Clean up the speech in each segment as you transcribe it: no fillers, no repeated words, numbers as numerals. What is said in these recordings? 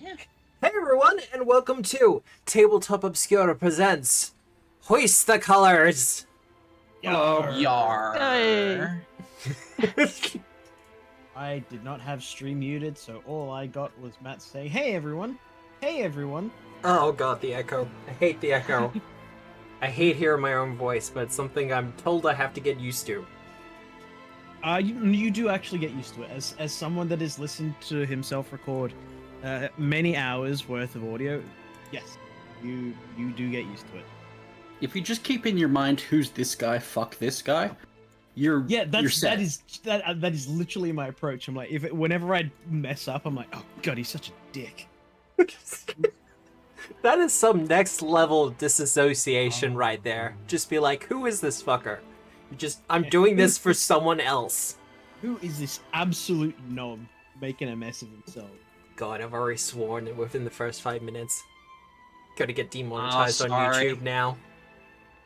Yeah. Hey everyone, and welcome to Tabletop Obscura presents Hoist the Colors! Yar. Hey. I did not have stream muted, so all I got was Matt saying, "Hey everyone, hey everyone." Oh god, the echo. I hate the echo. I hate hearing my own voice, but it's something I'm told I have to get used to. You do actually get used to it. As someone that has listened to himself record many hours worth of audio, yes, you do get used to it. If you just keep in your mind, who's this guy? Fuck this guy. You're set. that is literally my approach. I'm like, whenever I mess up, I'm like, oh god, he's such a dick. That is some next level disassociation right there. Just be like, who is this fucker? I'm doing this for someone else. Who is this absolute knob making a mess of himself? God, I've already sworn that within the first 5 minutes. Gotta get demonetized on sorry. YouTube now.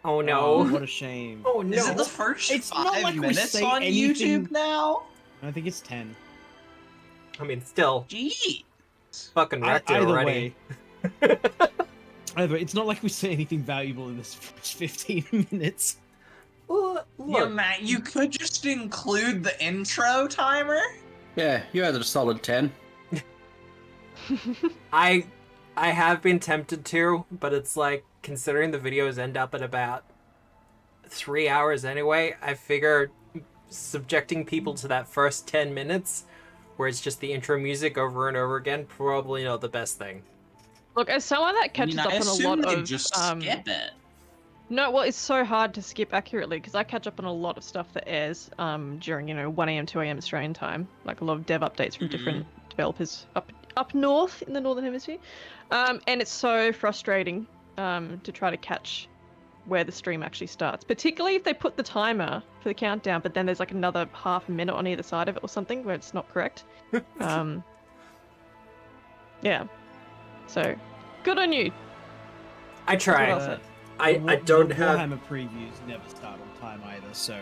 Oh no. Oh, what a shame. Oh no. Is it the first It's not 5 like we minutes say on anything- YouTube now? I think it's 10. I mean, still, Gee. fucking wrecked it Either already. way. Either, it's not like we say anything valuable in this first 15 minutes. Look, Yeah, Matt, you could just include the intro timer. Yeah, you had a solid 10. I have been tempted to, but it's like, considering the videos end up at about 3 hours anyway, I figure subjecting people to that first 10 minutes, where it's just the intro music over and over again, probably not the best thing. Look, as someone that catches I up on a assume lot they'd of just skip it. No, well, it's so hard to skip accurately because I catch up on a lot of stuff that airs during 1 a.m., 2 a.m. Australian time, like a lot of dev updates from different developers up north in the northern hemisphere, and it's so frustrating to try to catch where the stream actually starts, particularly if they put the timer for the countdown, but then there's like another half a minute on either side of it or something where it's not correct. Yeah. So, good on you. I try. Well said. I don't have Warhammer previews never start on time either, so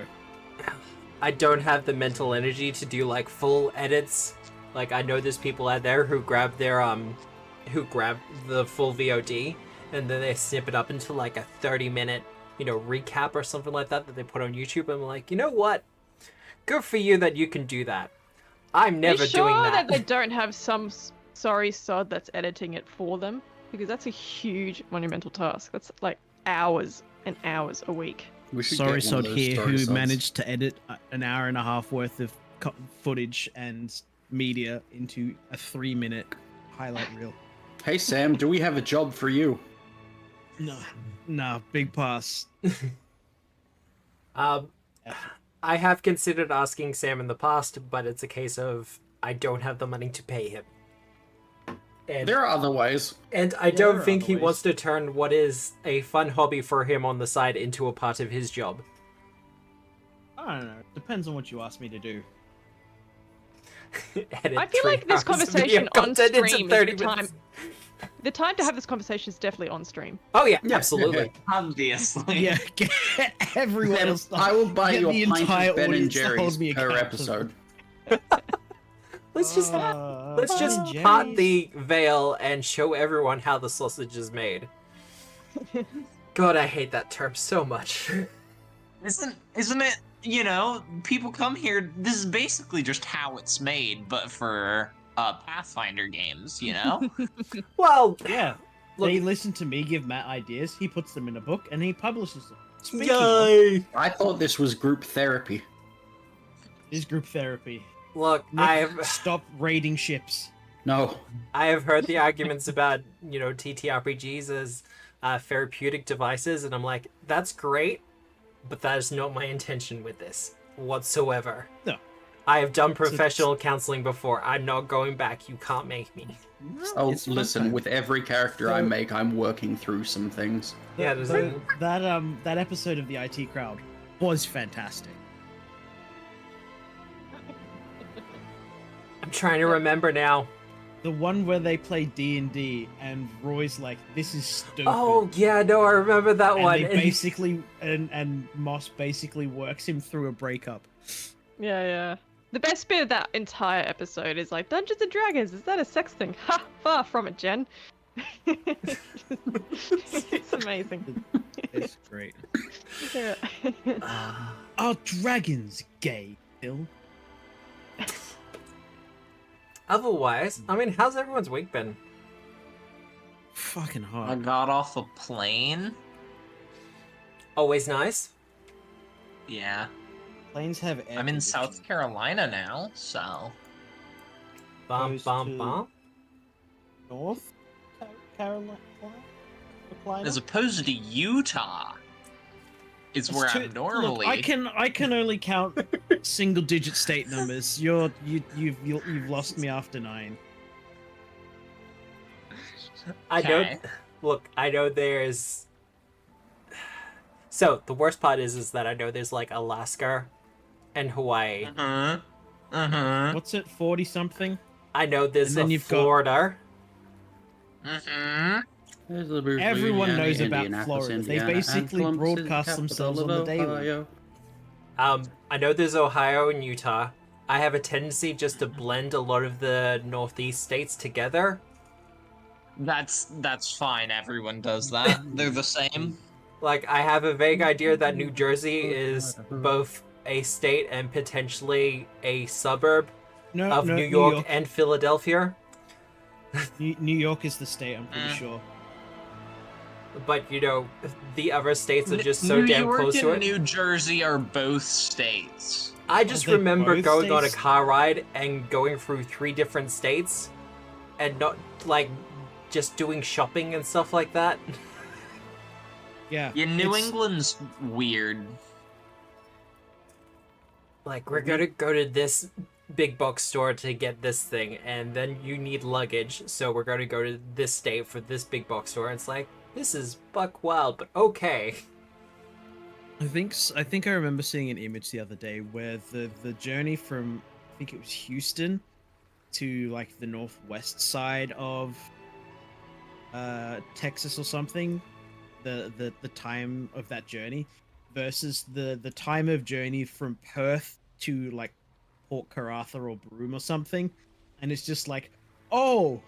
I don't have the mental energy to do like full edits. Like I know there's people out there who grab their who grab the full VOD and then they snip it up into like a 30-minute, recap or something like that they put on YouTube. I'm like, you know what? Good for you that you can do that. I'm never Are you sure doing that. they don't have some sorry sod that's editing it for them? Because that's a huge monumental task. That's like hours and hours a week. We should sorry get one of sod those here story who sods. managed to edit an hour and a half worth of footage and media into a 3-minute highlight reel. Hey Sam, do we have a job for you? No, big pass. I have considered asking Sam in the past, but it's a case of I don't have the money to pay him. And, There are other ways. and I there don't are think other he ways. wants to turn what is a fun hobby for him on the side into a part of his job. I don't know. Depends on what you ask me to do. Edit I feel 3 like this hours of video conversation on content into stream 30 is the time. minutes. The time to have this conversation is definitely on stream. Oh yeah, Yeah, absolutely. Obviously. Yeah, get everyone Then else. I will buy get you the a pint entire of Ben and audience to hold Jerry's me per accountable. episode. Let's just Ben and part Jerry's. the veil and show everyone how the sausage is made. God, I hate that term so much. Isn't it, people come here, this is basically just how it's made, but for Pathfinder games, Well, Yeah. Look- They listen to me give Matt ideas, he puts them in a book, and he publishes them. Speaking of, yay! I thought this was group therapy. is group therapy. Look, Nick, stop raiding ships. No. I have heard the arguments about, TTRPGs as therapeutic devices, and I'm like, that's great, but that is not my intention with this whatsoever. No. I have done professional counseling before. I'm not going back. You can't make me. Oh, It's fun listen, time. with every character I make, I'm working through some things. Yeah, there's a- That episode of the IT crowd was fantastic. I'm trying to remember now. The one where they play D&D and Roy's like, "This is stupid." Oh, yeah, no, I remember that and one. they basically and Moss basically works him through a breakup. Yeah, yeah. The best bit of that entire episode is like, Dungeons and Dragons, is that a sex thing? Ha! Far from it, Jen. It's amazing. It's great. Yeah. Are dragons gay, Phil? Otherwise, I mean, how's everyone's week been? Fucking I hard. got off a plane. Always nice. Yeah. Planes have air I'm in conditioning. South Carolina now, so. Bum Goes bum to- bum. North Carolina? As opposed to Utah. Is where I'm normally. Look, I can only count single digit state numbers. You've lost me after 9. I know. Okay. Look, I know there's. So the worst part is that I know there's like Alaska and Hawaii. What's it? 40 something? I know there's And then you've got- Florida. There's Liberty, Everyone Louisiana, knows about Indianapolis, Florida. They Indiana, and basically Columbus is the broadcast capital themselves of on the daily. Ohio. I know there's Ohio and Utah. I have a tendency just to blend a lot of the Northeast states together. That's fine. Everyone does that. They're the same. Like, I have a vague idea that New Jersey is both a state and potentially a suburb of New York and Philadelphia. New York is the state, I'm pretty sure. But, you know, the other states are just so New damn York close to and it. New Jersey are both states. I just Are they remember both going on a states? car ride and going through 3 different states and not, like, just doing shopping and stuff like that. Yeah. Yeah, New it's- England's weird. Like, we're gonna go to this big box store to get this thing, and then you need luggage, so we're gonna go to this state for this big box store. And it's like, this is buck wild, but okay. I think I remember seeing an image the other day where the journey from, I think it was Houston to like the northwest side of Texas or something, the time of that journey versus the time of journey from Perth to like Port Cararthur or Broome or something, and it's just like, oh,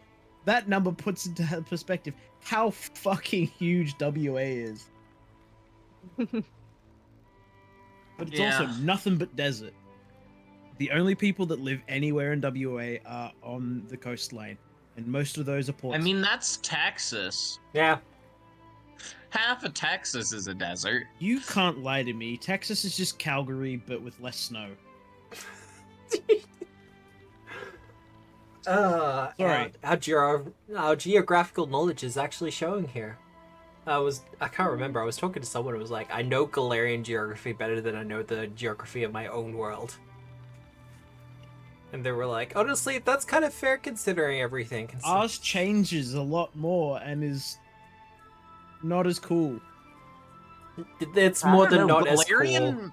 that number puts into perspective how fucking huge WA is. But it's also nothing but desert. The only people that live anywhere in WA are on the coastline, and most of those are ports. I mean, that's Texas. Yeah. Half of Texas is a desert. You can't lie to me. Texas is just Calgary, but with less snow. Sorry. Our geographical knowledge is actually showing here. I can't remember. I was talking to someone who was like, I know Galarian geography better than I know the geography of my own world. And they were like, honestly, that's kind of fair considering everything. Ours changes a lot more and is not as cool. It's I more don't than know, not as cool.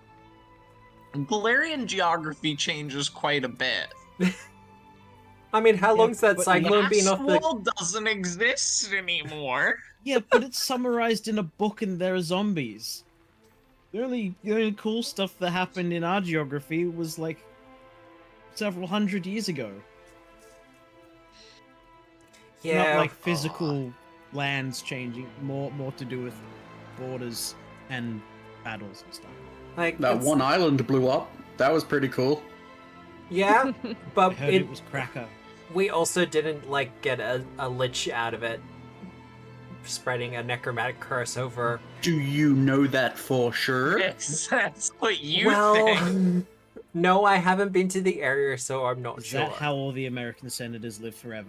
Galarian geography changes quite a bit. I mean, how long's that but cyclone been off the... Wall doesn't exist anymore. Yeah, but it's summarized in a book and there are zombies. The only cool stuff that happened in our geography was like several hundred years ago. Yeah. Not like physical lands changing, more to do with borders and battles and stuff. Like, That it's- one island blew up. That was pretty cool. Yeah, I but heard it was Cracker. we also didn't, like, get a lich out of it. Spreading a necromantic curse over... Do you know that for sure? Yes, that's what you Well, think. no, I haven't been to the area, so I'm not Is sure. that how all the American senators live forever?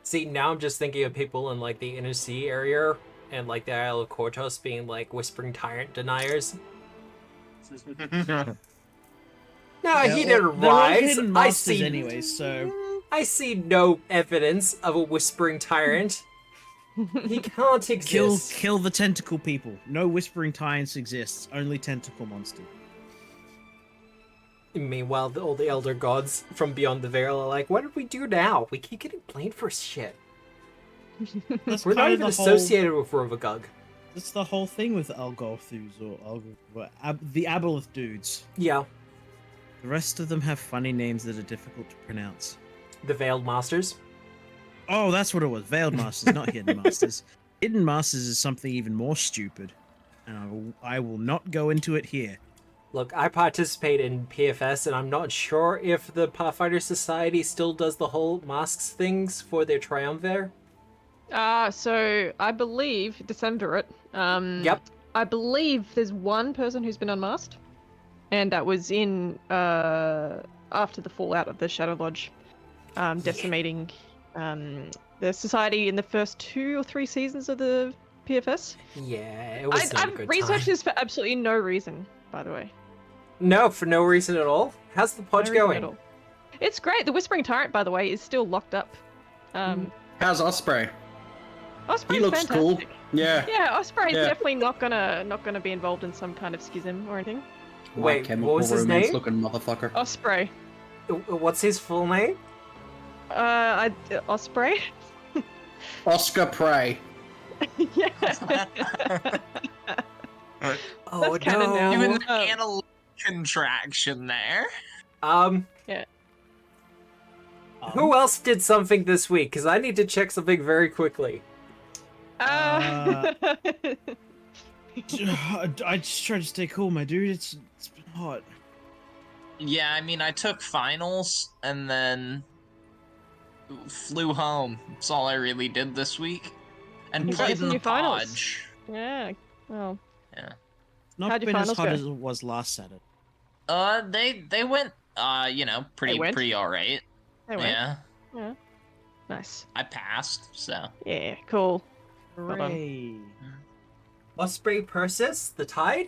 See, now I'm just thinking of people in, like, the inner sea area and, like, the Isle of Kortos being, like, whispering tyrant deniers. No, he didn't They're all rise. hidden I masters see. anyway, so I see no evidence of a whispering tyrant. He can't exist. kill the tentacle people. No whispering tyrants exists. Only tentacle monsters. Meanwhile, all the elder gods from beyond the veil are like, "What did we do now? We keep getting blamed for shit. That's We're not kind even of the whole- associated with Rovagug." That's the whole thing with Algorthus or the Aboleth dudes. Yeah. The rest of them have funny names that are difficult to pronounce. The Veiled Masters. Oh, that's what it was. Veiled Masters, not Hidden Masters. Hidden Masters is something even more stupid. And I will not go into it here. Look, I participate in PFS, and I'm not sure if the Pathfinder Society still does the whole masks things for their triumvir. So I believe Decemvirate. Yep. I believe there's one person who's been unmasked, and that was in after the fallout of the Shadow Lodge, decimating the society in the first 2 or 3 seasons of the PFS. Yeah, it was not a I've good researched time. this for absolutely no reason, by the way. No, for no reason at all. How's the podge No reason at going? all. It's great. The Whispering Tyrant, by the way, is still locked up. How's Osprey? Osprey's He looks cool. fantastic. Yeah. Yeah, Osprey's Yeah. definitely not gonna be involved in some kind of schism or anything. My Wait, Chemical what was his Romance name? looking motherfucker. Osprey. What's his full name? Osprey. Oscar Prey. Yeah. Oh That's canon now. Doing no. the analytic contraction there. Yeah. Who else did something this week? Because I need to check something very quickly. I just try to stay cool, my dude. It's been hot. Yeah, I mean, I took finals and then flew home. That's all I really did this week. And You played danced in in the your finals. podge. Yeah. Well. Not How'd your been as finals hot go? as it was last Saturday. They went, pretty alright. They went. Yeah, Yeah. Nice. I passed, so. Yeah. Cool. on. Hooray. Osprey Persis, the Tide?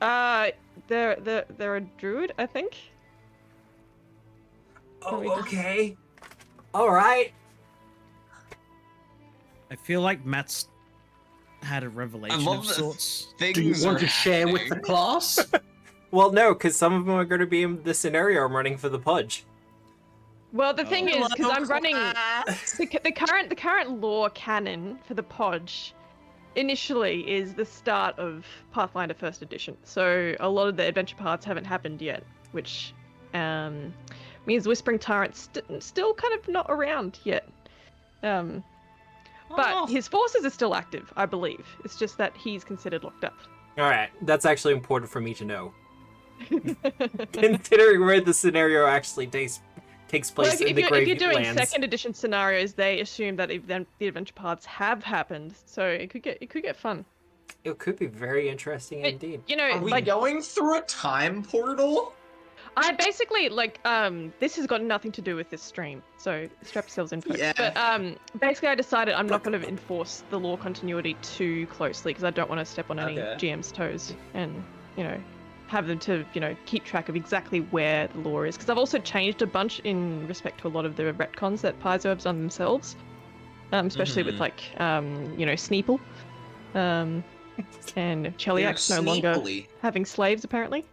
They're a druid, I think. Oh, we just- okay. Alright. I feel like Matt's had a revelation love of this. sorts. Do you Things want are to share with the happening. class? Well, no, because some of them are going to be in the scenario I'm running for the Pudge. Well, the thing is, because I'm running class. the current lore canon for the Podge initially is the start of Pathfinder First Edition. So a lot of the adventure parts haven't happened yet, which means Whispering Tyrant's still kind of not around yet. But Oh. his forces are still active, I believe. It's just that he's considered locked up. Alright, that's actually important for me to know. Considering where the scenario actually takes Well, place if in the you're doing Gravelands. second edition scenarios, they assume that the adventure parts have happened, so it could get fun. It could be very interesting It- indeed. You know, Are we like going through a time portal? I basically this has got nothing to do with this stream, so strap yourselves in, folks. Yeah. But basically, I decided I'm not going to enforce the lore continuity too closely because I don't want to step on any Okay. GM's toes and have them to keep track of exactly where the lore is. Because I've also changed a bunch in respect to a lot of the retcons that Paizo have done themselves, especially with Sneeple, and Cheliax no longer Sneakily. having slaves apparently.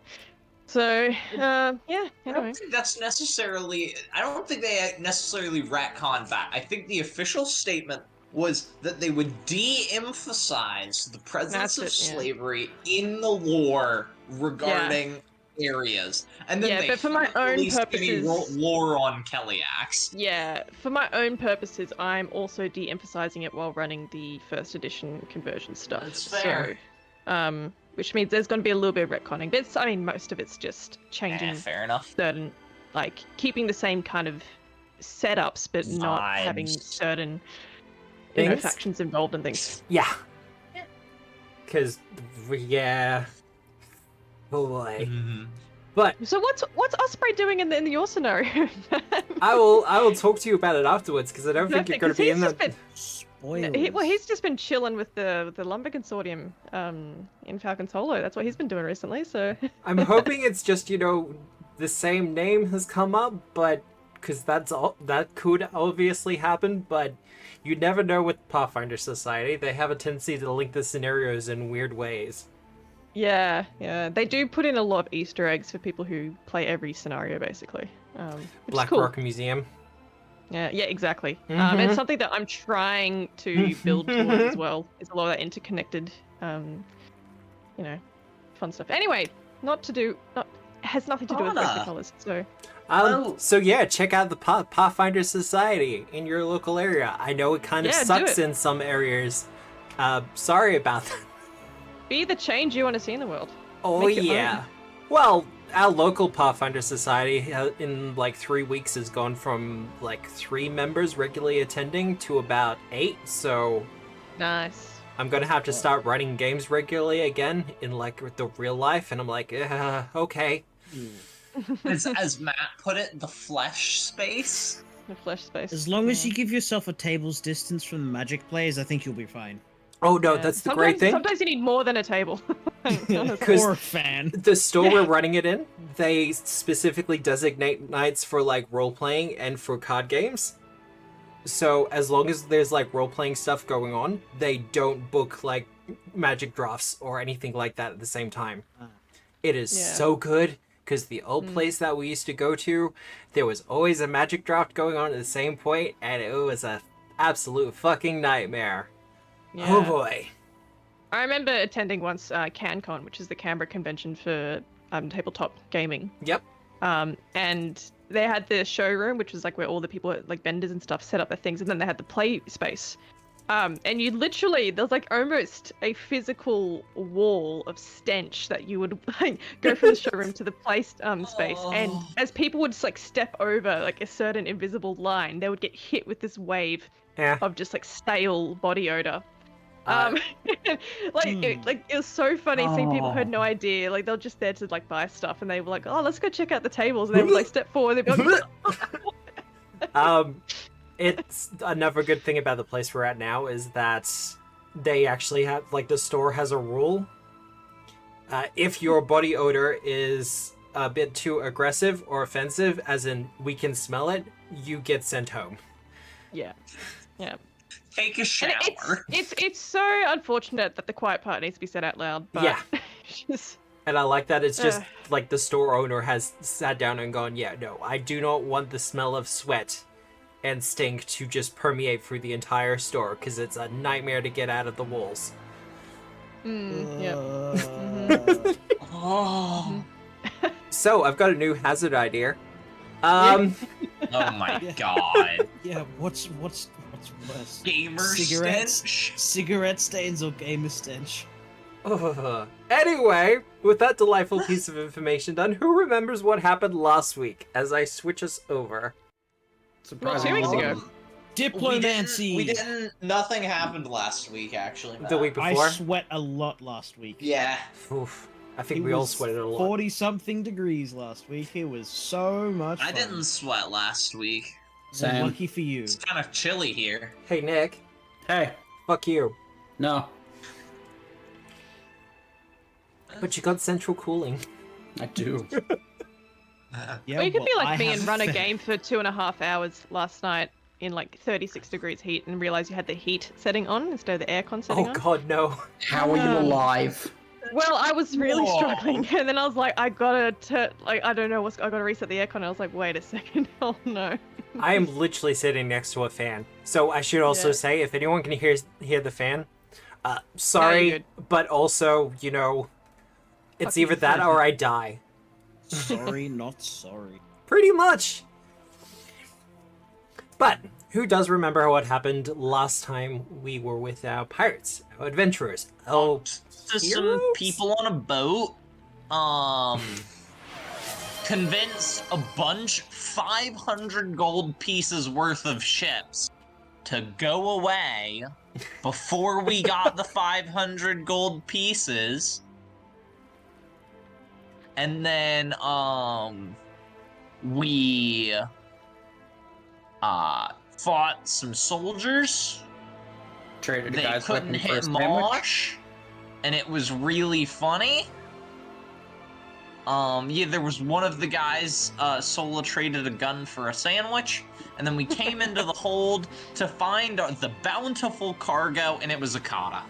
So yeah. I Anyway. don't think that's necessarily. I don't think they necessarily retconned that. I think the official statement was that they would de-emphasize the presence That's of it, yeah. slavery in the lore regarding areas, and then Yeah, they but for my own released any purposes- lore on Keliax. Yeah, for my own purposes, I'm also de-emphasizing it while running the first edition conversion stuff. That's fair. So, which means there's going to be a little bit of retconning. But most of it's just changing Fair enough. certain, like keeping the same kind of setups, but not having Vibes. certain Things? factions involved and things. Yeah. Because, yeah. Oh boy. Mhm. But So what's Osprey doing in your scenario? I will talk to you about it afterwards because I don't think you're going to be in Perfect, 'cause the. Spoilers. he's just been chilling with the Lumber Consortium in Falcon Solo. That's what he's been doing recently. So I'm hoping it's just the same name has come up, but because that could obviously happen, but you never know with Pathfinder Society. They have a tendency to link the scenarios in weird ways. yeah, they do put in a lot of Easter eggs for people who play every scenario, basically. Which Black is cool. Rock Museum. Yeah, exactly. Mhm. It's something that I'm trying to build towards as well. Is a lot of that interconnected, fun stuff. Anyway, not has nothing to do with Hoist the Colors. So. So yeah, check out the Pathfinder Society in your local area. I know it kind of sucks in some areas. Sorry about that. Be the change you want to see in the world. Oh yeah. Well, our local Pathfinder Society in like 3 weeks has gone from like 3 members regularly attending to about 8. So nice. I'm gonna have to start running games regularly again in like the real life, and I'm like, okay. As Matt put it, the flesh space. The flesh space. As long as you give yourself a table's distance from the magic players, I think you'll be fine. Oh no, that's the great thing. Sometimes you need more than a table. Or a fan. The store we're running it in, they specifically designate nights for like role-playing and for card games. So as long as there's like role-playing stuff going on, they don't book like magic drafts or anything like that at the same time. It is so good. Because the old place that we used to go to, there was always a magic draft going on at the same point, and it was a absolute fucking nightmare. Yeah. Oh boy. I remember attending once CanCon, which is the Canberra convention for tabletop gaming. Yep. And they had the showroom, which was like where all the people, like vendors and stuff, set up their things, and then they had the play space. And you literally, there's like almost a physical wall of stench that you would like go from the showroom to the play space. And as people would like step over like a certain invisible line, they would get hit with this wave of just like stale body odor. It was so funny seeing people who had no idea. Like they're just there to like buy stuff, and they were like, "Oh, let's go check out the tables." And they would like step forward. They'd be like, It's another good thing about the place we're at now is that they actually have, like, the store has a rule. If your body odor is a bit too aggressive or offensive, as in we can smell it, you get sent home. Yeah. Take a shower. It's so unfortunate that the quiet part needs to be said out loud. But And I like that it's just like the store owner has sat down and gone, yeah, no, I do not want the smell of sweat and stink to just permeate through the entire store, because it's a nightmare to get out of the walls. So, I've got a new hazard idea. Oh my god. Yeah, what's worse? Gamer stench? Cigarette stains or gamer stench? Anyway, with that delightful piece of information done, who remembers what happened last week as I switch us over? Well, 2 weeks ago. Diplomancy! We didn't. Nothing happened last week, actually. The week before? I sweat a lot last week. Yeah. Oof. I think we all sweated a lot. 40-something degrees last week. It was so much fun. I didn't sweat last week. Well, lucky for you. It's kind of chilly here. Hey, Nick. Hey. Fuck you. No. But you got central cooling. I do. Well, you could be like me and run a game for 2.5 hours last night in like 36 degrees heat and realize you had the heat setting on instead of the aircon setting on. Oh god, no. How are you alive? Well, I was really struggling, and then I was like, I don't know I gotta reset the aircon. And I was like, wait a second, oh no. I am literally sitting next to a fan. So I should also say, if anyone can hear the fan, sorry, but also, you know, it's either that or I die. Sorry, not sorry. Pretty much. But who does remember what happened last time we were with our pirates, our adventurers? Oh, some people on a boat, convinced a bunch 500 gold pieces worth of ships to go away before we got the 500 gold pieces. And then, we, fought some soldiers. Traded a They guy's couldn't weapon for a hit sandwich. Mosh, and it was really funny. There was one of the guys, Sola traded a gun for a sandwich, and then we came into the hold to find the bountiful cargo, and it was akata.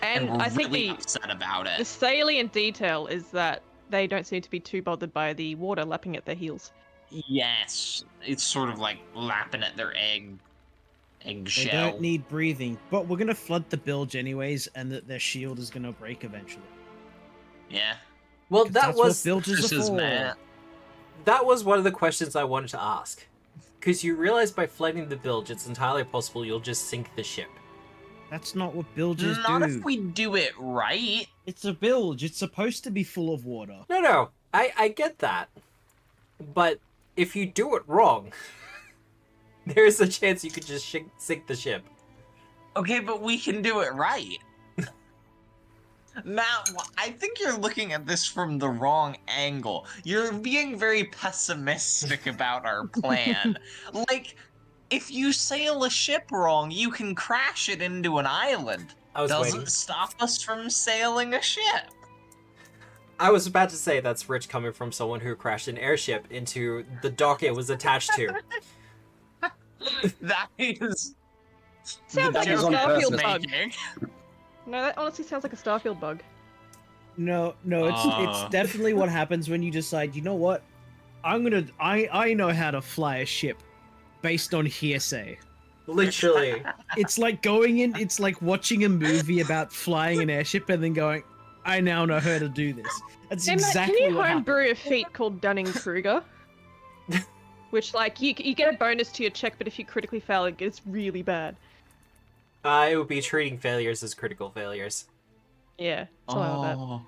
And we're I think really upset about the it. salient detail is that they don't seem to be too bothered by the water lapping at their heels. Yes, it's sort of like lapping at their egg They shell. don't need breathing, but we're gonna flood the bilge anyways, and that their shield is gonna break eventually. Yeah. Well, 'Cause that that's was what bilges This are is for. Matt. that was one of the questions I wanted to ask. Because you realize by flooding the bilge, it's entirely possible you'll just sink the ship. That's not what bilges Not do. if we do it right. It's a bilge. It's supposed to be full of water. No, I get that. But if you do it wrong, there's a chance you could just sink the ship. Okay, but we can do it right. Matt, I think you're looking at this from the wrong angle. You're being very pessimistic about our plan. Like, if you sail a ship wrong, you can crash it into an island. I was Doesn't waiting. stop us from sailing a ship. I was about to say that's rich coming from someone who crashed an airship into the dock it was attached to. That is Sounds the like a was on joke I was Starfield bug. making. No, that honestly sounds like a Starfield bug. No, it's definitely what happens when you decide, you know what? I know how to fly a ship based on hearsay. Literally. It's like going in, it's like watching a movie about flying an airship and then going, I now know how to do this. That's Hey, Matt, exactly can you what happened. homebrew a feat called Dunning-Kruger? Which, like, you get a bonus to your check, but if you critically fail, it gets really bad. It would be treating failures as critical failures. Yeah, something like that. Oh.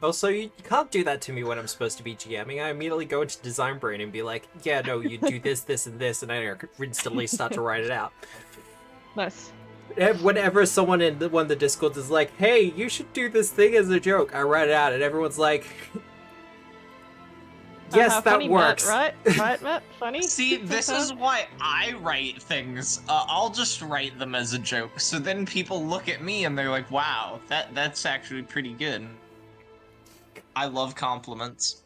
Also, you can't do that to me when I'm supposed to be GMing. I immediately go into design brain and be like, yeah, no, you do this, this, and this, and I instantly start to write it out. Nice. And whenever someone in one of the Discords is like, hey, you should do this thing as a joke, I write it out, and everyone's like, yes, that funny, works. Matt, right? Right, Matt? Funny? See, this is why I write things. I'll just write them as a joke, so then people look at me and they're like, wow, that's actually pretty good. I love compliments.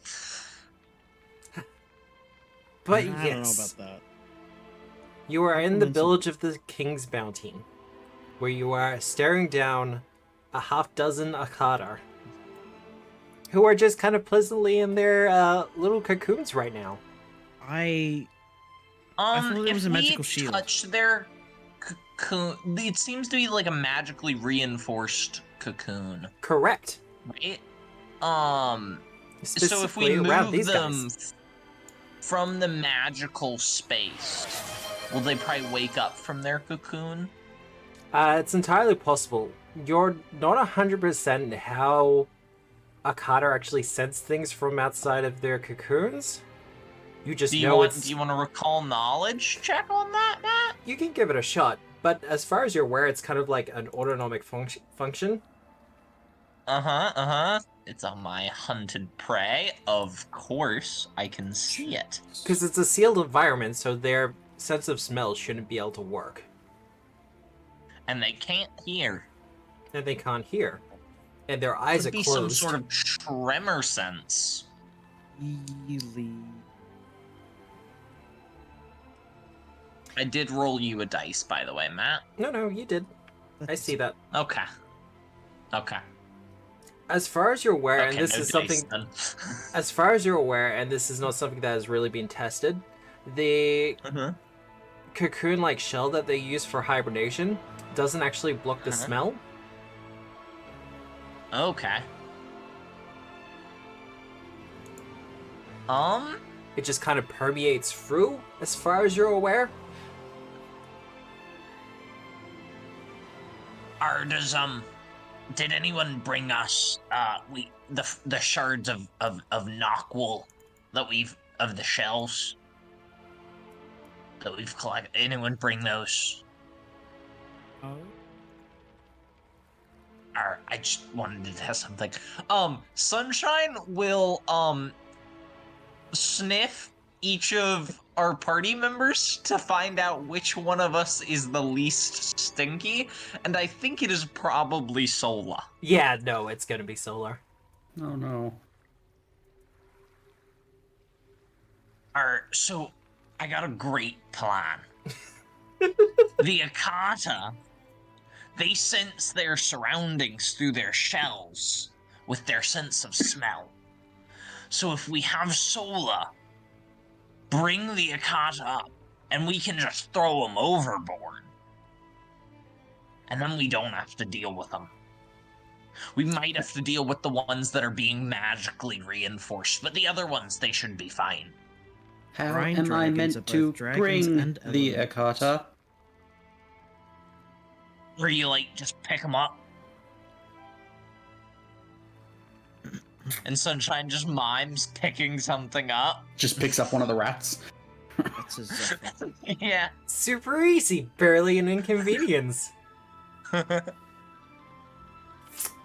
But I don't know yes, about that. you are in the Compliments- village of the Kingsbounty, where you are staring down a half dozen akata, who are just kind of pleasantly in their little cocoons right now. I thought it If was a magical we shield. touch their cocoon, it seems to be like a magically reinforced cocoon, Correct. right? So if Specifically we around move these them guys. from the magical space, will they probably wake up from their cocoon? It's entirely possible. You're not 100% how akata actually sense things from outside of their cocoons. You just Do you know want? it's... Do you want to recall knowledge check on that, Matt? You can give it a shot, but as far as you're aware, it's kind of like an autonomic function. It's on my hunted prey. Of course, I can see it. Because it's a sealed environment, so their sense of smell shouldn't be able to work. And they can't hear. And they can't hear. And their eyes Could are be closed. some sort of tremor sense. Really. I did roll you a dice, by the way, Matt. No, you did. I see that. Okay. Okay. As far as you're aware, Okay, and this no is dice, something... then. As far as you're aware, and this is not something that has really been tested, the cocoon-like shell that they use for hibernation doesn't actually block the smell. Okay. It just kind of permeates through, as far as you're aware. Did anyone bring us, the shards of knockwool that of the shells that we've collected? Anyone bring those? Oh. I just wanted to test something. Sunshine will, sniff each of our party members to find out which one of us is the least stinky, and I think it is probably Sola. Yeah, no, it's gonna be Solar. Oh no. So, I got a great plan. The akata, they sense their surroundings through their shells with their sense of smell. So if we have Sola bring the akata up, and we can just throw them overboard, and then we don't have to deal with them. We might have to deal with the ones that are being magically reinforced, but the other ones, they should be fine. How Brine am I dragons are meant both to dragons bring and the elementals. akata? Where you, like, just pick them up. And Sunshine just mimes picking something up. Just picks up one of the rats. That's a Zephyr. Yeah. Super easy, barely an inconvenience.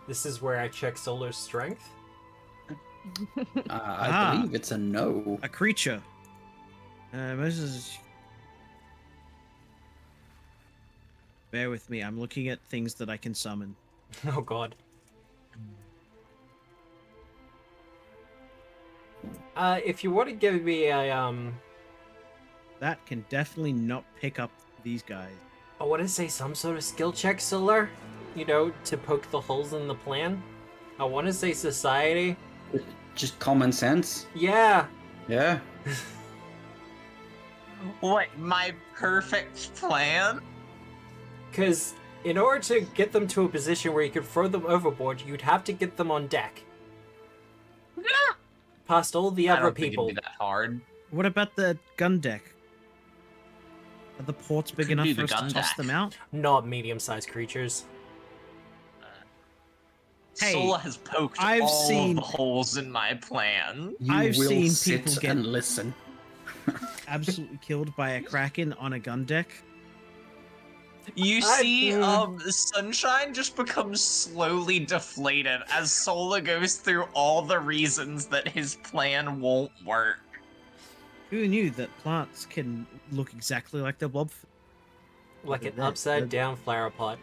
This is where I check Solar's strength. I believe it's a no. A creature. This is... Bear with me, I'm looking at things that I can summon. Oh god. If you want to give me a That can definitely not pick up these guys. I want to say some sort of skill check, Solar. You know, to poke the holes in the plan. I want to say society. Just common sense. Yeah. Yeah. What, my perfect plan? Because in order to get them to a position where you could throw them overboard, you'd have to get them on deck. Past all the I other don't think people. it'd be that hard. What about the gun deck? Are the ports big Could enough be for the us to gun toss deck. them out? Not medium-sized creatures. Hey, Sola has poked I've all seen- of the holes in my plan. You I've will seen sit people get- and listen. Absolutely killed by a kraken on a gun deck. You I- see, Sunshine just becomes slowly deflated as Sola goes through all the reasons that his plan won't work. Who knew that plants can look exactly like their blob? Like an That- upside-down flower pot.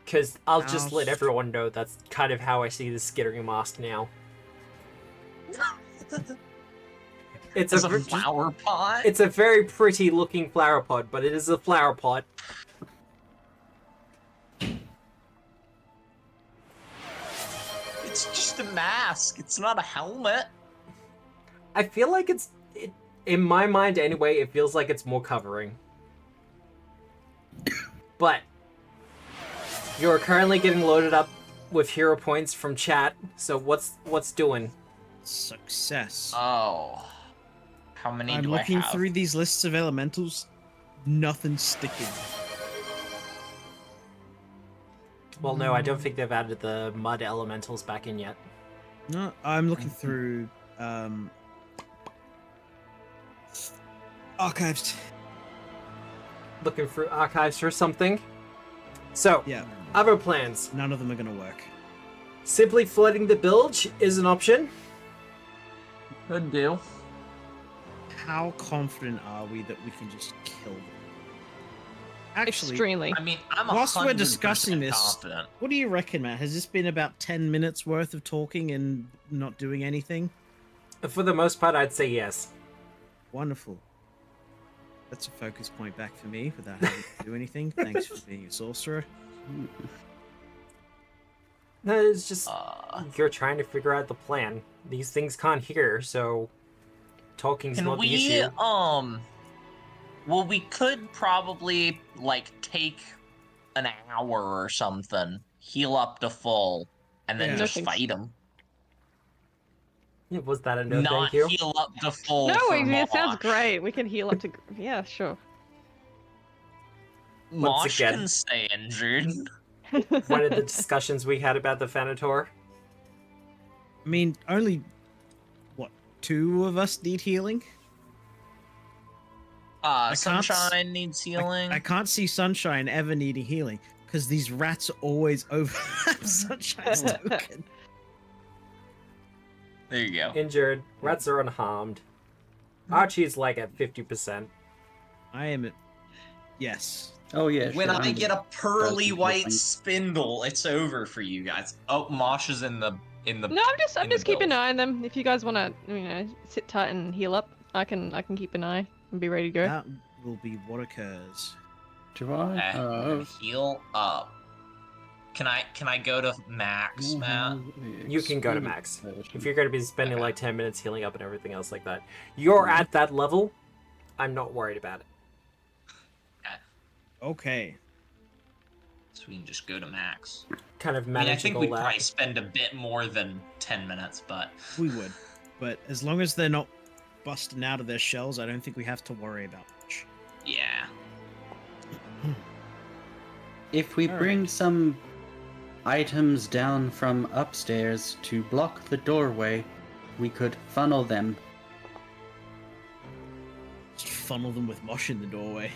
Because I'll just let House. everyone know that's kind of how I see the skittering mask now. It's As a a flower pot? It's a very pretty looking flower pot, but it is a flower pot. It's just a mask. It's not a helmet. I feel like in my mind anyway, it feels like it's more covering. But you're currently getting loaded up with hero points from chat, so what's doing? Success. Oh. How many I'm do looking I have? through these lists of elementals. Nothing's sticking. Well, no, I don't think they've added the mud elementals back in yet. No, I'm looking through archives. Looking through archives for something. So, Yeah, other plans. none of them are gonna work. Simply flooding the bilge is an option. Could do. How confident are we that we can just kill them? Actually, Extremely. I mean, I'm Whilst we're 100% discussing this- confident. what do you reckon, Matt? Has this been about 10 minutes worth of talking and not doing anything? For the most part, I'd say yes. Wonderful. That's a focus point back for me without having to do anything. Thanks for being a sorcerer. No, it's just Uh, you're trying to figure out the plan. These things can't hear, so talking's Can not the we, issue. well, we could probably, like, take an hour or something, heal up to full, and then Yeah. just No thanks. fight them. Was that a no Not thank you? heal up to full No, for it sounds Mosh. great. We can heal up to. Yeah, sure. Once Mosh again. can stay injured. One of the discussions we had about the Thanator. I mean, only, what, 2 of us need healing? can't s- Sunshine needs healing. I can't see Sunshine ever needing healing, because these rats always overlap Sunshine's token. There you go. Injured. Rats are unharmed. Archie's like at 50%. I am at... Yes. Oh yeah. When sure, I I'm get a pearly dozen white things. spindle, it's over for you guys. Oh, Mosh is in the No, I'm in just the keeping an build. eye on them. If you guys want to, sit tight and heal up, I can keep an eye and be ready to go. That will be what occurs. Do I? Heal up. Can I go to max, Matt? You can go to max. If you're going to be spending like 10 minutes healing up and everything else like that. You're at that level. I'm not worried about it. Okay. So we can just go to max. Kind of I mean, I managing think all we'd that. probably spend a bit more than 10 minutes, but... We would. But as long as they're not busting out of their shells, I don't think we have to worry about much. Yeah. If we All bring right. some items down from upstairs to block the doorway, we could funnel them. Just funnel them with mosh in the doorway.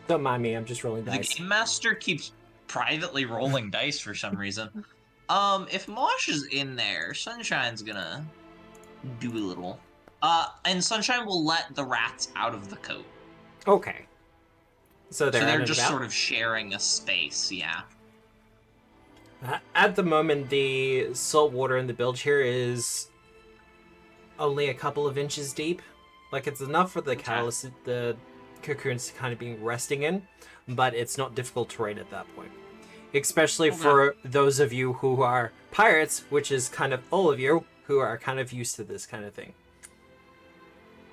Don't mind me, I'm just rolling The dice. Game Master keeps privately rolling dice for some reason. If Mosh is in there, Sunshine's gonna do a little. And Sunshine will let the rats out of the coat. Okay. So they're, So they're out and just about? sort of sharing a space, yeah. At the moment, the salt water in the bilge here is only a couple of inches deep. Like, it's enough for the callus, the cocoons to kind of be resting in, but it's not difficult terrain at that point. Especially for those of you who are pirates, which is kind of all of you, who are kind of used to this kind of thing.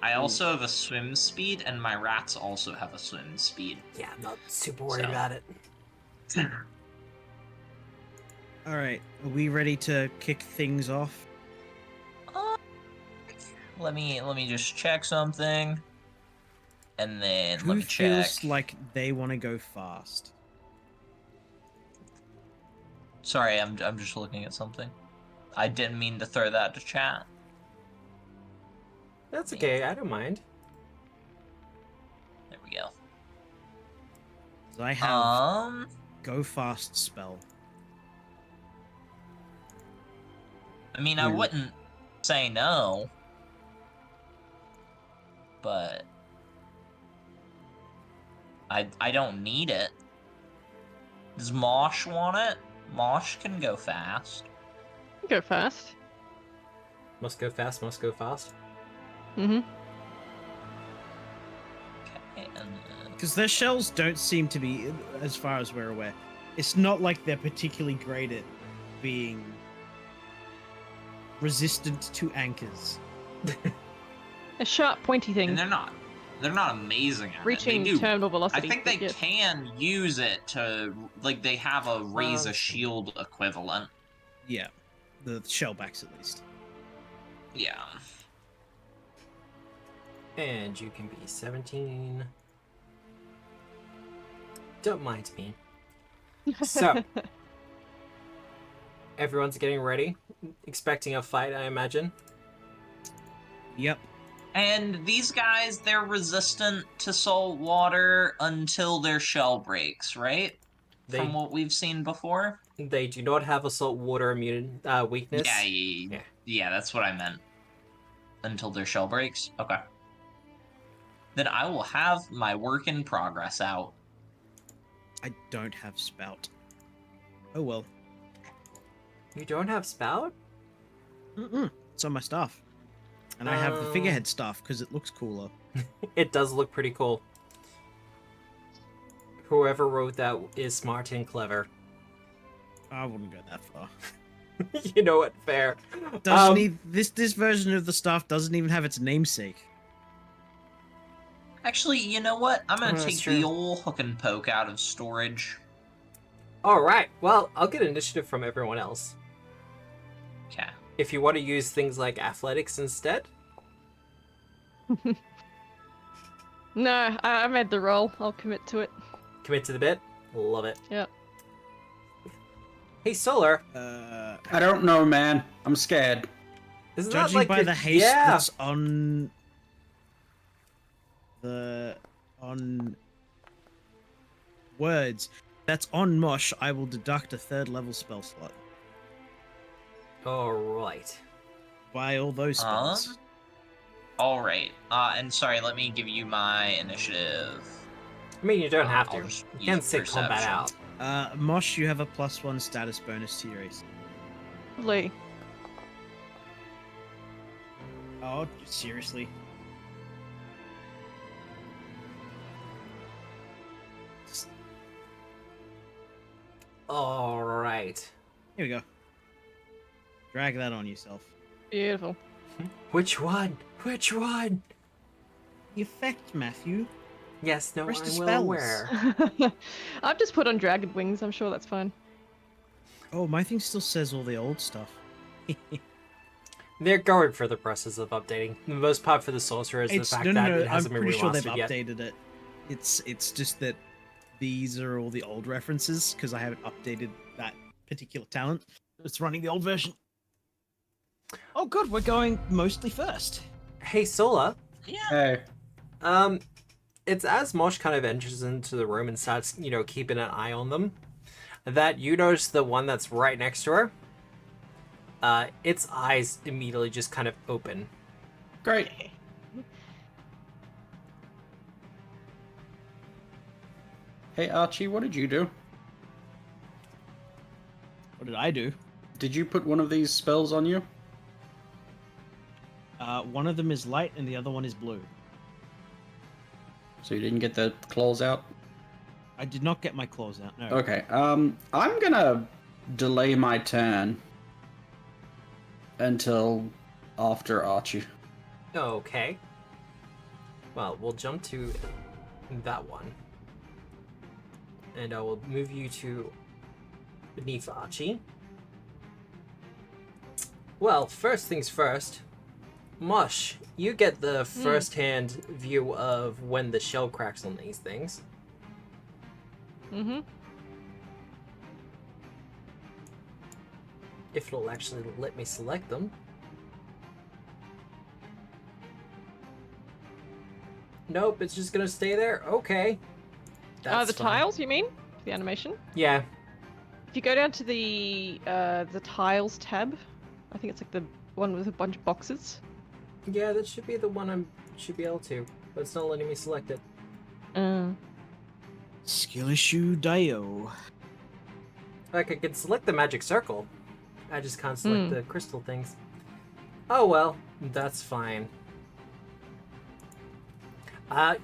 I also have a swim speed, and my rats also have a swim speed. Yeah, I'm not super worried So. about it. All right, are we ready to kick things off? Let me just check something. And then Who let me feels check. like they want to go fast? Sorry, I'm just looking at something. I didn't mean to throw that to chat. That's okay, I don't mind. There we go. 'Cause I have go fast spell. I mean, I wouldn't say no, but I don't need it. Does Mosh want it? Mosh can go fast. Go fast. Must go fast, must go fast. Mm-hmm. Okay, and then... Because their shells don't seem to be, as far as we're aware, it's not like they're particularly great at being resistant to anchors. A sharp, pointy thing. And they're not amazing at Reaching it. They do. terminal velocity. I think they but yeah. can use it to, like, they have a raise a shield equivalent. Yeah, the shellbacks at least. Yeah. And you can be 17. Don't mind me. So, everyone's getting ready, expecting a fight, I imagine. Yep. And these guys, they're resistant to salt water until their shell breaks, right? From what we've seen before? They do not have a salt water immune weakness. Yeah, that's what I meant. Until their shell breaks? Okay. Then I will have my work in progress out. I don't have spout. Oh well. You don't have spout? It's on my staff. And I have the figurehead staff because it looks cooler. It does look pretty cool. Whoever wrote that is smart and clever. I wouldn't go that far. You know what? Fair. This version of the staff doesn't even have its namesake. Actually, you know what? I'm gonna That's take true. the old hook and poke out of storage. Alright, well, I'll get initiative from everyone else. Okay. If you want to use things like athletics instead. No, I made the roll. I'll commit to it. Commit to the bit. Love it. Yep. Hey, Solar. I don't know, man. I'm scared. Isn't Judging that like by a- the haste yeah. that's on words, that's on Mosh, I will deduct a 3rd level spell slot. Alright. By all those spells. Alright. And sorry, let me give you my initiative. I mean, you don't have I'll to. just You use can sit combat perception. out. Mosh, you have a +1 status bonus to your AC. Lovely. Oh, seriously? Alright. Here we go. Drag that on yourself. Beautiful. Which one? Which one? The effect, Matthew. Yes, no, Where's the I'm well spells? aware. I've just put on dragon wings. I'm sure that's fine. Oh, my thing still says all the old stuff. They're going for the process of updating. The most part for the sorcerer is the fact that it I'm hasn't been pretty sure they've remastered yet. updated it. It's just that these are all the old references because I haven't updated that particular talent. It's running the old version. Oh, good. We're going mostly first. Hey, Sola. Yeah. Hey. It's as Mosh kind of enters into the room and starts, keeping an eye on them, that you notice the one that's right next to her. Its eyes immediately just kind of open. Great. Hey, Archie, what did you do? What did I do? Did you put one of these spells on you? One of them is light and the other one is blue. So you didn't get the claws out? I did not get my claws out, no. Okay, I'm gonna delay my turn until after Archie. Okay. Well, we'll jump to that one. And I will move you to beneath Archie. Well, first things first. Mush, you get the first-hand view of when the shell cracks on these things. Mm-hmm. If it'll actually let me select them. Nope, it's just gonna stay there? Okay. The fine. tiles, you mean? The animation? Yeah. If you go down to the tiles tab, I think it's like the one with a bunch of boxes. Yeah, that should be the one I should be able to, but it's not letting me select it. Skill issue Dio. Like, I can select the magic circle. I just can't select the crystal things. Oh well, that's fine.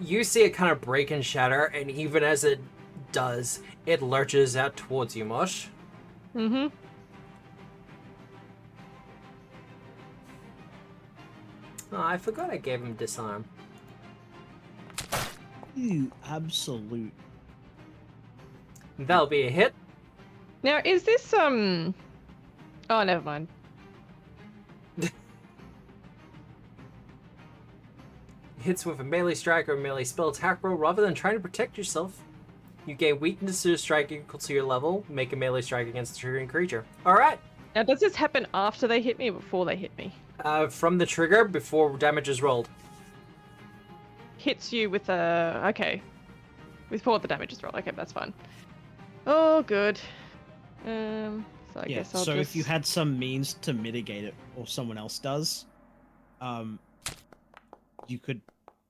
You see it kind of break and shatter, and even as it does, it lurches out towards you, Mosh. Mm-hmm. Oh, I forgot I gave him disarm. You absolute. That'll be a hit. Now, is this Oh, never mind. Hits with a melee strike or a melee spell attack roll rather than trying to protect yourself. You gain weakness to a strike equal to your level. Make a melee strike against the triggering creature. Alright. Now, does this happen after they hit me or before they hit me? From the trigger before damage is rolled. Hits you with a... Okay. Before the damage is rolled. Okay, that's fine. Oh, good. So I guess I'll just... if you had some means to mitigate it, or someone else does, you could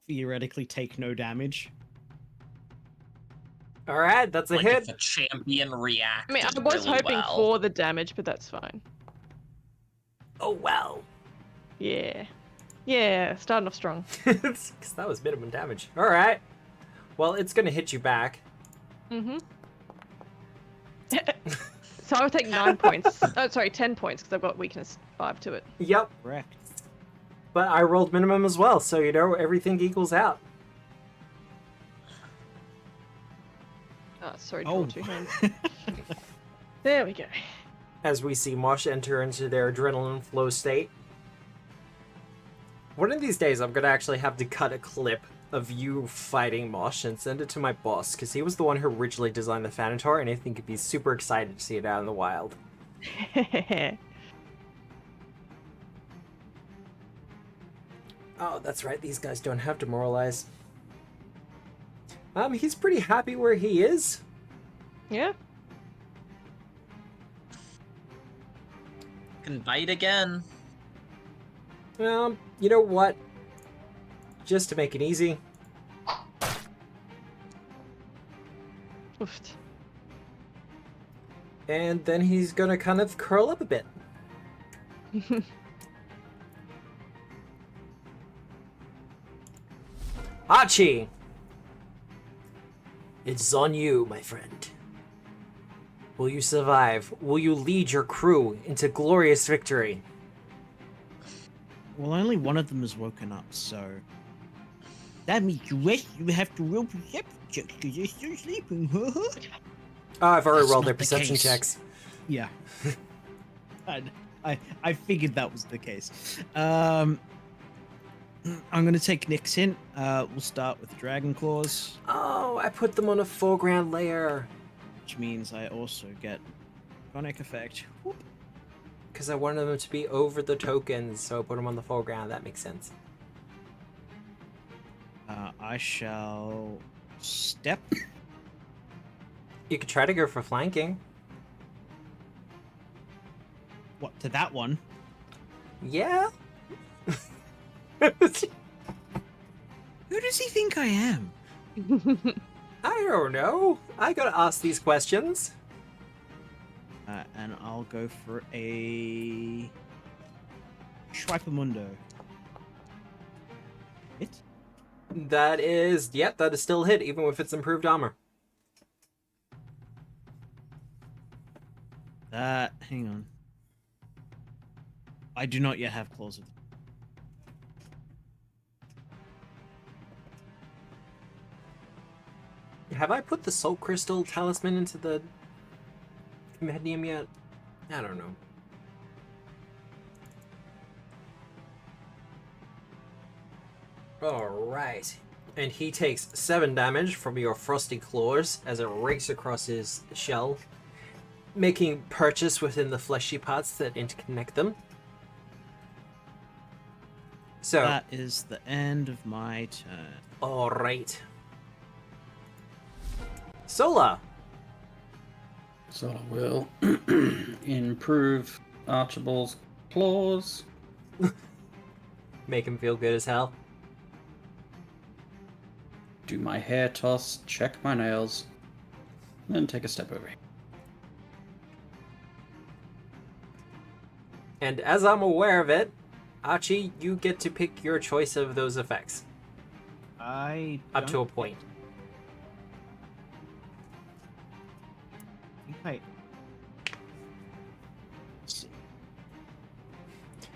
theoretically take no damage. Alright, that's a Like hit. if the champion reacted I mean, I was really hoping well. for the damage, but that's fine. Oh, well. Yeah. Yeah, starting off strong. Because that was minimum damage. Alright. Well, it's going to hit you back. Mm-hmm. So I'll take 9 points. Oh, sorry, 10 points, because I've got weakness 5 to it. Yep. Correct. But I rolled minimum as well, so everything equals out. Oh, sorry, draw Oh. 2 hands. There we go. As we see Mosh enter into their adrenaline flow state. One of these days, I'm going to actually have to cut a clip of you fighting Mosh and send it to my boss, because he was the one who originally designed the Thanator, and I think he'd be super excited to see it out in the wild. Oh, that's right, these guys don't have Demoralize. He's pretty happy where he is. Yeah. Can bite again. You know what? Just to make it easy. Oofed. And then he's gonna kind of curl up a bit. Archie! It's on you, my friend. Will you survive? Will you lead your crew into glorious victory? Well, only one of them has woken up, so That means you have to roll perception checks because they're still sleeping. Oh, I've already That's rolled their not the perception case. checks. Yeah. I figured that was the case. I'm gonna take Nick's hint. We'll start with Dragon Claws, Oh, I put them on a foreground layer. which means I also get Chronic Effect. Whoop. Because I wanted them to be over the tokens, so I put them on the foreground. That makes sense. I shall step. You could try to go for flanking. What, to that one? Yeah? Who does he think I am? I don't know. I gotta ask these questions. And I'll go for a Schweipermundo. Hit? That is, yep, that is still a hit, even with its improved armor. Hang on. I do not yet have claws of. Have I put the Soul Crystal Talisman into the compendium yet? I don't know. Alright. And he takes 7 damage from your Frosty Claws as it rakes across his shell, making purchase within the fleshy parts that interconnect them. So, That is the end of my turn. alright. Sola! So I will improve Archibald's claws. Make him feel good as hell. Do my hair toss, check my nails, then take a step over here. And as I'm aware of it, Archie, you get to pick your choice of those effects. I Up to a point. Wait.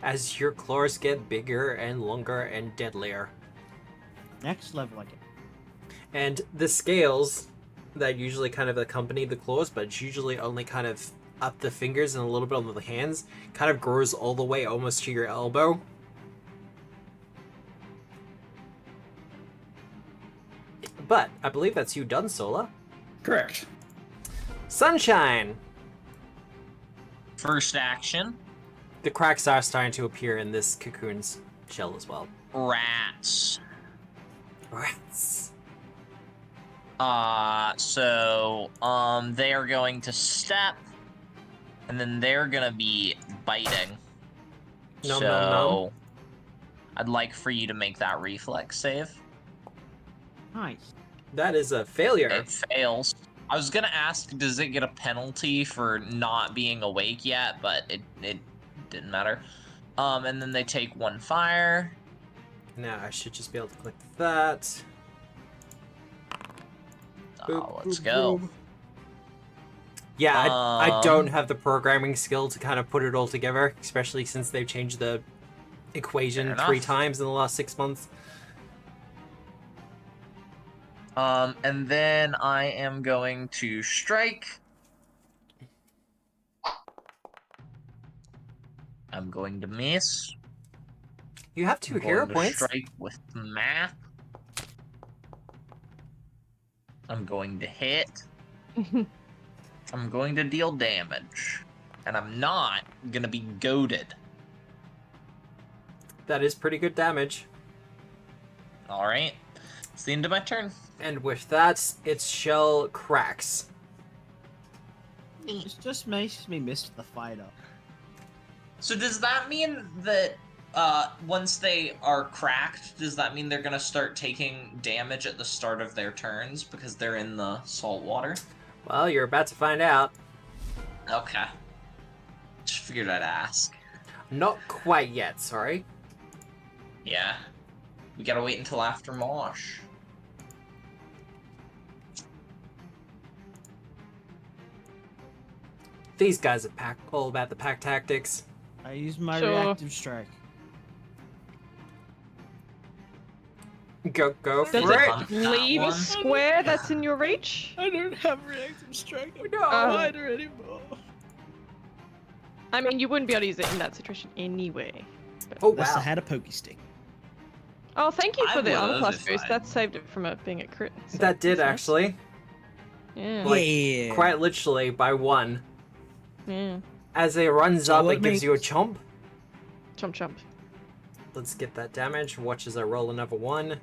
As your claws get bigger and longer and deadlier. Next level I get. And the scales that usually kind of accompany the claws, but it's usually only kind of up the fingers and a little bit on the hands, kind of grows all the way almost to your elbow. But I believe that's you done, Sola. Correct. Sunshine! First action, The cracks are starting to appear in this cocoon's shell as well. rats. Rats. They are going to step, and then they're gonna be biting. Nom, so, nom, nom. I'd like for you to make that reflex save. Nice. That is a failure. It fails. I was gonna ask, does it get a penalty for not being awake yet, but it didn't matter. And then they take 1 fire. Now I should just be able to click that. Boop, Let's boop, go. boop. Yeah, I Um, don't have the programming skill to kind of put it all together, especially since they've changed the equation Fair 3 enough. times in the last 6 months. And then I am going to strike. I'm going to miss. You have 2 I'm hero going to points. strike with math. I'm going to hit. I'm going to deal damage. And I'm not going to be goaded. That is pretty good damage. Alright. It's the end of my turn. And with that, its shell cracks. It just makes me miss the fighter. So does that mean that once they are cracked, does that mean they're gonna start taking damage at the start of their turns because they're in the salt water? Well, you're about to find out. Okay. Just figured I'd ask. Not quite yet, sorry. Yeah. We gotta wait until after Mosh. These guys are all about the pack tactics. I use my Sure. reactive strike. Go Does for it it. Hunt that leave a one. square that's in your reach? I don't have reactive strike. I'm No. not a fighter anymore. I mean, you wouldn't be able to use it in that situation anyway. Oh Unless I wow. had a pokey stick. Oh, thank you I for the armor would've class if boost. I- That saved it from being a crit. so That did that's nice. actually. Yeah. Like, yeah. Quite literally by 1. Yeah. As it runs So up, what it gives you a makes- chomp. Chomp chomp. Let's get that damage. Watch as I roll another 1.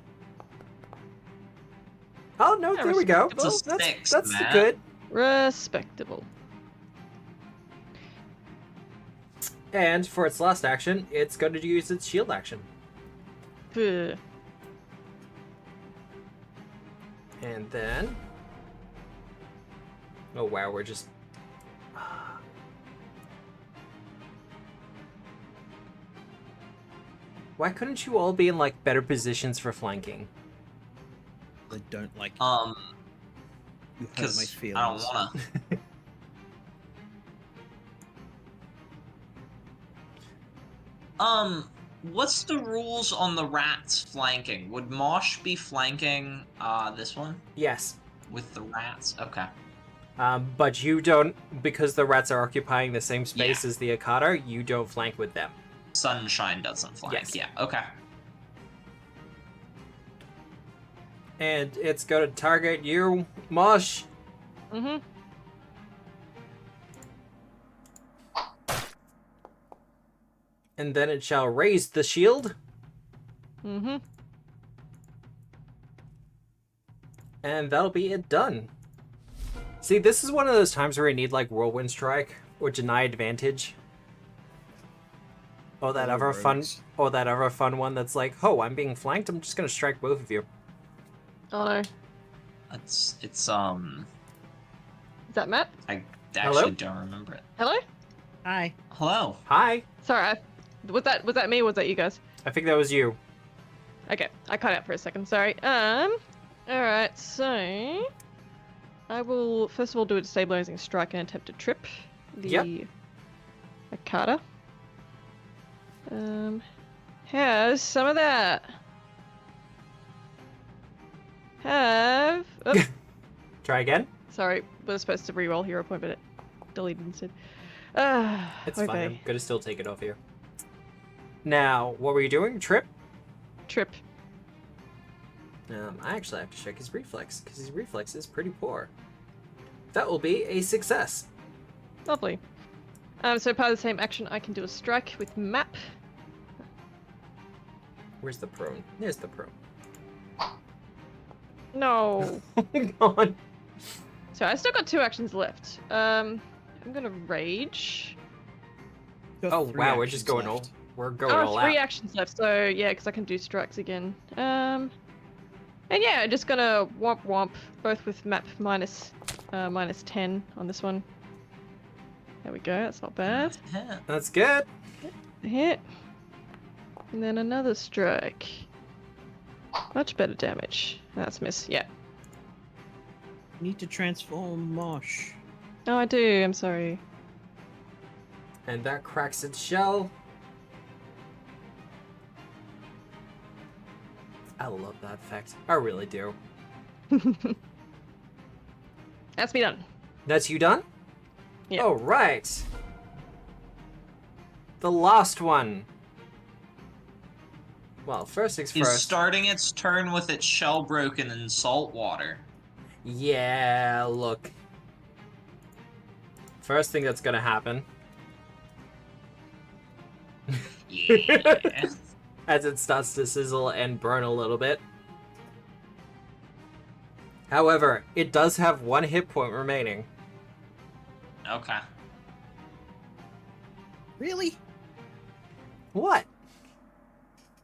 Oh no, Yeah, there we go. respectable. It's a That's 6, that's Matt. good. Respectable. And for its last action, it's going to use its shield action. Puh. And then... Oh wow, we're just... Why couldn't you all be in, like, better positions for flanking? I don't like Um, you hurt my because feelings. I don't wanna. What's the rules on the rats flanking? Would Mosh be flanking, this one? Yes. With the rats? Okay. But you don't, because the rats are occupying the same space as the akata, you don't flank with them. Sunshine doesn't flank. Yes. Yeah, okay. And it's going to target you, Mosh. Mm-hmm. And then it shall raise the shield. Mm-hmm. And that'll be it done. See, this is one of those times where you need, like, Whirlwind Strike or Deny Advantage. Or that other fun one that's like, oh, I'm being flanked, I'm just gonna strike both of you. Oh no. It's, Is that Matt? I Hello? actually don't remember it. Hello? Hi. Hello. Hi! Sorry, was that me or was that you guys? I think that was you. Okay, I cut out for a second, sorry. Alright, so... I will first of all do a destabilizing strike and attempt to trip the Yep. akata. Has some of that. Have... Oh, Try again? sorry, was supposed to re-roll hero point, but it deleted instead. It's okay. fine, I'm gonna still take it off here. Now, what were you doing? Trip? Trip. I actually have to check his reflex, because his reflex is pretty poor. That will be a success. Lovely. So part of the same action, I can do a strike with map. Where's the prone? There's the prone. No. Oh my god. So I still got 2 actions left. I'm gonna rage. Got Oh 3 wow, we're just actions going left. all... We're going Oh, all 3 out. actions left. So yeah, because I can do strikes again. And yeah, just gonna womp womp both with map minus 10 on this one. There we go. That's not bad. That's good. Hit. And then another strike. Much better damage. That's miss. Yeah. Need to transform Mosh. Oh, I do. I'm sorry. And that cracks its shell. I love that effect. I really do. That's me done. That's you done? Yeah. Oh, right. The last one. Well, first things Is first. starting its turn with its shell broken in salt water. Yeah, look. First thing that's gonna happen. Yeah. As it starts to sizzle and burn a little bit. However, it does have 1 hit point remaining. Okay. Really? What?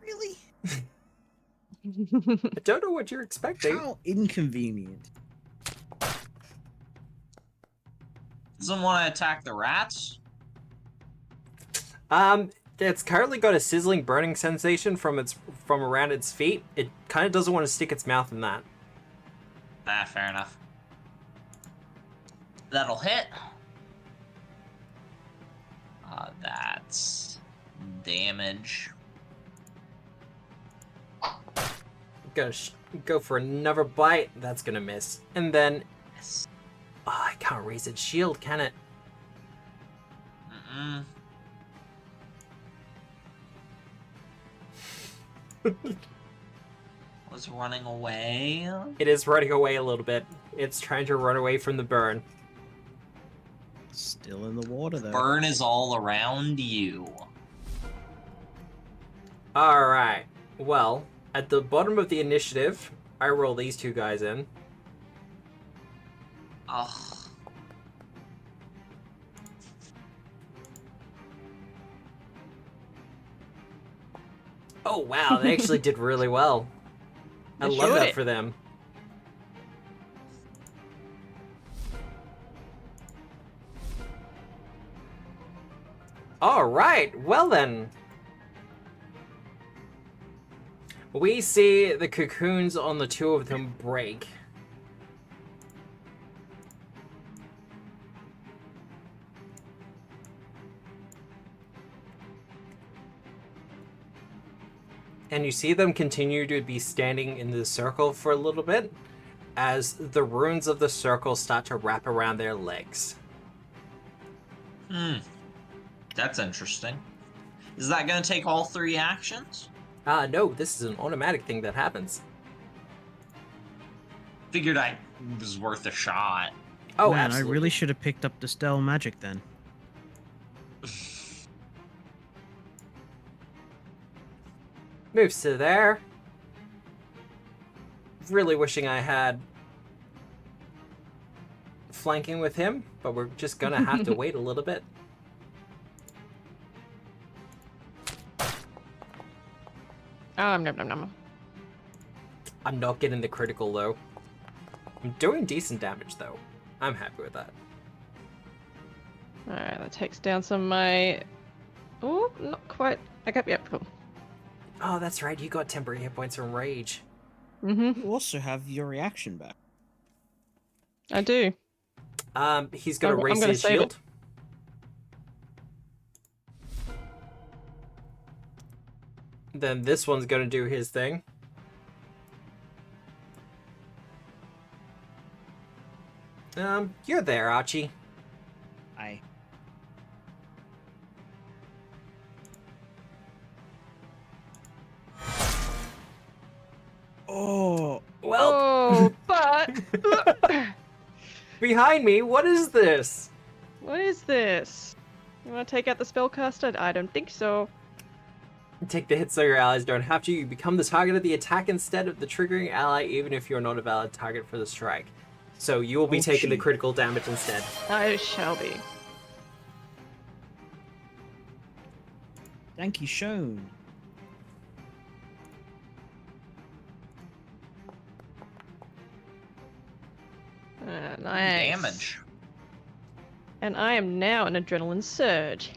Really? I don't know what you're expecting. How inconvenient. Doesn't want to attack the rats? It's currently got a sizzling burning sensation from around its feet. It kind of doesn't want to stick its mouth in that. Nah, fair enough. That'll hit. That's damage. Gonna go for another bite. That's gonna miss. And then... Yes. Oh, I can't raise its shield, can it? Mm-mm. Was running away. It is running away a little bit. It's trying to run away from the burn. Still in the water, though. Burn is all around you. Alright. Well, at the bottom of the initiative, I roll these two guys in. Ugh. Oh, wow. They actually did really well. I They love showed that it. for them. Alright, well then. We see the cocoons on the two of them break. And you see them continue to be standing in the circle for a little bit as the runes of the circle start to wrap around their legs. That's interesting. Is that gonna take all 3 actions? No, this is an automatic thing that happens. Figured I was worth a shot. Oh, Man, absolutely. I really should have picked up Dispel Magic then. Moves to there. Really wishing I had flanking with him, but we're just gonna have to wait a little bit. Nom nom nom. I'm not getting the critical though. I'm doing decent damage though. I'm happy with that. Alright, that takes down some of my... Oh, not quite. Okay, yep, cool. Oh, that's right. You got temporary hit points from rage. Mm-hmm, You also have your reaction back. I do. He's gonna I'm raise gonna his save shield. Then this one's gonna do his thing. You're there, Archie. I. Oh, Well, Oh, but... behind me, what is this? What is this? You want to take out the spellcaster? I don't think so. Take the hit so your allies don't have to. You become the target of the attack instead of the triggering ally, even if you're not a valid target for the strike. So you will be Oh, taking the gee. critical damage instead. I shall be. thank you, shown. Nice. Damage. And I am now an adrenaline surge.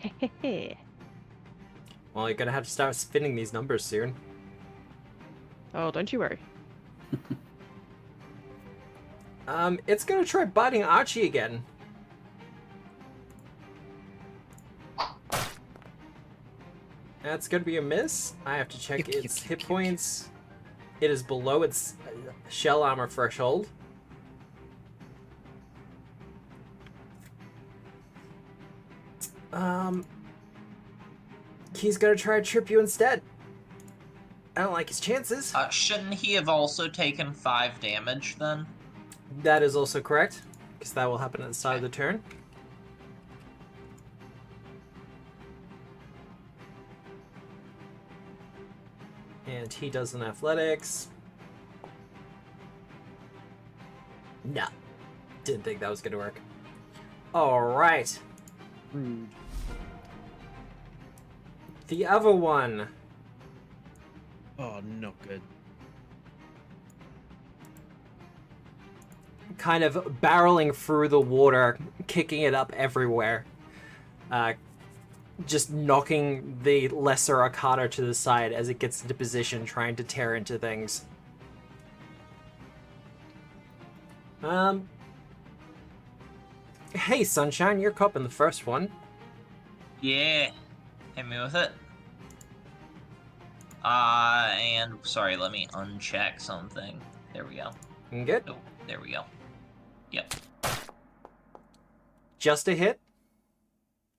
Well, you're gonna have to start spinning these numbers soon. Oh, don't you worry. It's gonna try biting Archie again. That's gonna be a miss. I have to check Yuck, yuck, its yuck, hit yuck. points. It is below its shell armor threshold. He's gonna try to trip you instead. I don't like his chances. Shouldn't he have also taken 5 damage then? That is also correct, because that will happen at the start of the turn. And he does an athletics. No. Didn't think that was gonna work. Alright. Rude. The other one. Oh, not good. Kind of barreling through the water, kicking it up everywhere. Just knocking the lesser akata to the side as it gets into position, trying to tear into things. Hey, Sunshine, you're copping the first one. Yeah. Hit me with it. And sorry, let me uncheck something. There we go. Good. Oh, there we go. Yep. Just a hit?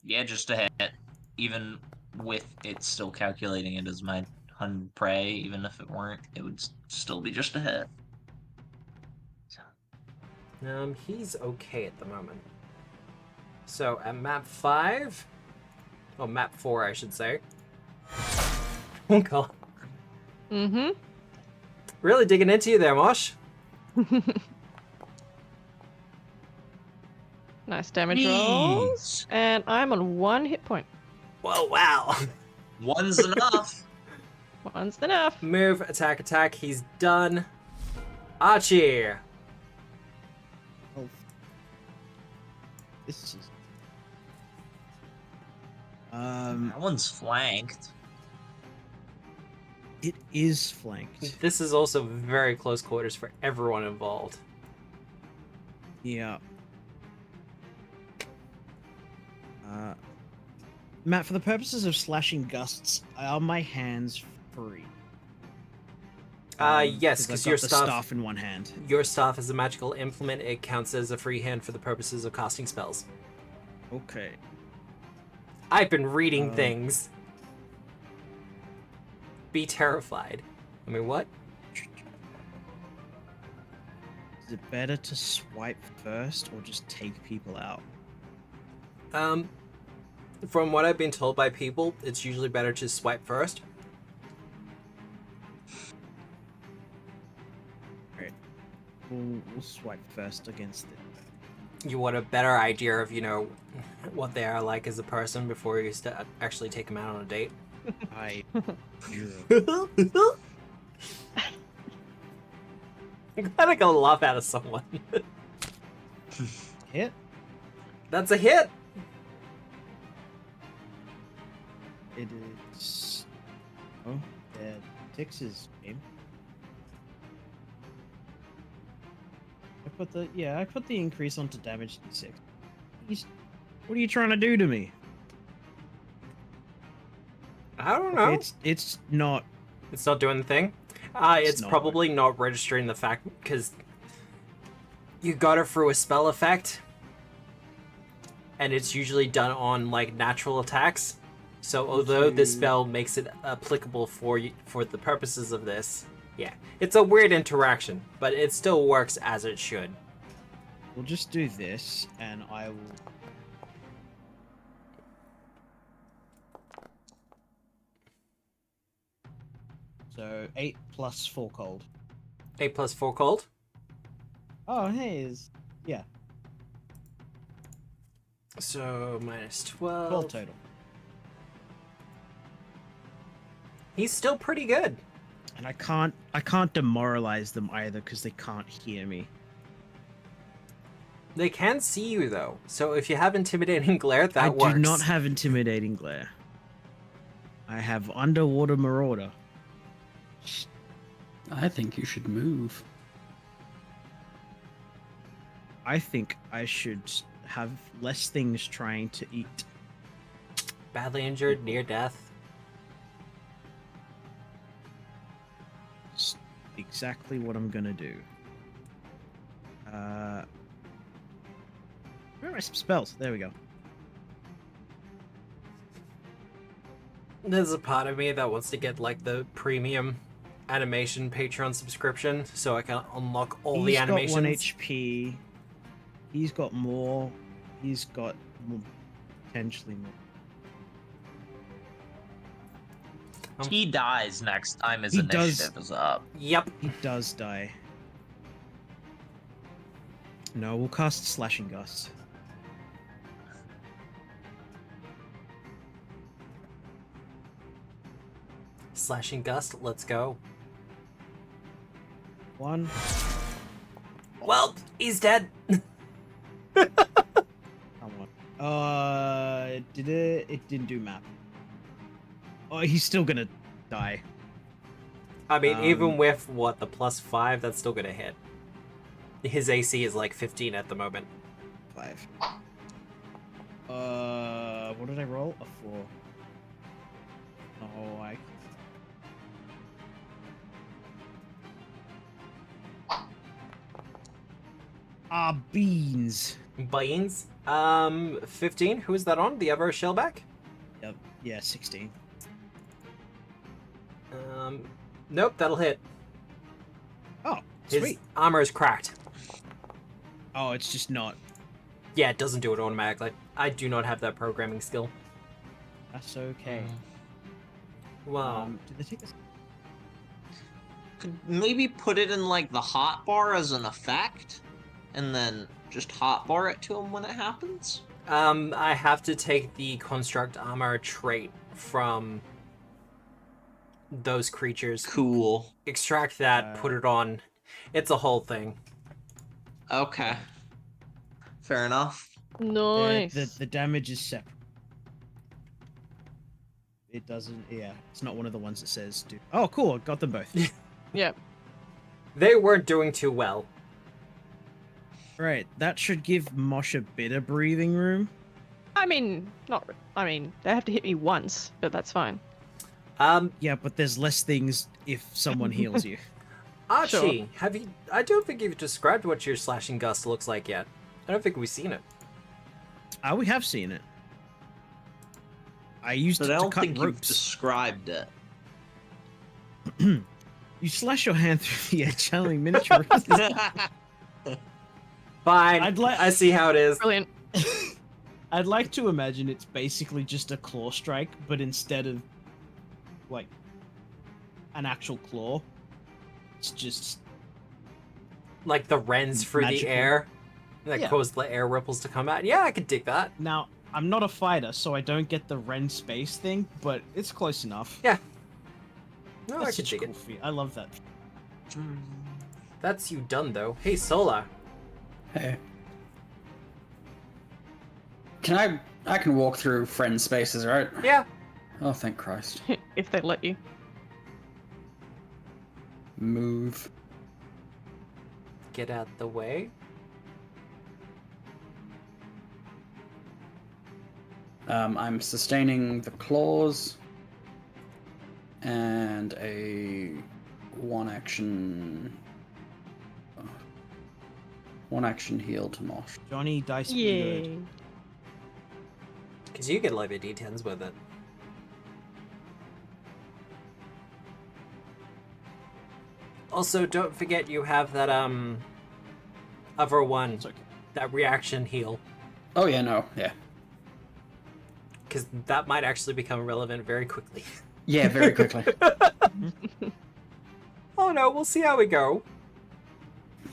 Yeah, just a hit. Even with it still calculating it as my hun prey, even if it weren't, it would still be just a hit. He's okay at the moment. So at map 5, oh, map 4, I should say. Oh god. Mm-hmm. Really digging into you there, Mosh. Nice damage rolls. And I'm on 1 hit point. Whoa, wow. One's enough. One's enough. Move, attack, attack. He's done. Archie. Oh. This is. That one's flanked. It is flanked. This is also very close quarters for everyone involved. Yeah. Matt, for the purposes of slashing gusts, are my hands free? Yes, because because I've your got the staff, staff in one hand. your staff is a magical implement. It counts as a free hand for the purposes of casting spells. Okay. I've been reading things. Be terrified. I mean, what? Is it better to swipe first or just take people out? From what I've been told by people, it's usually better to swipe first. Great. We'll swipe first against it. You want a better idea of, what they are like as a person before you actually take them out on a date. I. I'm glad I got a laugh out of someone. Hit? That's a hit! It is. Oh, yeah. Tix's game. I put the increase onto damage d6. What are you trying to do to me? I don't know. It's not. It's not doing the thing. It's not probably not registering the fact because you got it through a spell effect, and it's usually done on like natural attacks. So although this spell makes it applicable for the purposes of this, yeah, it's a weird interaction, but it still works as it should. We'll just do this, and I will. So 8 plus 4 cold. 8 plus 4 cold. Oh, hey, yeah, So minus 12. 12 total. He's still pretty good. And I can't demoralize them either because they can't hear me. They can see you though, so if you have intimidating glare, that works. I do not have intimidating glare. I have underwater marauder. I think you should move. I think I should have less things trying to eat. Badly injured, near death. It's exactly what I'm gonna do. Where are my spells? There we go. There's a part of me that wants to get like the premium animation Patreon subscription so I can unlock all the animations. He's got 1 HP. He's got more. He's got more, potentially more. He dies next time his He initiative is up. Yep. He does die. No, we'll cast Slashing Gust. Slashing Gust, let's go. 1. Well, he's dead. Come on. Did it? It didn't do map. Oh, he's still gonna die. I mean, even with what, the +5, that's still gonna hit. His AC is like 15 at the moment. 5. What did I roll? A 4. Oh, Ah, beans. Beans. 15. Who is that on? The other shellback? Yep. Yeah, 16. Nope, that'll hit. Oh, His sweet. armor is cracked. Oh, it's just not. Yeah, it doesn't do it automatically. I do not have that programming skill. That's okay. Wow. Did they take this? Could maybe put it in like the hotbar as an effect, and then just hotbar it to him when it happens. I have to take the construct armor trait from those creatures. Cool. Extract that, put it on. It's a whole thing. Okay. Fair enough. Nice. The damage is separate. It doesn't. Yeah, it's not one of the ones that says. Do. Oh, cool! I got them both. Yep. They weren't doing too well. Right, that should give Mosh a bit of breathing room. I mean, they have to hit me once, but that's fine. Yeah, but there's less things if someone heals you. Archie, have you? I don't think you've described what your slashing gust looks like yet. I don't think we've seen it. We have seen it. I used But it I to don't cut think you've ropes. described it. You slash your hand through the air, channeling miniature. Fine. I'd like- I see how it is. Brilliant. I'd like to imagine it's basically just a claw strike, but instead of like an actual claw, it's just Like the wrens through the Magical. air that Yeah. cause the air ripples to come out. Yeah, I could dig that. now. I'm not a fighter, so I don't get the Ren space thing, but it's close enough. Yeah. No, I That's could such a dig cool it. feat. I love that. That's you done though. Hey, Sola. Hey. I can walk through friend spaces, right? Yeah. Oh, thank Christ. If they let you. Move. Get out the way. I'm sustaining the claws and a one action heal to Mosh. Johnny Dice. be Yay. good. Because you get like a D10s with it. Also, don't forget you have that other one, It's okay. that reaction heal, Oh yeah, no, yeah. because that might actually become relevant very quickly. Yeah, very quickly. Oh no, we'll see how we go.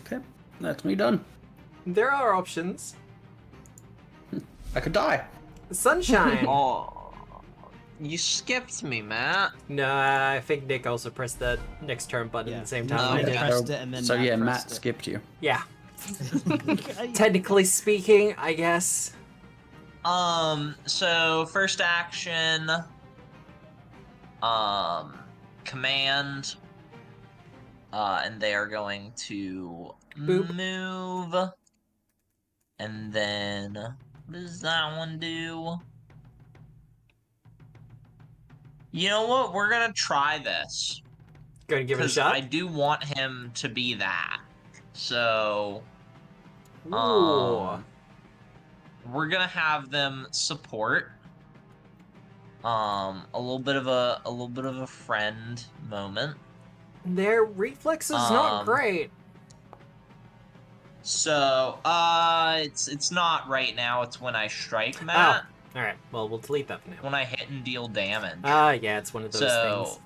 Okay, that's me done. There are options. I could die. Sunshine. Oh, you skipped me, Matt. No, I think Nick also pressed the next turn button at the same time. No, I okay. did. Pressed it and then So yeah, Matt pressed it. skipped you. Yeah. Technically speaking, I guess. So first action, command, and they are going to Boop. move, and then what does that one do? You know what? We're gonna try this Gonna give it a because shot. I do want him to be that. So, Ooh. we're gonna have them support. A little bit of a friend moment. Their reflex is not Um, great. So, it's not right now. It's when I strike Matt. All right. Well, we'll delete that for now. When I hit and deal damage. Yeah, it's one of those So,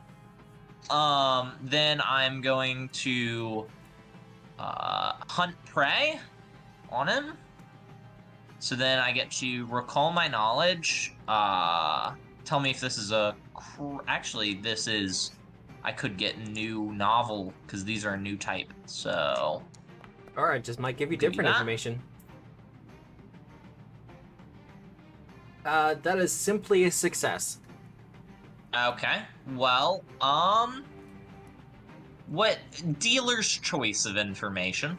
things. then I'm going to hunt prey on him. So then I get to recall my knowledge. Tell me if this is actually this is. I could get new novel because these are a new type. So All right, just might give you Could do different that. information. That is simply a success. okay, well, what dealer's choice of information?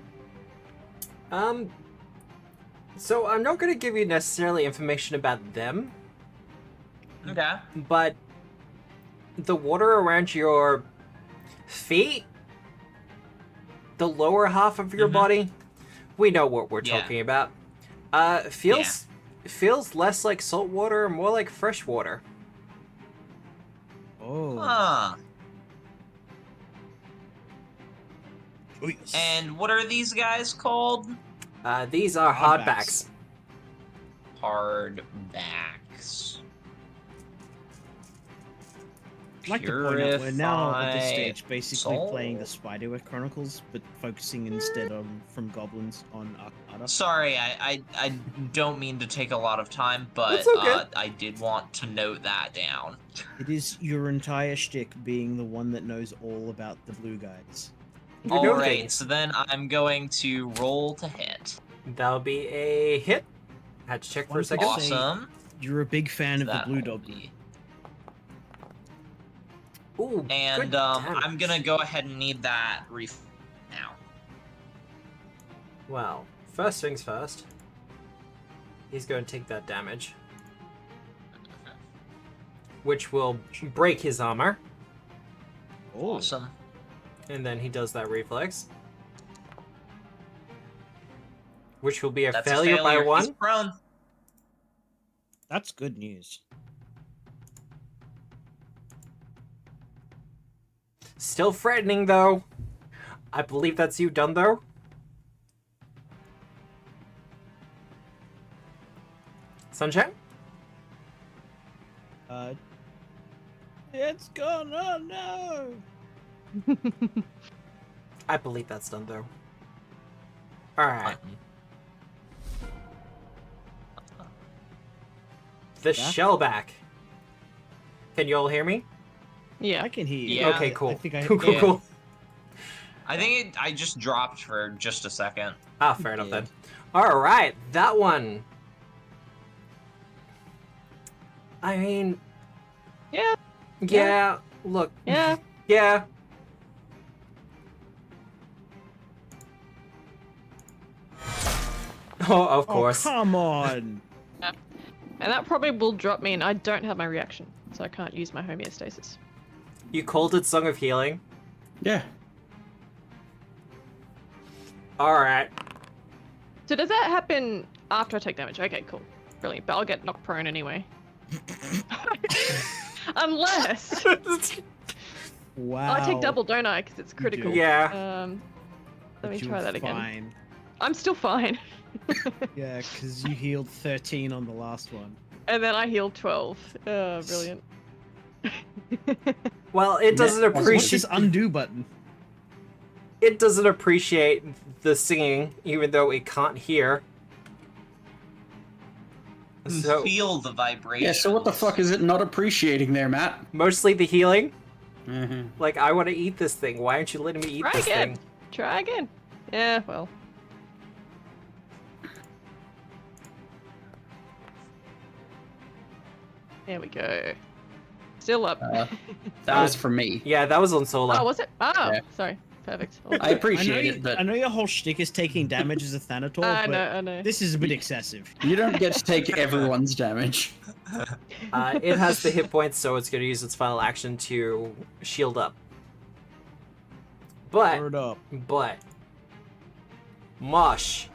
So I'm not going to give you necessarily information about them, Okay. but the water around your feet, the lower half of your Mhm. body, We know what we're Yeah. talking about. Feels less like salt water, more like fresh water. Oh. Huh. Choice. And what are these guys called? These are Hardbacks. hardbacks. Hardbacks. I'd like to point out we're now at this Purify stage basically soul. playing the Spiderweb Chronicles, but focusing instead on from goblins on akata. Sorry, I don't mean to take a lot of time, but That's okay. I did want to note that down. It is your entire shtick being the one that knows all about the blue guys. You know Alright, things. so then I'm going to roll to hit. That'll be a hit. Had to check for a One second. could say- Awesome. You're a big fan of the That blue will dog. be- Ooh, And good I'm damage. gonna go ahead and need that now. Well, first things first. He's going to take that damage, which will break his armor, Oh, Awesome. and then he does that reflex, which will be a That's failure, a failure. by He's one. prone. that's good news. Still threatening, though. I believe that's you done, though. Sunshine? It's gone. Oh no! I believe that's done, though. Alright. The Back? shellback. Can you all hear me? Yeah. I can hear you. Yeah. Okay, cool. I think I, Cool, yeah. cool. I think I just dropped for just a second. Ah, fair enough Yeah. then. Alright, that one. I mean, Yeah. yeah, look. Yeah. Yeah. Oh, of course. Oh, come on! And that probably will drop me, and I don't have my reaction, so I can't use my homeostasis. You called it Song of Healing? Yeah. Alright. So does that happen after I take damage? Okay, cool. Brilliant. But I'll get knocked prone anyway. Unless Wow. I take double, don't I? Because it's critical. Yeah. Let me But try you're that again. Fine. I'm still fine. Yeah, because you healed 13 on the last one. And then I healed 12. Oh, brilliant. Well, it doesn't What's What's appreciate this undo button? it doesn't appreciate the singing, even though it can't hear. So Feel the vibration. Yeah, so what the fuck is it not appreciating there, Matt? mostly the healing. Mm-hmm. Like, I want to eat this thing. Why aren't you letting me eat Try this again. thing? Try again. Yeah, well. There we go. Still up. That was for me. Yeah, that was on solo. Oh, was it? Oh, Yeah. sorry. Perfect. I appreciate it, but I know your whole shtick is taking damage as a Thanator, I but know, I know. this is a bit excessive. you don't get to take everyone's damage. It has the hit points, so it's going to use its final action to shield up. Word up. But, Mosh.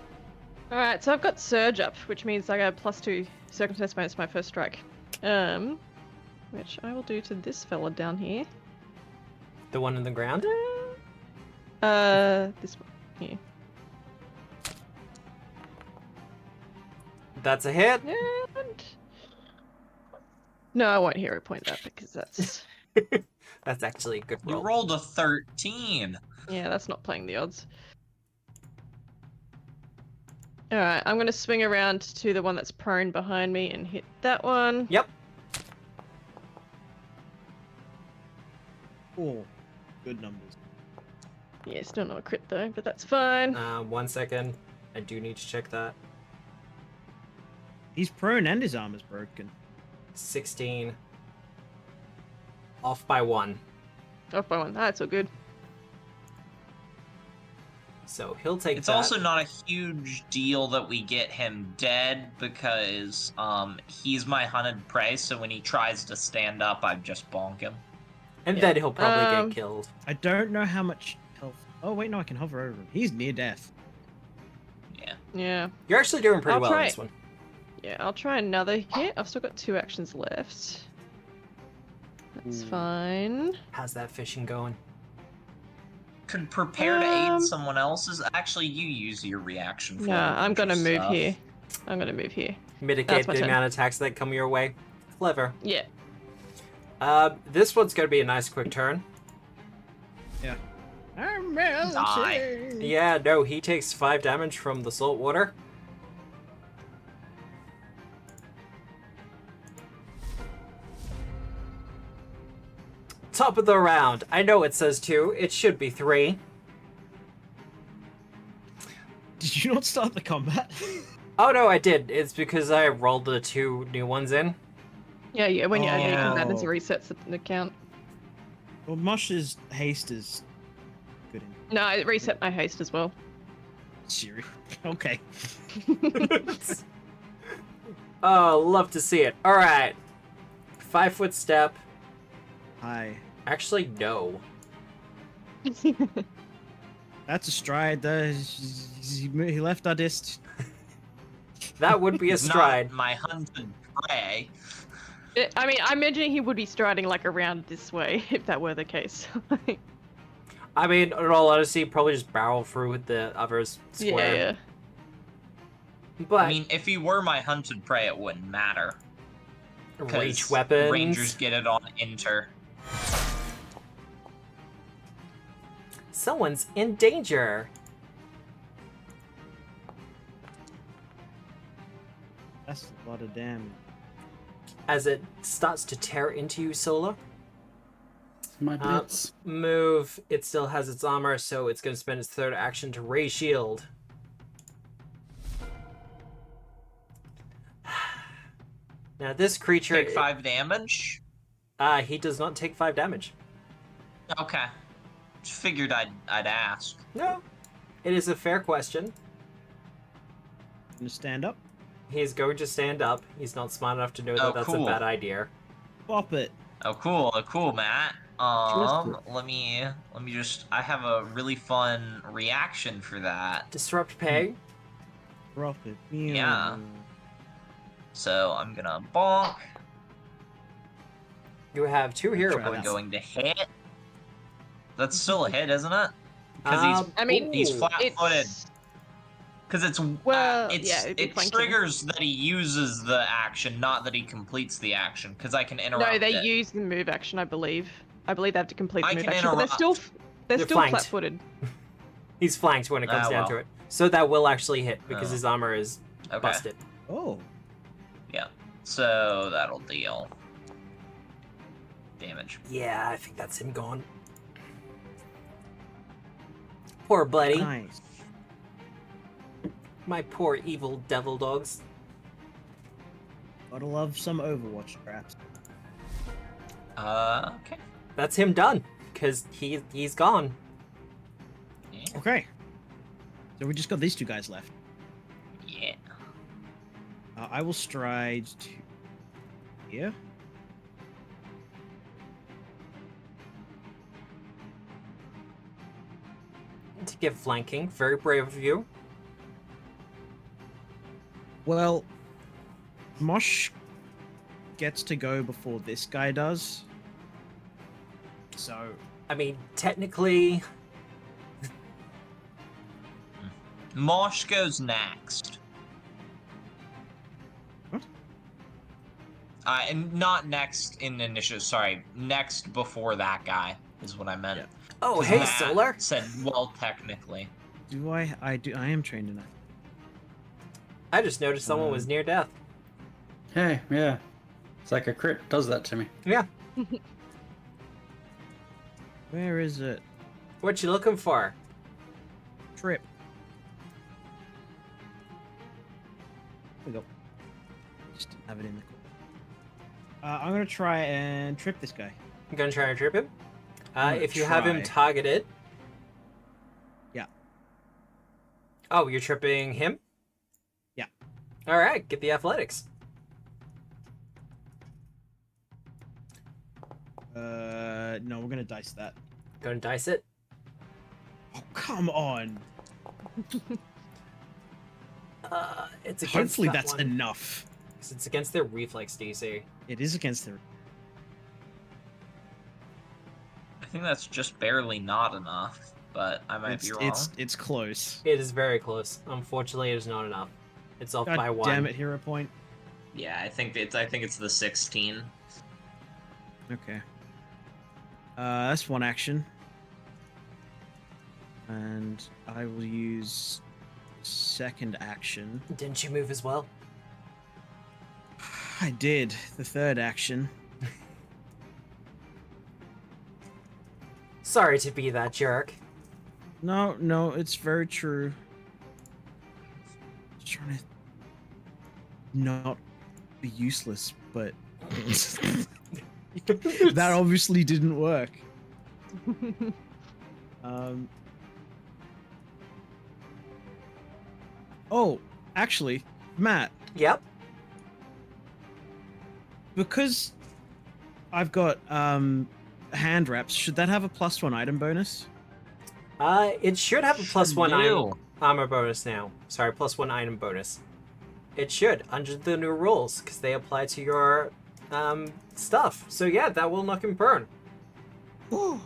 Alright, so I've got Surge up, which means I got +2 circumstance bonus to my first strike. Which I will do to this fella down here. The one in the ground? This one here. That's a hit. And... No, I won't hero point that because that's... That's actually a good You roll. rolled a 13. Yeah, that's not playing the odds. Alright, I'm going to swing around to the one that's prone behind me and hit that one. Yep. Oh, good numbers. Yeah, still not a crit though, but that's fine. 1 second. I do need to check that. He's prone and his armor's broken. 16. Off by 1. Off by 1. That's all good. So he'll take It's that. also not a huge deal that we get him dead because he's my hunted prey, so when he tries to stand up, I just bonk him. And Yeah. then he'll probably get killed. I don't know how much health. Oh wait, no, I can hover over him. He's near death. Yeah. You're actually doing pretty I'll well on try this one. Yeah, I'll try another hit. I've still got 2 actions left. That's fine. How's that fishing going? Could prepare to aid Um, someone else's. Actually, you use your reaction for Nah, a I'm bunch of gonna move stuff. here. I'm gonna move here. Mitigate my the turn. amount of attacks that come your way. Clever. Yeah. This one's gonna be a nice quick turn. Yeah. Die. Yeah, no, he takes 5 damage from the salt water. Top of the round. I know it says 2. It should be 3. Did you not start the combat? Oh no, I did. It's because I rolled the 2 new ones in. Yeah, when you add Yeah. any combatants, it resets the count. Well, Mosh's haste is good in No, it reset my haste as well. Siri. Okay. Oh, love to see it. Alright. 5-foot step. Hi. Actually, no. That's a stride. He left our dist. That would be a stride. Not my hunted prey. I mean, I'm imagining he would be striding like around this way if that were the case. I mean, in all honesty, probably just barrel through with the other's square. Yeah. But I mean, if he were my hunted prey, it wouldn't matter. 'Cause reach weapons. Rangers get it on enter. Someone's in danger. That's a lot of damage. As it starts to tear into you, Sola. My bits. Move. It still has its armor, so it's going to spend its 3rd action to raise shield. Now this creature... Take 5 damage? He does not take 5 damage. Okay. Just figured I'd ask. No. It is a fair question. Gonna stand up. He's going to stand up. He's not smart enough to know that that's cool. a bad idea. Bop it. Oh, cool, Matt. Let me just. I have a really fun reaction for that. Disrupt peg. Drop it. Yeah. So I'm gonna bonk. You have 2 hero try that. points. Going to hit. That's still a hit, isn't it? Because I mean, he's ooh. flat-footed. It's... Because it's Well, yeah, it'd be it flanking. triggers that he uses the action, not that he completes the action. Because I can interrupt. No, they it. use the move action, I believe. I believe they have to complete the I move can action, but interrupt. they're They're still flanked. flat-footed. He's flanked when it comes Ah, down well. to it. So that will actually hit because Oh. his armor is Okay. busted. Oh. Yeah. So that'll deal damage. Yeah, I think that's him gone. Poor buddy. Nice. My poor evil devil dogs. Gotta love some Overwatch traps. Okay. That's him done. Because he's gone. Yeah. Okay. So we just got these 2 guys left. Yeah. I will stride to here. To give flanking. Very brave of you. Well, Mosh gets to go before this guy does. So, I mean, technically... Mosh goes next. What? And not next in initiative. Sorry, next before that guy is what I meant. Yeah. Oh, 'Cause hey, Matt Solar. said, well, technically. do I am trained enough. I just noticed someone was near death. Hey, yeah. It's like a crit does that to me. Yeah. Where is it? What you looking for? Trip. There we go. Just didn't have it in the corner. I'm gonna try and trip this guy. You gonna try and trip him? I'm If you gonna have him try. targeted... Yeah. Oh, you're tripping him? Yeah. Alright, get the athletics. No, we're gonna dice that. Gonna dice it. Oh, come on. It's against Hopefully that that's one. enough. 'Cause it's against their reflex DC. It is against their. I think that's just barely not enough, but I might be wrong. It's close. It is very close. Unfortunately, it is not enough. It's off God by one. damn it, hero point. Yeah, I think it's the 16. Okay. That's one action. And I will use second action. Didn't you move as well? I did. The third action. Sorry to be that jerk. No, it's very true. Just trying to not be useless, but that obviously didn't work. Oh, actually, Matt, Yep. because I've got hand wraps, should that have a +1 item bonus? It should have a +1 do. armor bonus now. Sorry, +1 item bonus. It should, under the new rules, because they apply to your stuff. So yeah, that will knock and burn.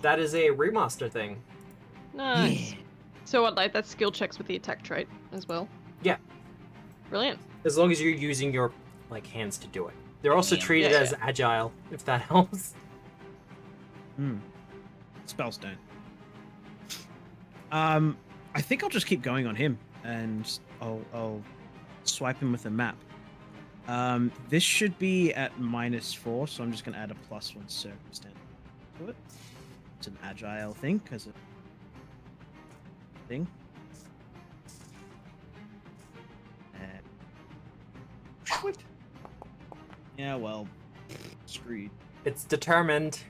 That is a remaster thing. Nice. So what, like, that's skill checks with the attack trait as well? Yeah. Brilliant. As long as you're using your hands to do it. They're also Yeah. treated Yeah. as agile, if that helps. Spells don't. I think I'll just keep going on him, and I'll swipe him with a map. This should be at -4, so I'm just gonna add a +1 circumstance to it. It's an agile thing, because it thing. Yeah, well, screwed. It's determined.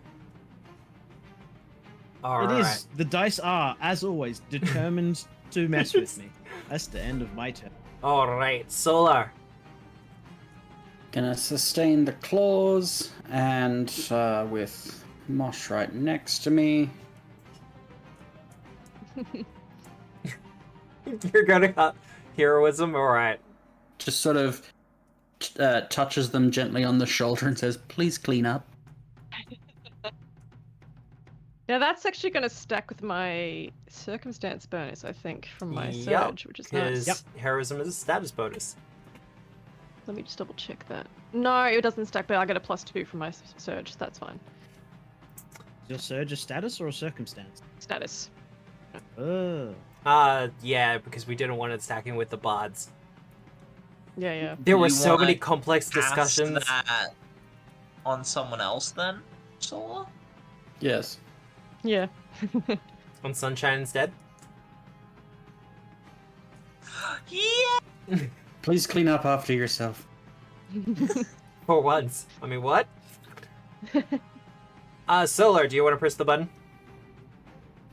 Alright. It is. The dice are, as always, determined to mess with me. That's the end of my turn. Alright, Solar. Gonna sustain the claws, and with Mosh right next to me. You're gonna heroism? Alright. Just sort of touches them gently on the shoulder and says, "Please clean up." Now that's actually going to stack with my circumstance bonus, I think, from my Yup, surge, which is nice. Because heroism is a status bonus. Let me just double check that. No, it doesn't stack, but I get a +2 from my surge. So that's fine. Is your surge a status or a circumstance? Status. Yeah, because we didn't want it stacking with the bods. Yeah, yeah. There Do were you so wanna many complex Cast discussions. that on someone else then, Sola? Yes. Yeah. On Sunshine instead. Yeah. Please clean up after yourself. For once. I mean, what? Solar, do you want to press the button?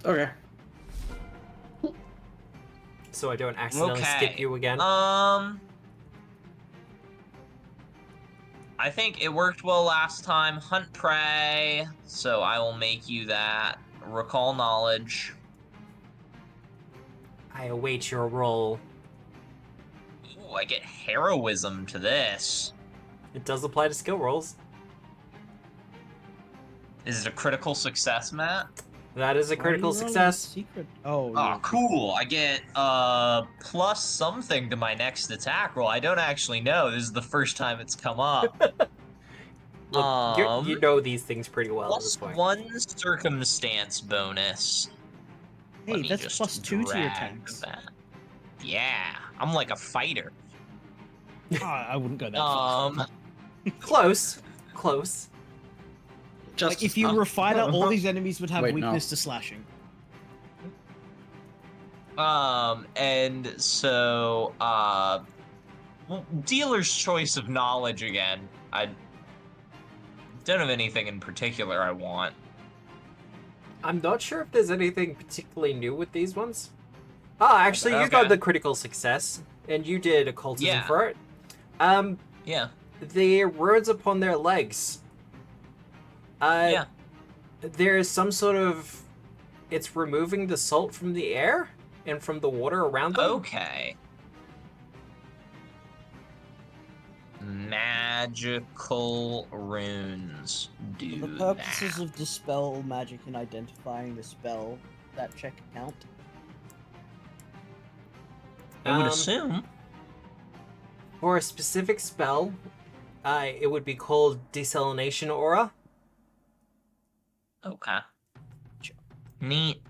Okay. So I don't accidentally skip you again? I think it worked well last time. Hunt prey, so I will make you that. Recall knowledge. I await your roll. Ooh, I get heroism to this. It does apply to skill rolls. Is it a critical success, Matt? That is a critical success. Secret. Oh, Oh, yeah. cool. I get plus something to my next attack roll. I don't actually know. This is the first time it's come up. Look, you know these things pretty well at this Plus point. 1 circumstance bonus. Let Hey, me that's just +2 to your drag attacks. that. Yeah, I'm like a fighter. I wouldn't go that far. Close. Close. Just Like, if you were a fighter, all these enemies would have Wait, no. weakness to slashing. And so, dealer's choice of knowledge again. I don't have anything in particular I want. I'm not sure if there's anything particularly new with these ones. Ah, actually, you Okay. got the critical success, and you did occultism Yeah. for it. Yeah. The runes upon their legs. Yeah. There is some sort of... It's removing the salt from the air and from the water around them. Okay. magical runes do For the purposes that? of dispel magic and identifying the spell, that check count? I would Um, assume. For a specific spell, it would be called Desalination Aura. Okay. Neat.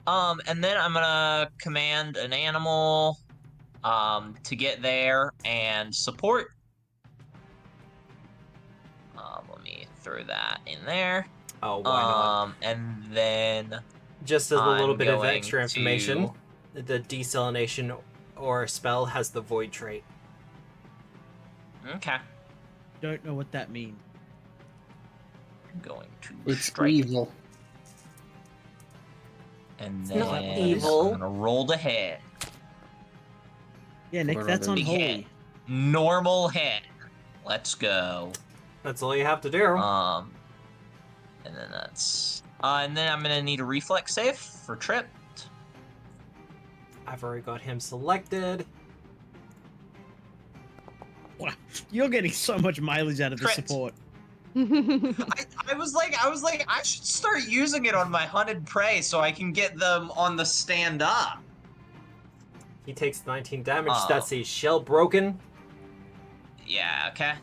And then I'm gonna command an animal, to get there and support. Let me throw that in there. Oh, why not? And then Just as a little I'm bit of going extra information, to- the Desalination Aura spell has the Void trait. Okay. Don't know what that means. I'm going to It's strike. evil. And It's then not evil. I'm gonna roll the hit. Yeah, Nick, Or that's other- Big hit. unholy. Normal hit. Let's go. That's all you have to do. And then that's and then I'm gonna need a reflex save for tripped. I've already got him selected. Wow, you're getting so much mileage out of the Crit. support. I was like, I should start using it on my hunted prey so I can get them on the stand up. He takes 19 damage. Oh. That's a shell broken. Yeah, okay.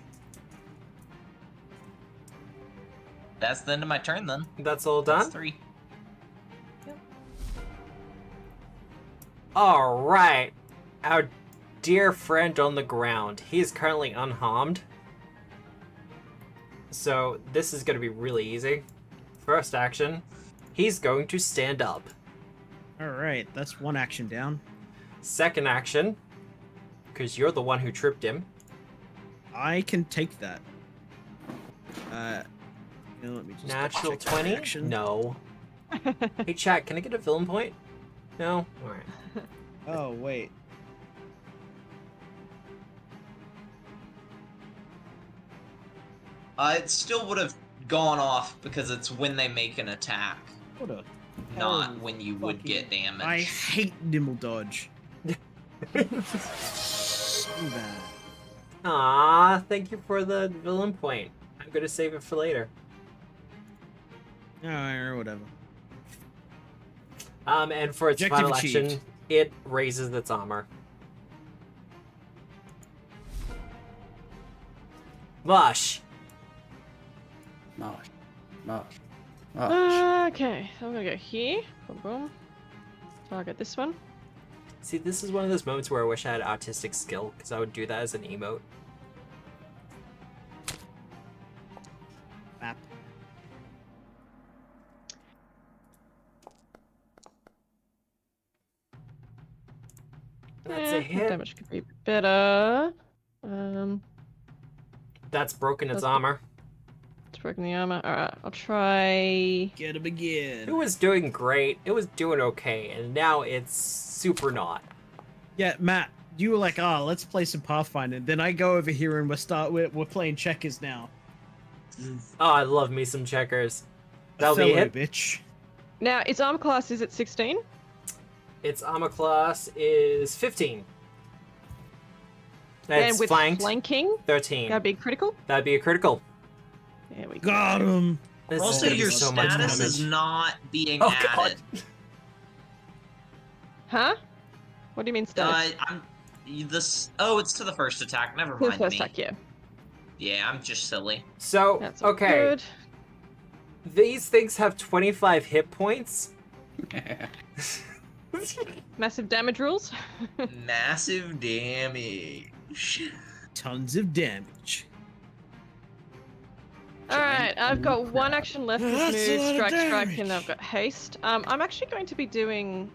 That's the end of my turn then. That's all That's done. 3. All right. Our dear friend on the ground. He is currently unharmed. So this is going to be really easy. First action, he's going to stand up. All right, that's one action down. Second action, because you're the one who tripped him. I can take that. Let me just Natural check that 20? action. No. Hey, chat, can I get a villain point? No? Alright. Oh wait. It still would have gone off because it's when they make an attack, What a not terrible when you would fucking- get damage. I hate nimble dodge. So bad. Ah, thank you for the villain point. I'm gonna save it for later. Or whatever. And for its Objective final achieved. action, it raises its armor. Mush. Mosh. Mosh. Mosh. Okay, so I'm gonna go here. Boom, boom. Target this one. See, this is one of those moments where I wish I had artistic skill, because I would do that as an emote. Map. That's a the hit. damage could be better. That's broken its That's- armor. It's broken the armor. Alright, I'll try. Get him again. It was doing great. It was doing okay, and now it's super not. Yeah, Matt, you were like, let's play some Pathfinder. Then I go over here and we're playing checkers now. Oh, I love me some checkers. That'll be a Othello, hit. bitch. Now, its armor class is at 16. Its armor class is 15. And It's with flanked. flanking, 13. that'd be critical. That'd be a critical. There we go. Got him. This is Also, gonna be your so much status damage. is not being Oh, God. added. Huh? What do you mean status? It's to the first attack. Never To the mind first me. attack, yeah. Yeah, I'm just silly. So, That's all okay. good. These things have 25 hit points. Massive damage rules. Massive damage. Tons of damage. Alright, I've got one action left with That's a move, lot of strike, damage. and I've got haste. I'm actually going to be doing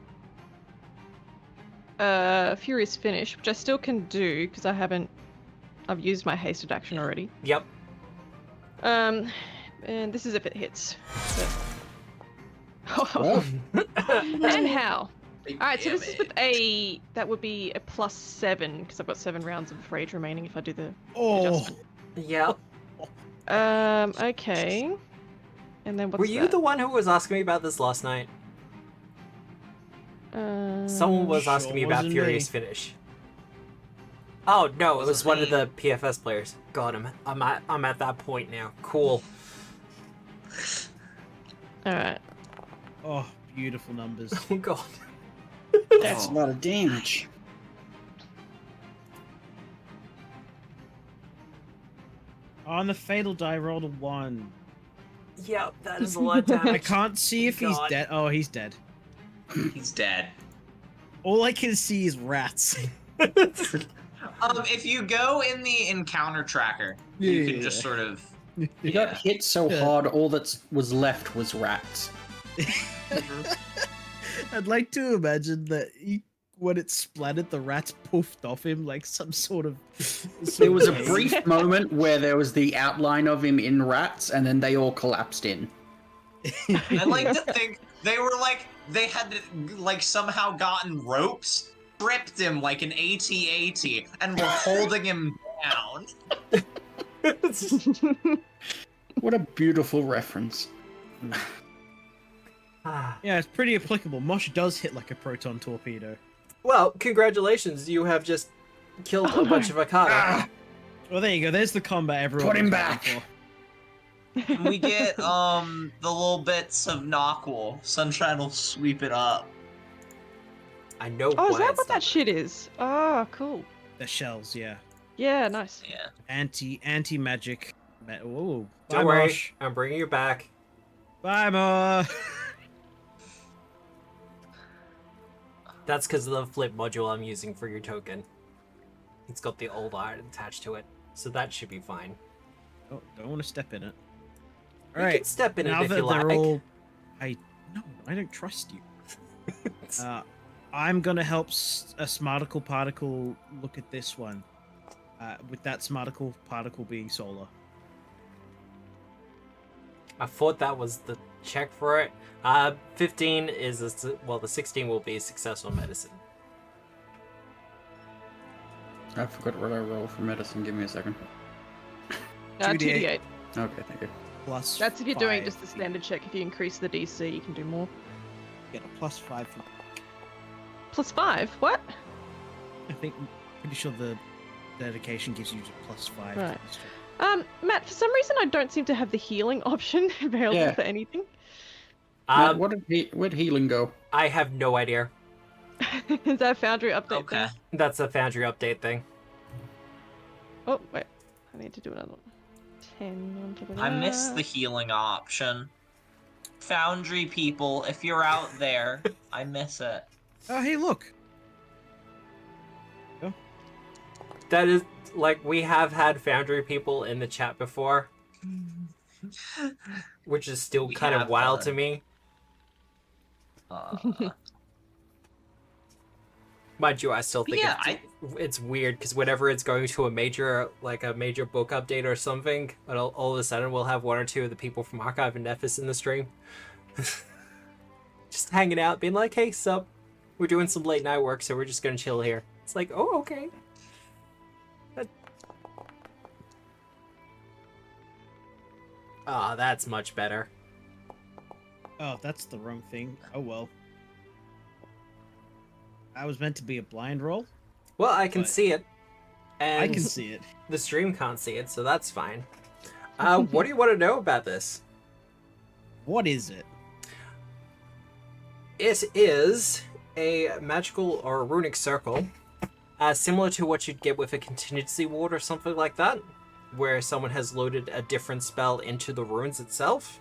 Furious Finish, which I still can do because I've used my hasted action already. Yep. And this is if it hits. Well, And how? Big Alright, so this is with damage. that would be a +7 because I've got 7 rounds of rage remaining if I do the Oh, adjustment. Yep. Okay. And then what's Were you that? the one who was asking me about this last night? Someone was Sure asking me about wasn't Furious me. Finish. Oh no, it Was was his one of name? the PFS players. God, I'm at that point now. Cool. All right. Oh, beautiful numbers. Oh god. That's a lot of damage. On the fatal die, rolled a 1. Yeah, that is a lot of damage. I can't see if he's God. dead. Oh, he's dead. He's dead. All I can see is rats. If you go in the encounter tracker, you can just sort of. He got hit so Yeah. hard, all that was left was rats. I'd like to imagine that when it splattered, the rats poofed off him like some sort of. There was a brief moment where there was the outline of him in rats, and then they all collapsed in. I like to think they were like they had like somehow gotten ropes, tripped him like an AT-AT, and were holding him down. What a beautiful reference. Ah. Yeah, it's pretty applicable. Mosh does hit like a proton torpedo. Well, congratulations, you have just killed a bunch of akata. Well, there you go. There's the combat everyone. Put him was back. waiting for. And we get the little bits of Knockwool. Sunshine will sweep it up. I know Oh, is why that it's what that not- shit is? Oh, cool. The shells, yeah. Yeah, nice. Yeah. Anti magic. Whoa. Don't Bye, worry, Mosh. I'm bringing you back. Bye, Mosh. That's because of the flip module I'm using for your token. It's got the old art attached to it, so that should be fine. Oh, don't want to step in it. You All right. can step in Now it if that you like. they're all, no, I don't trust you. I'm gonna help a Smarticle particle look at this one. With that Smarticle particle being solar. I thought that was the check for it. 15 is the 16 will be successful medicine. I forgot what I rolled for medicine. Give me a second. 2d8. 2d8. Okay, thank you. Plus. That's if you're doing 5. just the standard check. If you increase the DC, you can do more. Get a plus 5 for. +5? What? I think. Pretty sure the dedication gives you a plus 5. Right. Matt, for some reason I don't seem to have the healing option available Yeah. for anything. Matt, where'd healing go? I have no idea. Is that a Foundry update Okay. thing? That's a Foundry update thing. Oh, wait. I need to do another one. 10 on top of I missed the that. healing option. Foundry people, if you're out there, I miss it. Oh, hey, look. That is like we have had Foundry people in the chat before, which is still We kind of have wild done. to me. Uh, Mind you, I still think Yeah, it's weird because whenever it's going to a major book update or something, but all of a sudden we'll have one or two of the people from Archive and Nephis in the stream, just hanging out, being like, "Hey, sup? We're doing some late night work, so we're just gonna chill here." It's like, "Oh, okay." Ah, that's much better. Oh, that's the wrong thing. Oh well. I was meant to be a blind roll. Well, I can But- see it, and I can see it. the stream can't see it, so that's fine. What do you want to know about this? What is it? It is a magical or runic circle, similar to what you'd get with a contingency ward or something like that, where someone has loaded a different spell into the runes itself.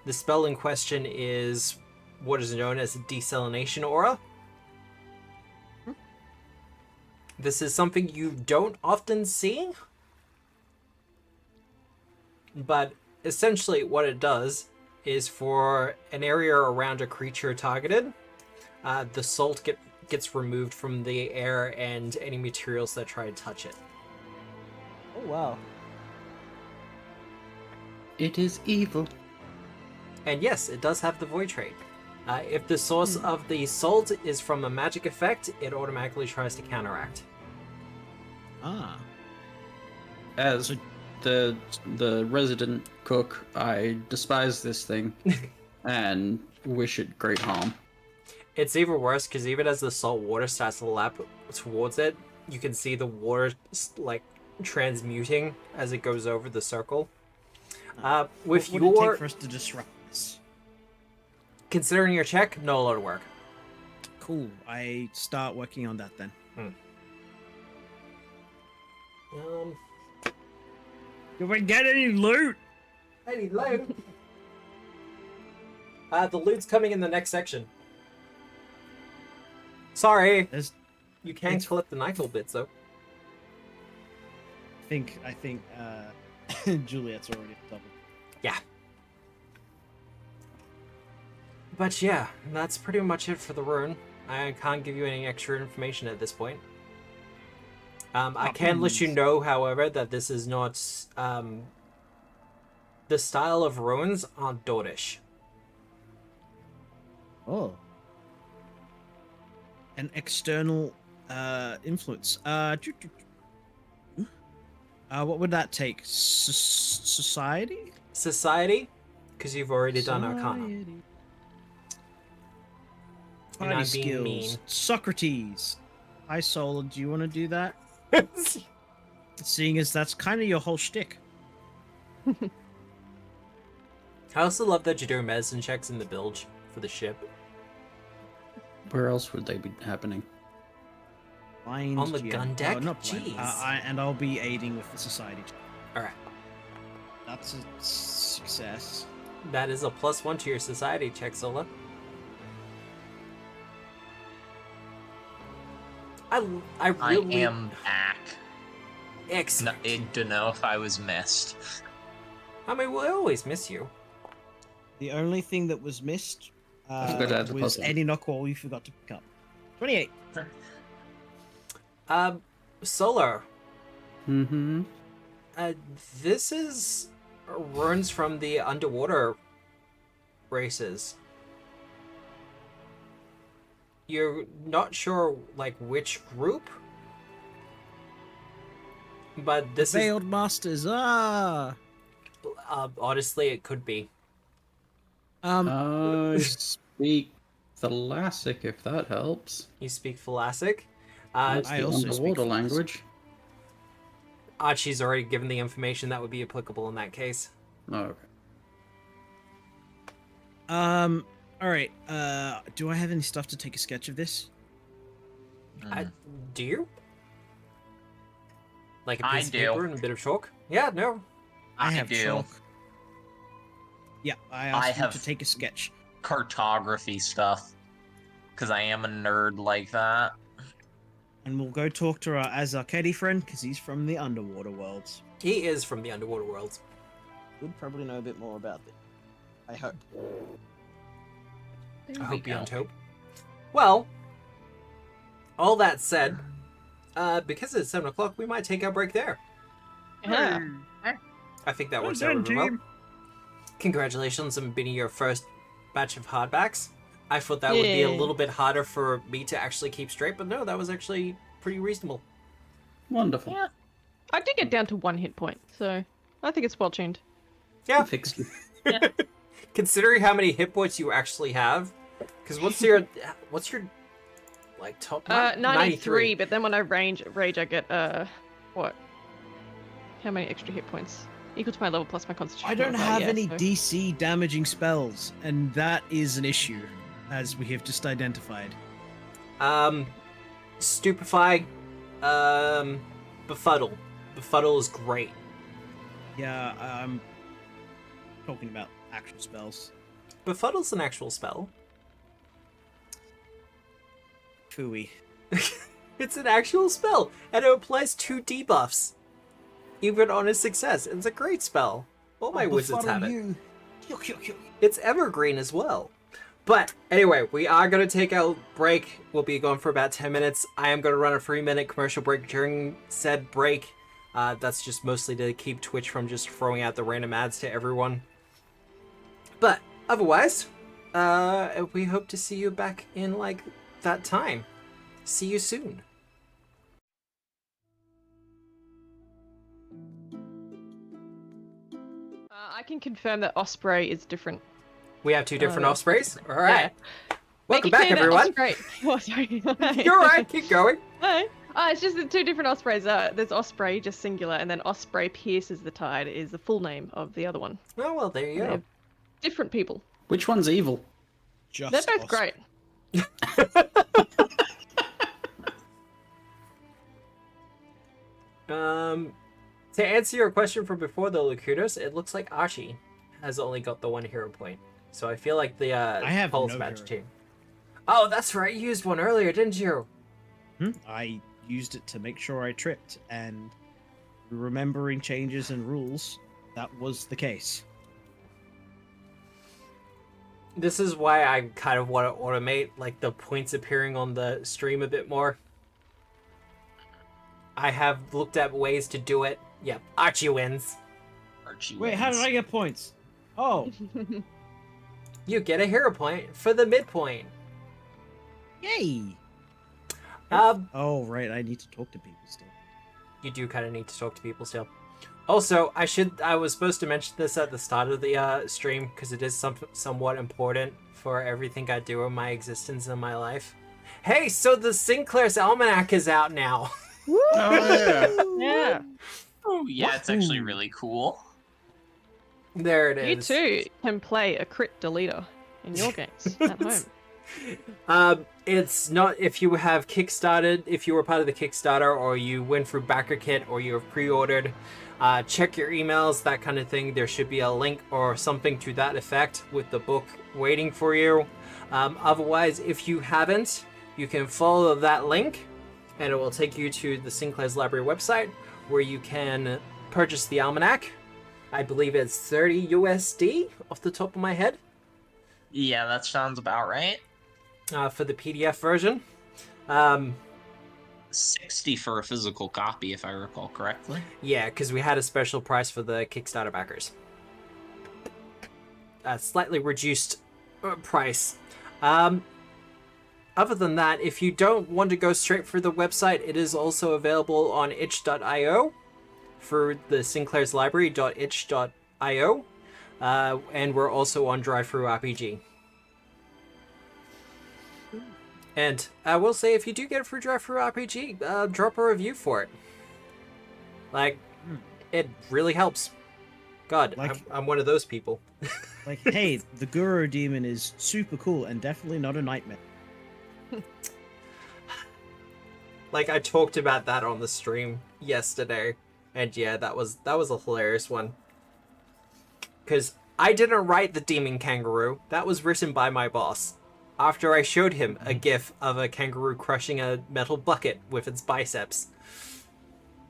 The spell in question is what is known as a desalination aura. This is something you don't often see, but essentially what it does is for an area around a creature targeted, the salt gets removed from the air and any materials that try to touch it. Oh wow. It is evil. And yes, it does have the void trait. If the source of the salt is from a magic effect, it automatically tries to counteract. Ah. As the resident cook, I despise this thing and wish it great harm. It's even worse because even as the salt water starts to lap towards it, You can see the water like transmuting as it goes over the circle. With what would it your take for us to disrupt this? considering your check, not a lot of work. Cool. I start working on that then. Did we get any loot? Any loot? The loot's coming in the next section. Sorry, you can it's- collect the nickel bits though. I think Juliet's already double. Yeah. But yeah, that's pretty much it for the rune. I can't give you any extra information at this point. I can let you know, however, that this is not the style of runes aren't Dorish. Oh. An external influence. What would that take? Society? Society, because you've already done Arcana. You're Party not being skills. mean. Socrates. Hi, Sola. Do you want to do that? Seeing as that's kind of your whole shtick. I also love that you're doing medicine checks in the bilge for the ship. Where else would they be happening? Blind On the GM. gun deck? Oh, not blind. Jeez. And I'll be aiding with the society. Alright. That's a success. That is a +1 to your society check, Sola. I really... I am back. Excellent. I don't know if I was missed. I mean, we'll always miss you. The only thing that was missed forgot to add the was puzzle. any knockwall you forgot to pick up. 28. Solar. Mm-hmm. This is runs from the underwater races. You're not sure, like, which group, but this Veiled Masters. is... honestly, it could be. I speak Thalassic, if that helps. You speak Thalassic. That's I the also speak underwater Thalassic. language. Archie's already given the information that would be applicable in that case. Oh, okay. All right. Do I have any stuff to take a sketch of this? Do you? Like a I piece of do. paper and a bit of chalk? Yeah, no. I have do. chalk. Yeah, I asked you have- to take a sketch. Cartography stuff. Because I am a nerd like that. And we'll go talk to our Azarkedi friend, because he's from the underwater worlds. He is from the underwater worlds. Would probably know a bit more about it. I hope. I hope beyond hope. Well, all that said, because it's 7 o'clock, we might take our break there. Yeah. I think that Well works out done, really well. team. Congratulations on beating your first batch of hardbacks. I thought that would be a Yay. little bit harder for me to actually keep straight, but no, that was actually pretty reasonable. Wonderful. Yeah. I did get down to 1 hit point, so I think it's well tuned. Yeah, Fixed it. considering how many hit points you actually have, because what's your like top 93, but then when I rage, I get what? How many extra hit points? Equal to my level plus my constitution. I don't modifier, have yeah, any so- DC damaging spells, and that is an issue, as we have just identified. Stupefy, befuddle. Befuddle is great. Yeah, I'm talking about actual spells. Befuddle's an actual spell. Phooey. It's an actual spell, and it applies 2 debuffs, even on a success. It's a great spell. All my wizards have it. It's evergreen as well. But anyway, we are going to take a break. We'll be going for about 10 minutes. I am going to run a 3-minute commercial break during said break. That's just mostly to keep Twitch from just throwing out the random ads to everyone. But otherwise, we hope to see you back in like that time. See you soon. I can confirm that Osprey is different. We have 2 different yeah. Ospreys. All right. Yeah. Welcome Make it back, clear that everyone. Osprey. Oh, sorry. You're all right. Keep going. Hi. It's just the two different ospreys. There's Osprey, just singular, and then Osprey Pierces the Tide is the full name of the other one. Oh, well, there you And go. they're different people. Which one's evil? Just They're both us. great. To answer your question from before, the Locutus, it looks like Archie has only got the 1 hero point. So I feel like the I have Pulse no match hero. team. Oh, that's right. You used one earlier, didn't you? I used it to make sure I tripped, and remembering changes and rules, that was the case. This is why I kind of want to automate like the points appearing on the stream a bit more. I have looked at ways to do it. Yep, Archie wins. Archie Wait, how did wins. I get points? Oh, You get a hero point for the midpoint. yay! Oh, right, I need to talk to people still. You do kind of need to talk to people still. Also, I was supposed to mention this at the start of the stream because it is somewhat important for everything I do in my existence in my life. Hey, so the Sinclair's Almanac is out now. Oh, yeah. Yeah. Oh, yeah, it's actually really cool. There it You is. too can play a crit deleter in your games at home. It's not if you have Kickstarted, if you were part of the Kickstarter, or you went through Backer Kit, or you have pre-ordered. Check your emails, that kind of thing. There should be a link or something to that effect with the book waiting for you. Otherwise, if you haven't, you can follow that link, and it will take you to the Sinclair's Library website, where you can purchase the almanac. I believe it's 30 USD off the top of my head. Yeah, that sounds about right. For the PDF version. 60 for a physical copy, if I recall correctly. Yeah, because we had a special price for the Kickstarter backers. A slightly reduced price. Other than that, if you don't want to go straight for the website, it is also available on itch.io for the Sinclair's Library.itch.io. And we're also on DriveThruRPG. And I will say, if you do get it for DriveThruRPG, drop a review for it. Like, it really helps. God, Like- I'm one of those people. Like, hey, the Guru Demon is super cool and definitely not a nightmare. Like, I talked about that on the stream yesterday, and yeah, that was a hilarious one. Because I didn't write the Demon Kangaroo. That was written by my boss. After I showed him a gif of a kangaroo crushing a metal bucket with its biceps.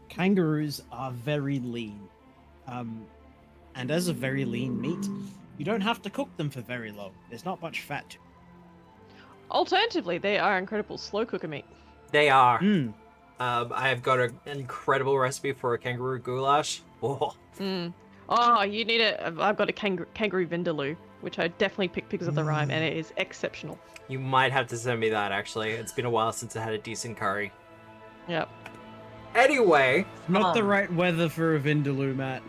Kangaroos are very lean. And as a very lean meat, you don't have to cook them for very long. There's not much fat to Alternatively, they are incredible slow cooker meat. They are. Mm. I have got an incredible recipe for a kangaroo goulash. Oh, Oh, you need it. I've got a kangaroo vindaloo, which I definitely picked because of the rhyme, and it is exceptional. you might have to send me that, actually. It's been a while since I had a decent curry. Yep. Anyway, Not the right weather for a Vindaloo, Matt.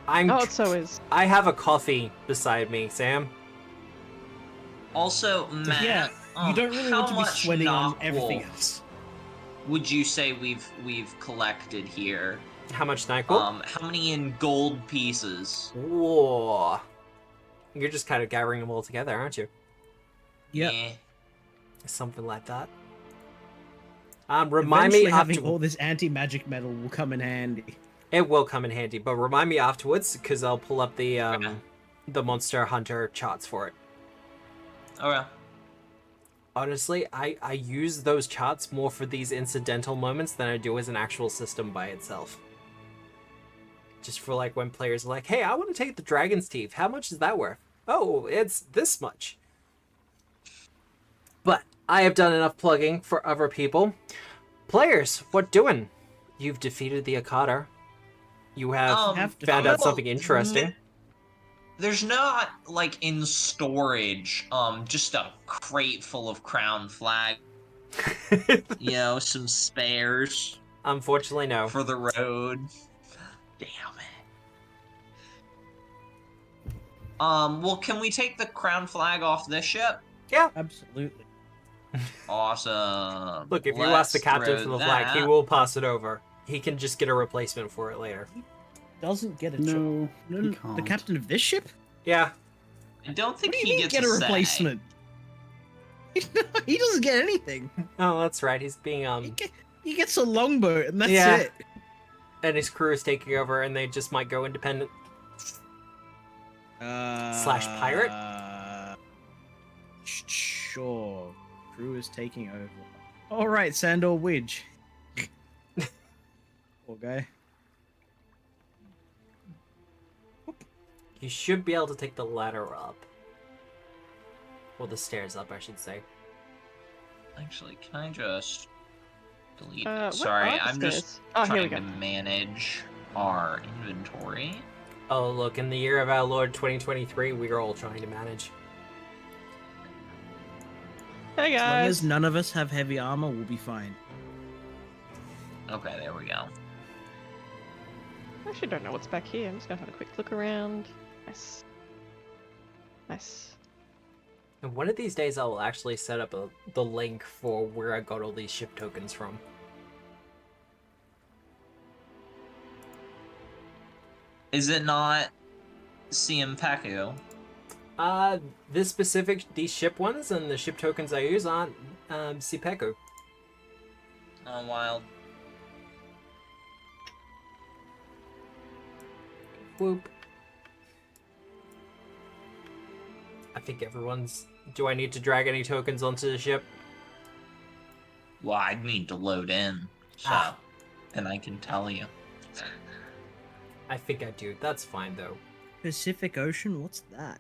Oh, it so is. I have a coffee beside me, Sam. Also, Matt, Yeah, you don't really how want to be much sweating on knock everything wool else. would you say we've collected here? How much NyQuil? How many in gold pieces? Whoa. You're just kind of gathering them all together, aren't you? Yep. Eh. Something like that. Remind me Eventually having after. all this anti-magic metal will come in handy. It will come in handy, but remind me afterwards because I'll pull up the Okay. the Monster Hunter charts for it. Okay. Honestly, I use those charts more for these incidental moments than I do as an actual system by itself. Just for like when players are like, hey, I want to take the Dragon's Teeth. How much is that worth? Oh, it's this much. But I have done enough plugging for other people. Players, what doing? You've defeated the Akata. You have have to found find- out something interesting. There's not, like, in storage, just a crate full of crown flag. You know, some spares Unfortunately, no. for the road. Damn it. Well, can we take the crown flag off this ship? Absolutely. Awesome. Look, if you ask the Let's captain throw for the flag, he that. will pass it over. He can just get a replacement for it later. Doesn't get a choice. No, No, he the can't. captain of this ship? Yeah. I don't What think do you he mean gets get a say. replacement? He doesn't get anything. Oh, that's right. He's being He gets a longboat, and that's Yeah. it. and his crew is taking over, and they just might go independent. Slash pirate? Sure. Crew is taking over. All right, Sandor Widge. Poor guy. You should be able to take the ladder up. Or the stairs up, I should say. Actually, can I just delete Where that? Sorry, are the I'm just stairs? Oh, here we trying go. to manage our inventory. Oh, look, in the year of our Lord 2023, we are all trying to manage. Hey As long guys. as none of us have heavy armor, we'll be fine. Okay, there we go. I actually don't know what's back here. I'm just gonna have a quick look around. Nice. Nice. And one of these days, I will actually set up the link for where I got all these ship tokens from. Is it not CM Paku? These ship ones and the ship tokens I use aren't Sipeku. Oh, wild. Whoop. I think everyone's... Do I need to drag any tokens onto the ship? Well, I need to load in, so Ah. then I can tell you. I think I do. That's fine, though. Pacific Ocean? What's that?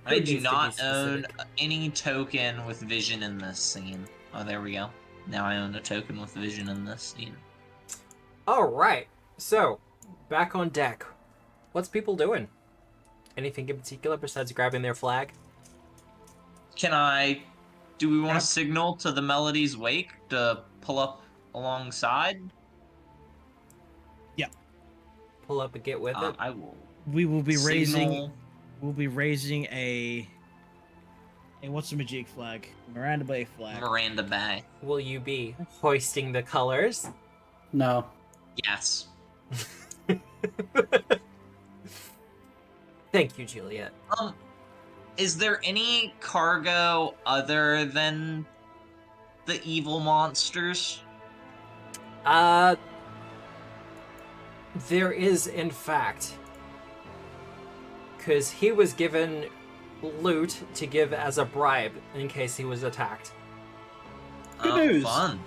I Who do needs to be not own specific? any token with vision in this scene. Oh, there we go. Now I own a token with vision in this scene. Alright, so, back on deck. What's people doing? Anything in particular besides grabbing their flag? Do we want Yep. to signal to the Melody's wake to pull up alongside? Pull up and get with it? I will We will be raising. signal. We'll be raising a. Hey, what's the Majik flag? Miranda Bay flag. Miranda Bay. Will you be hoisting the colors? No. Yes. Thank you, Juliet. Is there any cargo other than the evil monsters? There is, in fact. Because he was given loot to give as a bribe in case he was attacked. Good news. Fun.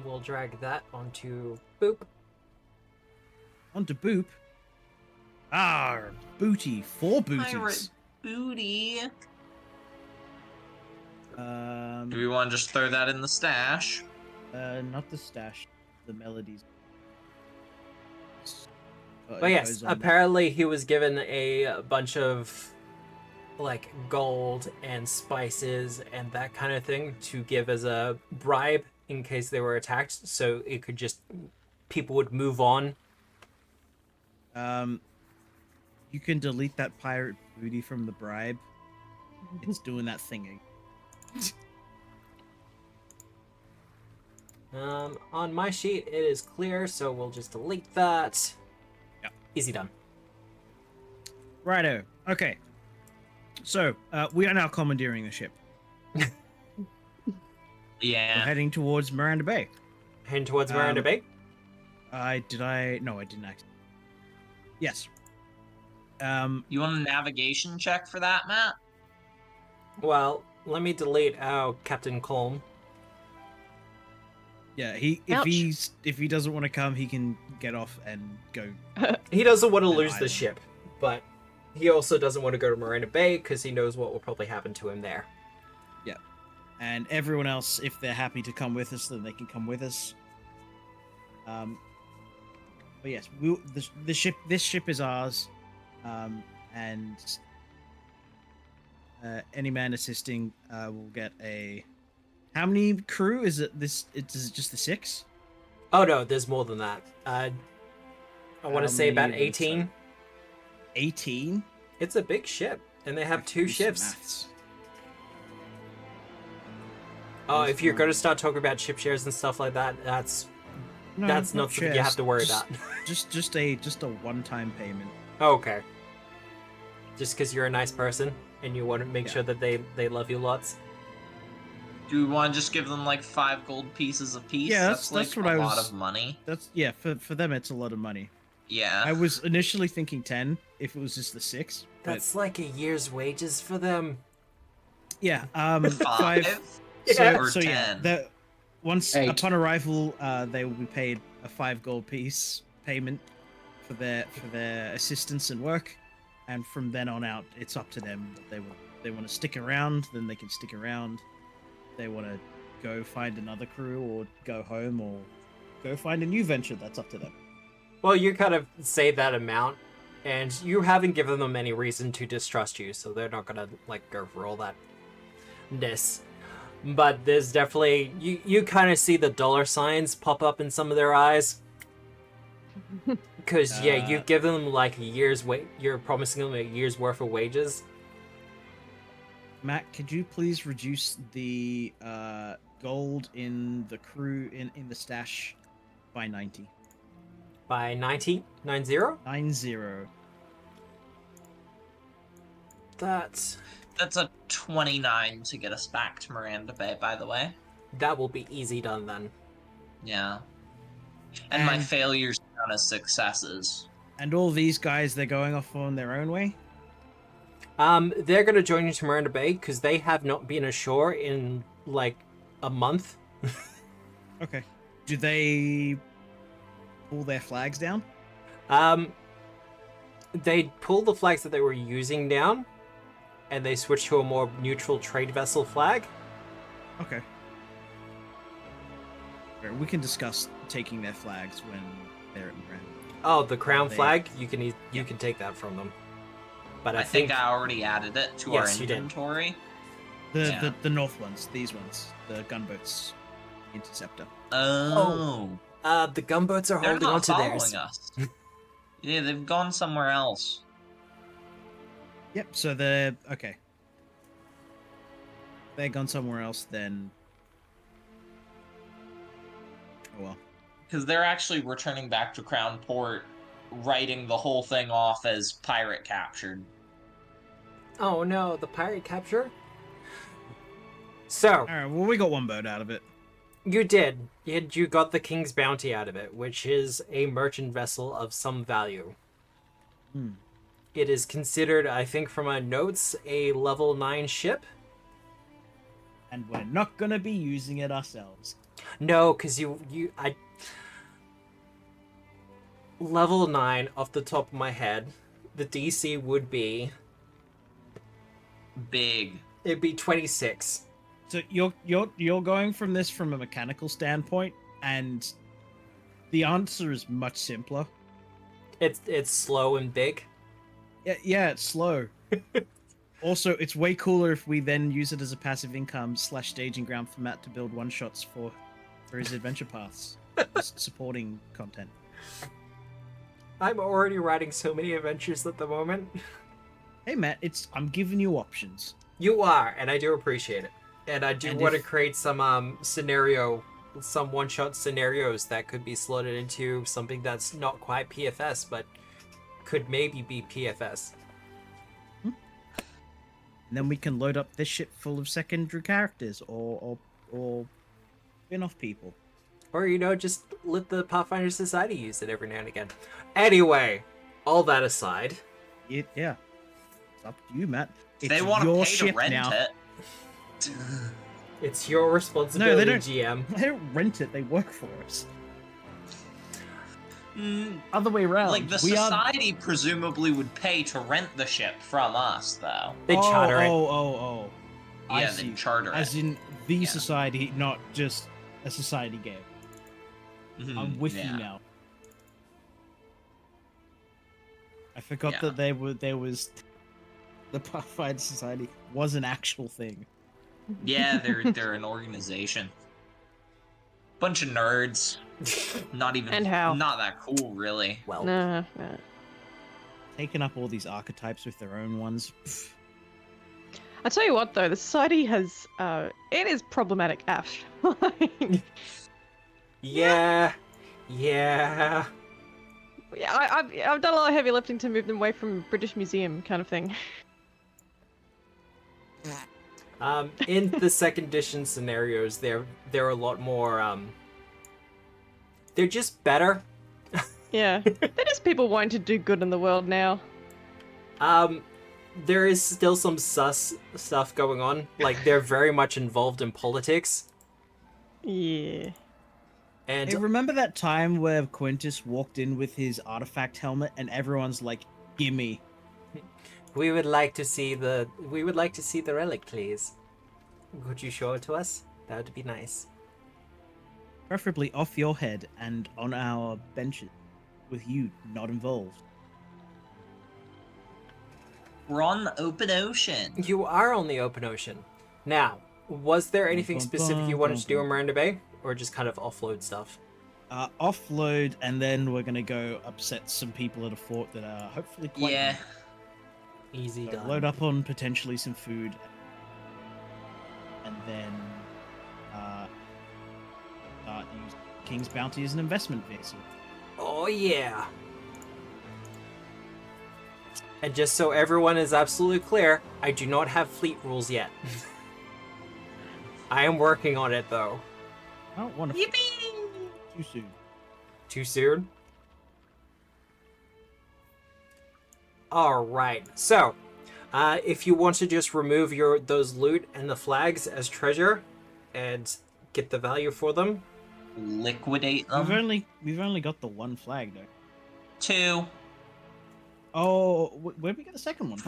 We'll drag that onto Boop. On to Boop. Ah, booty. 4 booties. Pirate booty. Um, Do we want to just throw that in the stash? not the stash. The melodies. But yes, apparently he was given a bunch of like gold and spices and that kind of thing to give as a bribe in case they were attacked, so it could just people would move on. You can delete that pirate booty from the bribe. It's doing that thing again. On my sheet it is clear, so we'll just delete that. Yep. Easy done. Righto. Okay. So, we are now commandeering the ship. We're Yeah. heading towards Miranda Bay. Heading towards Miranda Bay. No, I didn't actually. Yes. You want a navigation check for that, Matt? Well, let me delete our Captain Colm. Yeah, Ouch. if he doesn't want to come, he can get off and go. He doesn't want to An lose the island. ship, but he also doesn't want to go to Miranda Bay because he knows what will probably happen to him there. And everyone else, if they're happy to come with us, then they can come with us. But yes, this ship is ours, and any man assisting will get a. How many crew is it? Is it just the 6? Oh no, there's more than that. I want How to say about many 18. 18. It's a big ship, and they have two Do some shifts. maths. Oh, Where's if you're the- going to start talking about ship shares and stuff like that, that's No, not something you have shares, to worry just- about. Just a one-time payment. Okay. Just because you're a nice person and you want to make Yeah. sure that they love you lots. Do we want to just give them like 5 gold pieces apiece? Yeah, that's that's like what a I lot was- of money. That's for them it's a lot of money. Yeah. I was initially thinking 10 if it was just the 6. But That's like a year's wages for them. yeah, 5? So, Or so yeah, 10. the, once 8. upon arrival, they will be paid a 5 gold piece payment for their assistance and work, and from then on out, it's up to them. They want to stick around, then they can stick around. They want to go find another crew or go home or go find a new venture. That's up to them. Well, you kind of say that amount, and you haven't given them any reason to distrust you, so they're not gonna like go for all that ness. But there's definitely you kind of see the dollar signs pop up in some of their eyes. Because yeah, you give them like a year's you're promising them a year's worth of wages. Matt, could you please reduce the gold in the crew in the stash by 90? By 90? 90? 90. That's... That's a 29 to get us back to Miranda Bay, by the way. That will be easy done then. Yeah. And my And- failures count as successes. And all these guys, they're going off on their own way? They're gonna join you to Miranda Bay because they have not been ashore in like a month. Okay. Do they pull their flags down? They pulled the flags that they were using down, and they switched to a more neutral trade vessel flag. Okay. Alright, we can discuss taking their flags when they're at Miranda. Oh, the crown They- flag. You can take that from them. But I think I already added it to Yes, our you did. inventory. The north ones, these ones, the gunboats, interceptor. Oh. the gunboats are They're holding on not to following theirs. us. Yeah, they've gone somewhere else. Yep. So they're okay. They're gone somewhere else. Then. Oh well. Because they're actually returning back to Crown Port, writing the whole thing off as pirate captured. Oh no, the pirate capture. So All right. Well, we got one boat out of it. you did. You got the Kingsbounty out of it, which is a merchant vessel of some value. Hmm. It is considered, I think, from my notes, a level 9 ship. And we're not gonna be using it ourselves. No, because level 9 off the top of my head, the DC would be Big. it'd be 26. So you're going from this from a mechanical standpoint, and the answer is much simpler. It's slow and big. Yeah, it's slow. Also, it's way cooler if we then use it as a passive income / staging ground for Matt to build one shots for his adventure paths, as supporting content. I'm already writing so many adventures at the moment. Hey Matt, I'm giving you options. You are, and I do appreciate it. And I do And want to if- create some some one-shot scenarios that could be slotted into something that's not quite PFS, but could maybe be PFS. And then we can load up this ship full of secondary characters or spin-off people. Or, just let the Pathfinder Society use it every now and again. Anyway, all that aside, Yeah. It's up to you, Matt. If It's they want to your pay to ship rent now. it. it's your responsibility, GM. They don't rent it, they work for us. Mm, Other way around. like, the we are- society presumably would pay to rent the ship from us, though. They charter it. Oh. I Yeah, see. they charter As it. in the Yeah. society, not just a society game. Mhm, I'm with yeah. you now. I forgot Yeah. that there was the Pathfinder Society was an actual thing. Yeah, they're an organization. Bunch of nerds. Not even And how? not that cool, really. Well, Nah. taken up all these archetypes with their own ones. Pfft. I tell you what, though, the society has it is problematic, Ash. Yeah. Yeah, I've done a lot of heavy lifting to move them away from British Museum kind of thing. In the second edition scenarios, they're a lot more. They're just better. Yeah, they're just people wanting to do good in the world now. There is still some sus stuff going on. Like, they're very much involved in politics. Yeah. And Hey, remember that time where Quintus walked in with his artifact helmet and everyone's like, "Gimme." we would like to see the relic, please. Could you show it to us? That would be nice. Preferably off your head and on our benches, with you not involved. We're on the open ocean. You are on the open ocean. Now, was there anything specific you wanted to do in Miranda Bay? Or just kind of offload stuff? Offload, and then we're gonna go upset some people at a fort that are hopefully quite Yeah. hungry. Easy So done. load up on potentially some food, and then start using Kingsbounty as an investment vehicle. Oh yeah. And just so everyone is absolutely clear, I do not have fleet rules yet. I am working on it though. I don't want to Yippee! too soon. Too soon? Alright, so if you want to just remove those loot and the flags as treasure and get the value for them. Liquidate We've them. only got the one flag though. 2 Oh, where'd we get the second one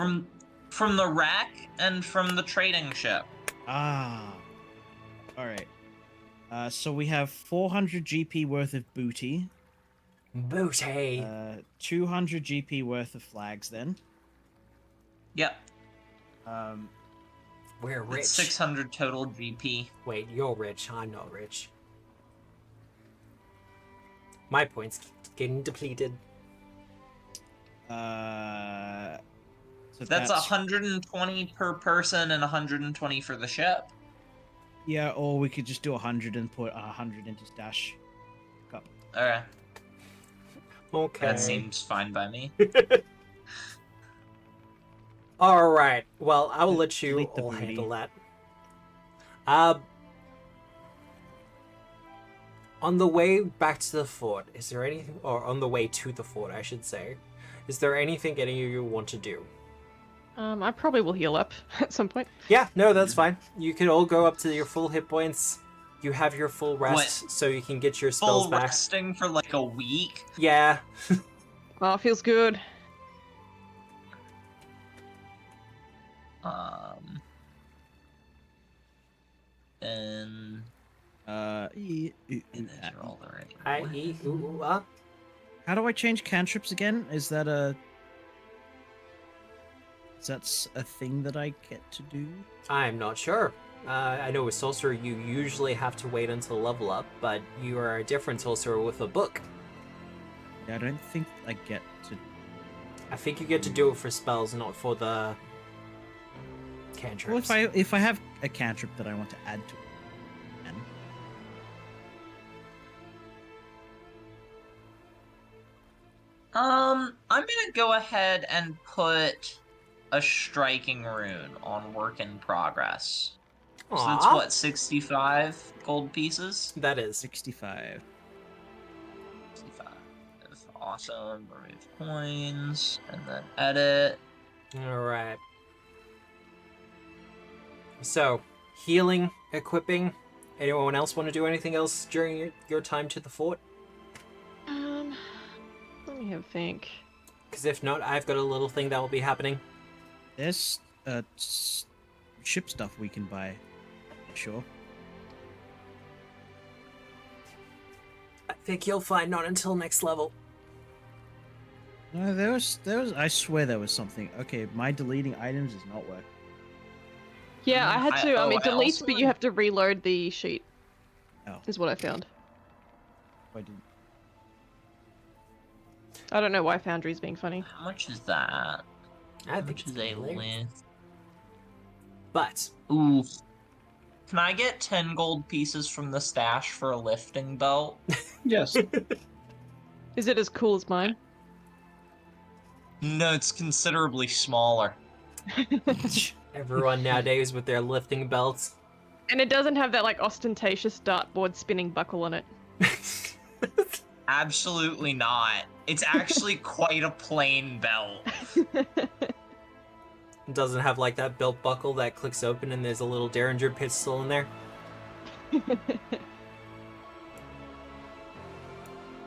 from the rack and from the trading ship. Ah. All right. So we have 400 GP worth of booty. Booty! 200 GP worth of flags then. Yep. We're rich. It's 600 total GP. Wait, you're rich. I'm not rich. My points keep getting depleted. So That's 120 per person and 120 for the ship. Yeah, or we could just do 100 and put 100 into stash. Cup. Alright, Okay. that seems fine by me. Alright, well, I will let you Delete the all booty. handle that. On the way back to the fort, is there anything, or on the way to the fort, I should say, is there anything any of you want to do? I probably will heal up at some point. Yeah, no, that's fine. You can all go up to your full hit points. You have your full rest, What? so you can get your spells Full back. resting for like a week? Yeah. Oh, feels good. And these are all the right. How do I change cantrips again? Is that a thing that I get to do? I'm not sure. I know with sorcerer you usually have to wait until level up, but you are a different sorcerer with a book. Yeah, I don't think I get to. I think you get to do it for spells, not for the cantrips. Well, if I have a cantrip that I want to add to it, then I'm gonna go ahead and put a striking rune on work in progress. So that's Aw. what, 65 gold pieces? That is. 65. 65. Awesome. Remove coins, and then edit. Alright. So, healing, equipping. Anyone else want to do anything else during your time to the fort? Let me have a think. Because if not, I've got a little thing that will be happening. There's ship stuff we can buy. Sure. I think you'll find not until next level. No, there was. I swear there was something. Okay, my deleting items is not working. Yeah, I had to. It I deletes, also- but you have to reload the sheet. Oh, Is what I found. I didn't. I don't know why Foundry's being funny. How much is that? I How think much it's is a hilarious. lift? But Ooh. Can I get 10 gold pieces from the stash for a lifting belt? Yes. Is it as cool as mine? No, it's considerably smaller. everyone nowadays with their lifting belts. And it doesn't have that like ostentatious dartboard spinning buckle on it. Absolutely not. It's actually quite a plain belt. It doesn't have like that belt buckle that clicks open and there's a little Derringer pistol in there.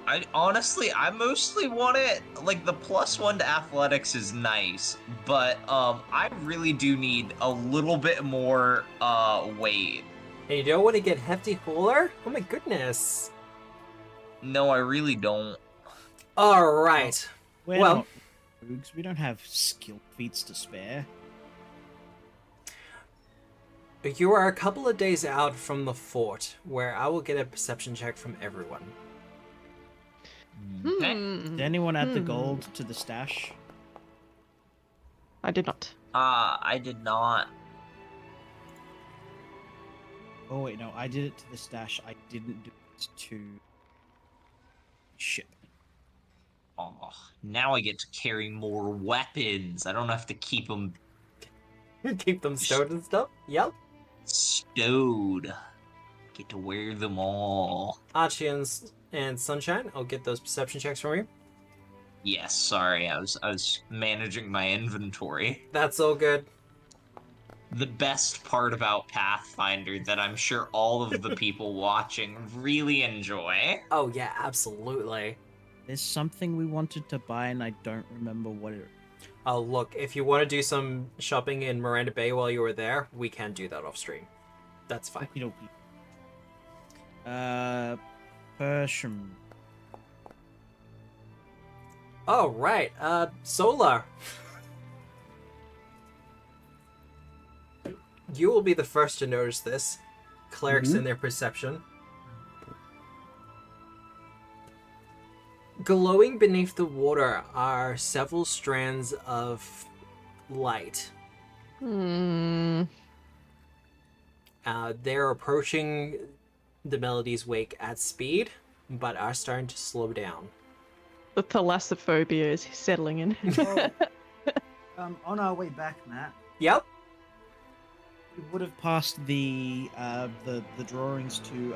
I mostly want it, like, the +1 to athletics is nice, but I really do need a little bit more weight. And you don't want to get hefty fuller? Oh my goodness. No, I really don't. Alright. We're Well- not rogues. We don't have skill feats to spare. You are a couple of days out from the fort, where I will get a perception check from everyone. Okay. Did anyone add the gold to the stash? I did not. I did not. Oh wait, no, I did it to the stash. I didn't do it to ship. Oh, now I get to carry more weapons. I don't have to keep them Keep them stowed and stuff? Yep. stowed. Get to wear them all. Archie and Sunshine, I'll get those perception checks from you. Yes, sorry, I was managing my inventory. That's all good. The best part about Pathfinder that I'm sure all of the people watching really enjoy. Oh yeah, absolutely. There's something we wanted to buy and I don't remember what it. Oh look, if you want to do some shopping in Miranda Bay while you were there, we can do that off stream. That's fine. Okie dokie. Persham. Oh right, Solar. You will be the first to notice this. Clerics in their perception. Glowing beneath the water are several strands of light. Hmm. They're approaching the Melody's wake at speed, but are starting to slow down. The thalassophobia is settling in. On our way back, Matt, Yep. we would have passed the drawings to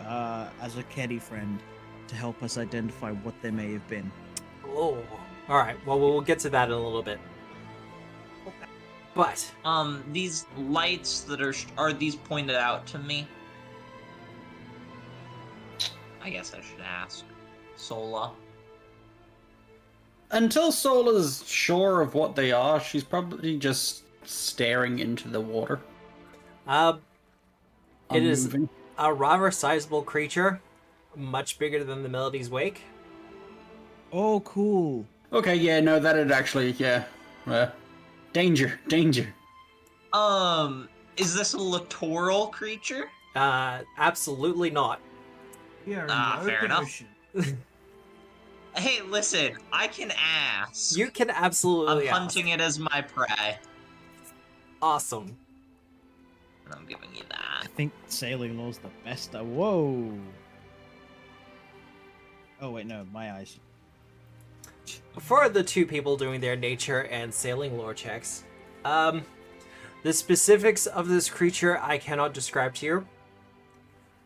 as a caddy friend to help us identify what they may have been. Oh. Alright, well, we'll get to that in a little bit. But, These lights that are these pointed out to me? I guess I should ask. Sola. Until Sola's sure of what they are, she's probably just staring into the water. it is Unmoving. a rather sizable creature, much bigger than the Melody's wake. Oh, cool. Okay, yeah, no, that'd actually, yeah. Danger. Is this a littoral creature? Absolutely not. We are in Ah, the fair open enough. ocean. Hey, listen, I can ask. You can I'm absolutely hunting it as my prey. Awesome. And I'm giving you I that. think sailing law's the best. Whoa. Oh wait, no, my eyes. For the two people doing their nature and sailing lore checks, the specifics of this creature I cannot describe to you.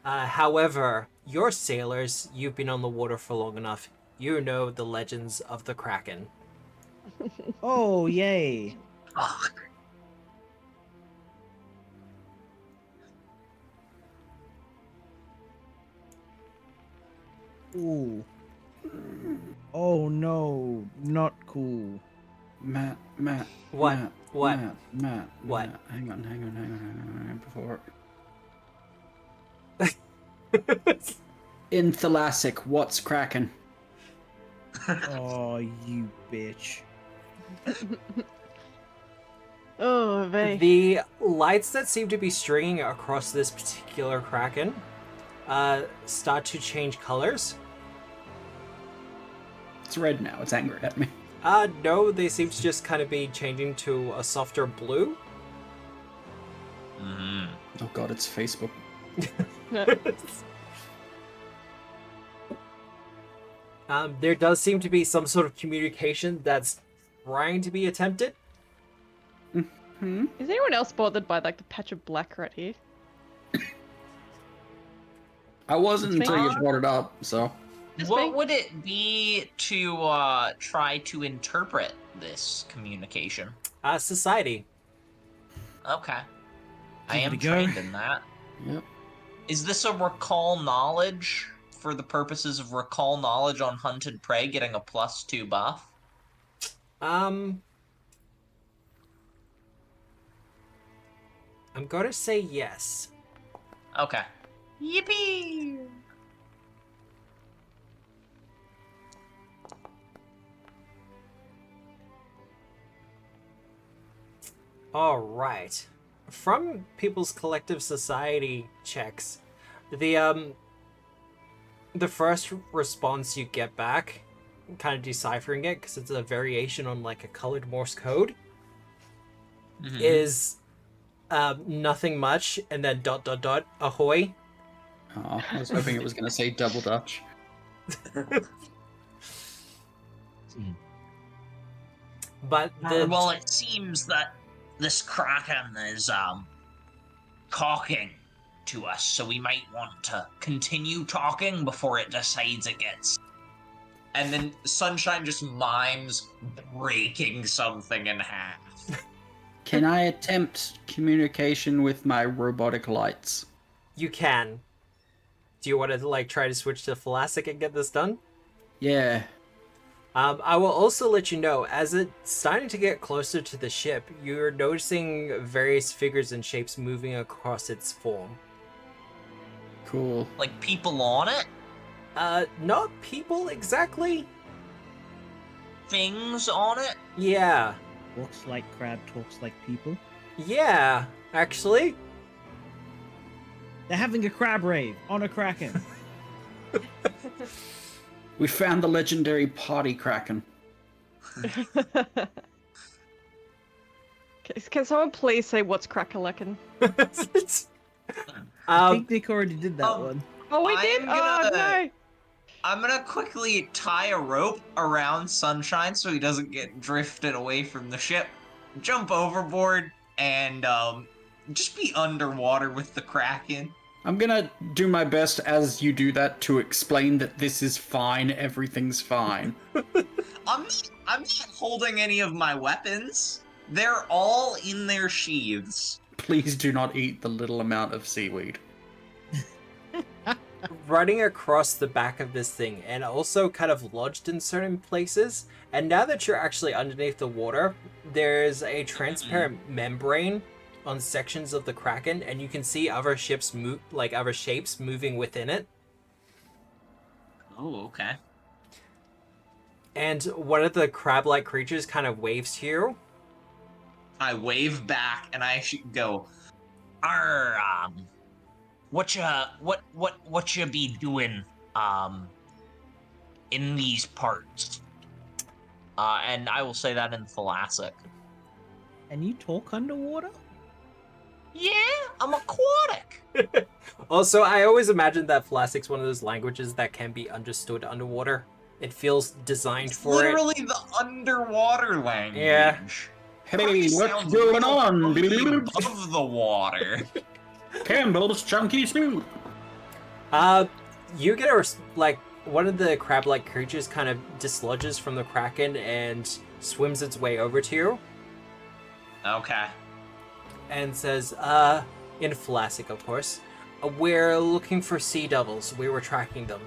However, you're sailors, you've been on the water for long enough. You know the legends of the Kraken. Oh, yay. Fuck. Ooh. Oh no, not cool. Matt. What? Matt, What? Matt. What? Matt. Hang on. Before. In Thalassic, what's cracking? Oh, you bitch. Oh, vey. The lights that seem to be stringing across this particular Kraken start to change colors. it's red now. It's angry at me. No, they seem to just kind of be changing to a softer blue. Mm. Oh god, it's Facebook. There does seem to be some sort of communication that's trying to be attempted. Hmm? Is anyone else bothered by like the patch of black right here? I wasn't It's me. until you brought it up, so... Just What me? would it be to try to interpret this communication? Society. Okay. I Give it am a go. trained in that. Yep. Is this a recall knowledge for the purposes of recall knowledge on hunted prey getting a +2 buff? I'm gonna say yes. Okay. Yippee! All right. From People's Collective Society checks, the first response you get back, kind of deciphering it because it's a variation on like a colored Morse code, Mhm. is nothing much, and then ... ahoy. Oh, I was hoping it was going to say double Dutch. But the Well, it seems that this Kraken is talking to us, so we might want to continue talking before it decides it gets. And then Sunshine just mimes breaking something in half. Can I attempt communication with my robotic lights? you can. Do you want to like try to switch to Thalassic and get this done? Yeah. I will also let you know, as it's starting to get closer to the ship, you're noticing various figures and shapes moving across its form. Cool. Like people on it? Not people exactly. Things on it? Yeah. Walks like crab, talks like people. Yeah, actually. They're having a crab rave on a kraken. We found the legendary party Kraken. Can someone please say what's crack-a-lackin'? I think Nick already did that Um, one. Oh, we I did? am Oh, gonna- no! I'm gonna quickly tie a rope around Sunshine so he doesn't get drifted away from the ship, jump overboard, and just be underwater with the Kraken. I'm gonna do my best as you do that to explain that this is fine, everything's fine. I'm not holding any of my weapons. They're all in their sheaths. Please do not eat the little amount of seaweed. Running across the back of this thing and also kind of lodged in certain places. And now that you're actually underneath the water, there's a transparent membrane on sections of the Kraken, and you can see other ships move, like other shapes moving within it. Oh, okay. And one of the crab-like creatures kind of waves to you. I wave back and I should go, what you be doing, in these parts? And I will say that in Thalassic. Can you talk underwater? Yeah, I'm aquatic. Also, I always imagine that Thalassic's one of those languages that can be understood underwater. It feels designed It's for it. literally the underwater language. Yeah. Hey, Probably what's sounds going real on? funky above the water. Campbell's chunky soup. You get like one of the crab-like creatures kind of dislodges from the Kraken and swims its way over to you Okay. and says, in Thalassic, of course, we're looking for sea devils. We were tracking them.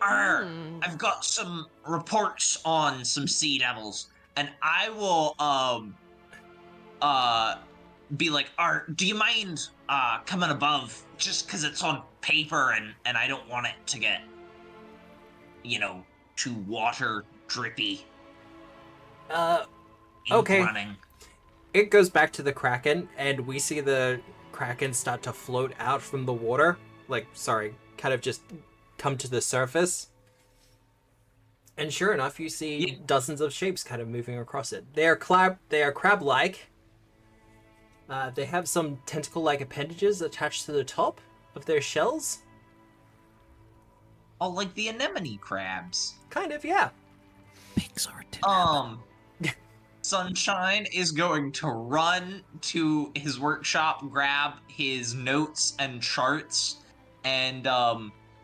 I've got some reports on some sea devils, and I will be like, do you mind coming above just because it's on paper and I don't want it to get, too water drippy. Okay. Running. It goes back to the Kraken, and we see the Kraken start to float out from the water. Kind of just come to the surface. And sure enough, you see Yeah. dozens of shapes kind of moving across it. They are crab-like. They have some tentacle-like appendages attached to the top of their shells. Oh, like the anemone crabs. Kind of, yeah. Pigs are Sunshine is going to run to his workshop, grab his notes and charts, and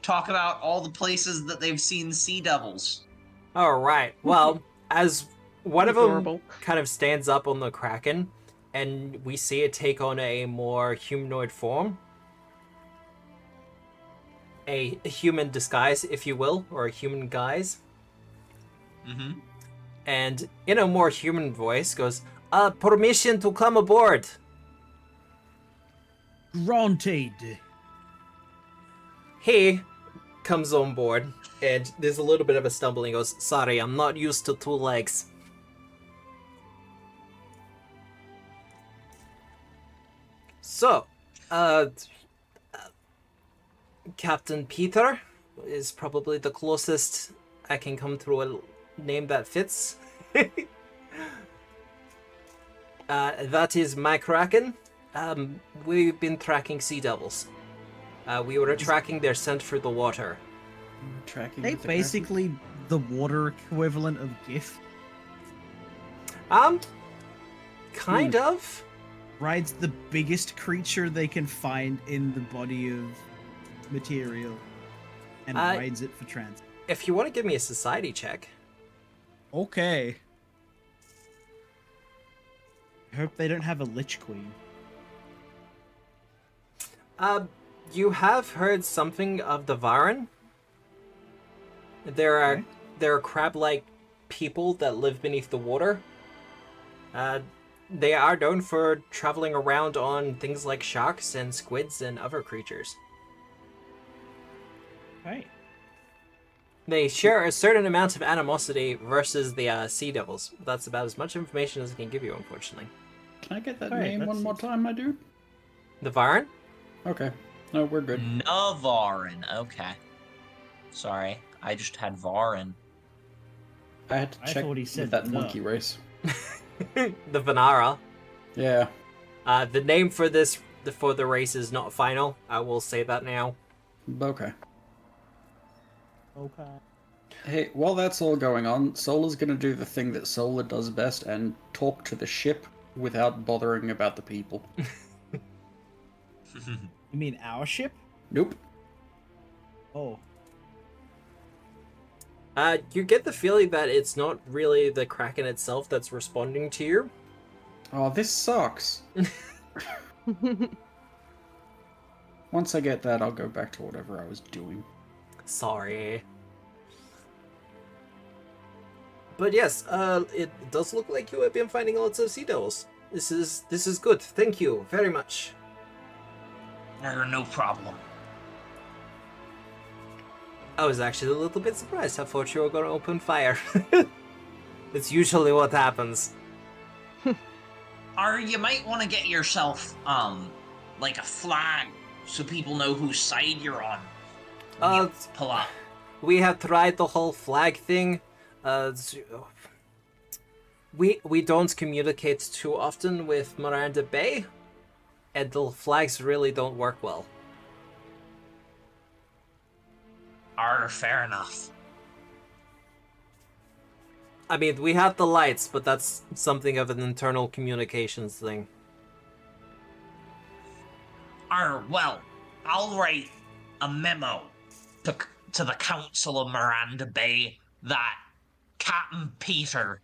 talk about all the places that they've seen sea devils. All right. Well, as one of them Adorable. kind of stands up on the kraken, and we see it take on a more humanoid form, a human disguise, if you will, or a human guise, Mm-hmm. and in a more human voice goes, permission to come aboard. Granted. He comes on board, and there's a little bit of a stumbling. He goes, sorry, I'm not used to two legs. So, Captain Peter is probably the closest I can come to a name that fits. That is my kraken. We've been tracking sea devils. We were tracking their scent through the water. Tracking They with the basically the water equivalent of GIF. Kind of. Rides the biggest creature they can find in the body of material and rides it for transit. If you want to give me a society check. Okay. I hope they don't have a Lich Queen. You have heard something of the Varan. There are crab-like people that live beneath the water. They are known for traveling around on things like sharks and squids and other creatures. Right. They share a certain amount of animosity versus the sea devils. That's about as much information as I can give you, unfortunately. Can I get that Alright, name that's- one more time, my dude? The Varan? Okay. No, we're good. Navarin. Okay. Sorry, I just had Varin. I had to I check thought he with said that no. monkey race. The Vanara. Yeah. The name for the race is not final. I will say that now. Okay. Okay. Hey, while that's all going on, Solar's gonna do the thing that Solar does best and talk to the ship without bothering about the people. You mean our ship? Nope. Oh. You get the feeling that it's not really the Kraken itself that's responding to you. Oh, this sucks. Once I get that, I'll go back to whatever I was doing. Sorry. But yes, it does look like you have been finding lots of sea devils. This is good. Thank you very much. No problem. I was actually a little bit surprised. I thought you were going to open fire. It's usually what happens. Or you might want to get yourself, like a flag, so people know whose side you're on. Uh, Pull up. We have tried the whole flag thing. We don't communicate too often with Miranda Bay, and the flags really don't work well. Fair enough. I mean, we have the lights, but that's something of an internal communications thing. Well, I'll write a memo to the Council of Miranda Bay that Captain Peter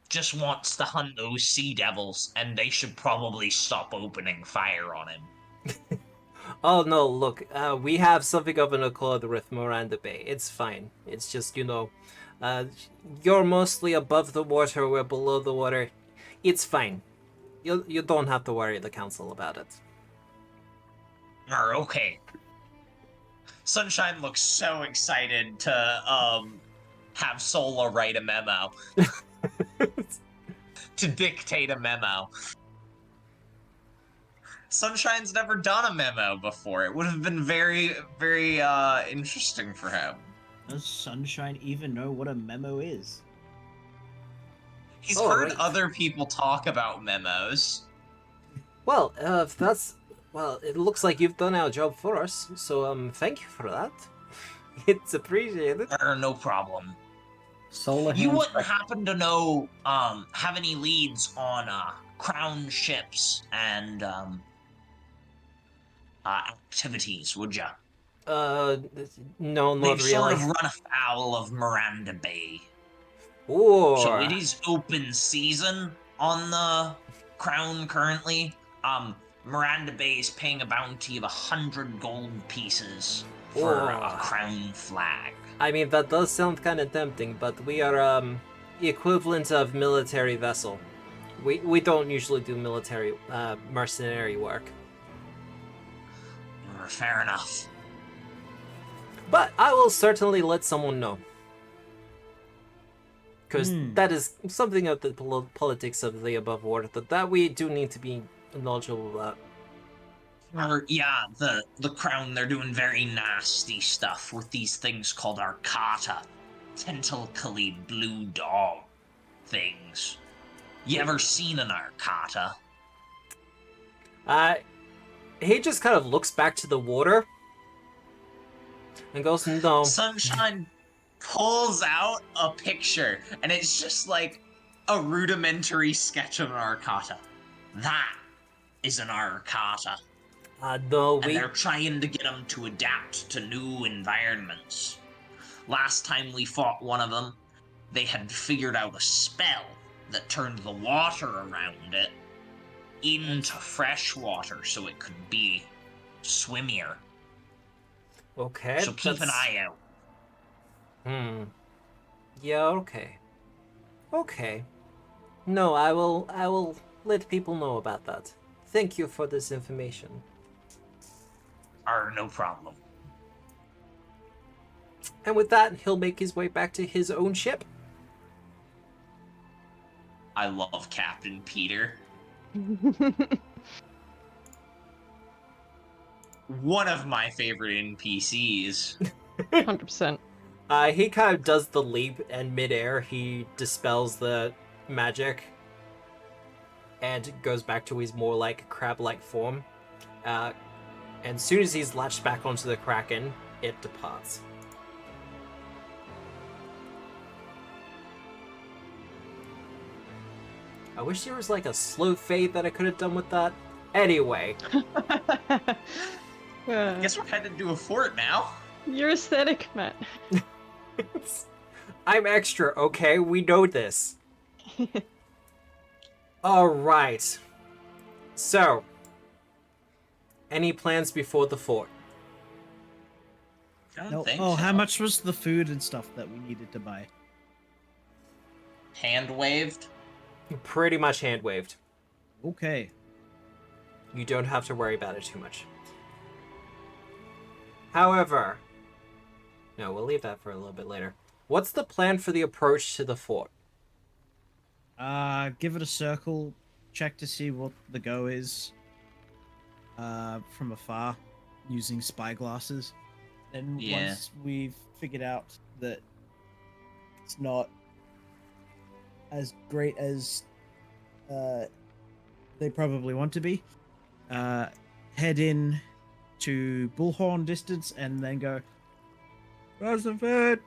just wants to hunt those sea devils, and they should probably stop opening fire on him. Oh no, look, we have something of an accord with Miranda Bay. It's fine. It's just, you're mostly above the water, we're below the water. It's fine. You don't have to worry the council about it. Okay. Sunshine looks so excited to have Sola write a memo. To dictate a memo. Sunshine's never done a memo before. It would have been very, very interesting for him. Does Sunshine even know what a memo is? He's Oh, heard right. other people talk about memos. Well, if that's... Well, it looks like you've done our job for us, so, thank you for that. It's appreciated. No problem. Solar You hands wouldn't back. happen to know, have any leads on, crown ships and, activities, would ya? No, not They've sort really. of run afoul of Miranda Bay. Ooh. So it is open season on the crown currently. Miranda Bay is paying a bounty of 100 gold pieces for a Oh. crown flag. I mean, that does sound kind of tempting, but we are, the equivalent of military vessel. We don't usually do military, mercenary work. Fair enough. But I will certainly let someone know. Because that is something of the politics of the above order that we do need to be knowledgeable about. Yeah, the crown, they're doing very nasty stuff with these things called akata. Tentacly blue dog things. You ever seen an akata? He just kind of looks back to the water and goes, no. Sunshine pulls out a picture, and it's just like a rudimentary sketch of an arcata. That is an arcata. No, And they're trying to get them to adapt to new environments. Last time we fought one of them, they had figured out a spell that turned the water around it into fresh water so it could be swimmier. Okay. So keep an eye out. Yeah, okay. Okay. No, I will let people know about that. Thank you for this information. No problem. And with that, he'll make his way back to his own ship. I love Captain Peter. One of my favorite NPCs. 100%. He kind of does the leap, and midair he dispels the magic and goes back to his more like crab-like form. And as soon as he's latched back onto the Kraken, it departs. I wish there was like a slow fade that I could have done with that. Anyway. Guess we're headed to a fort now. You're aesthetic, Matt. I'm extra, okay? We know this. Alright. So, any plans before the fort? I don't No. think Oh, so. how much was the food and stuff that we needed to buy? Hand waved? Pretty much hand-waved. Okay. You don't have to worry about it too much. However... No, we'll leave that for a little bit later. What's the plan for the approach to the fort? Give it a circle, check to see what the go is. From afar, using spyglasses. And Yeah. once we've figured out that it's not as great as they probably want to be, head in to Bullhorn distance and then go, Rosenford!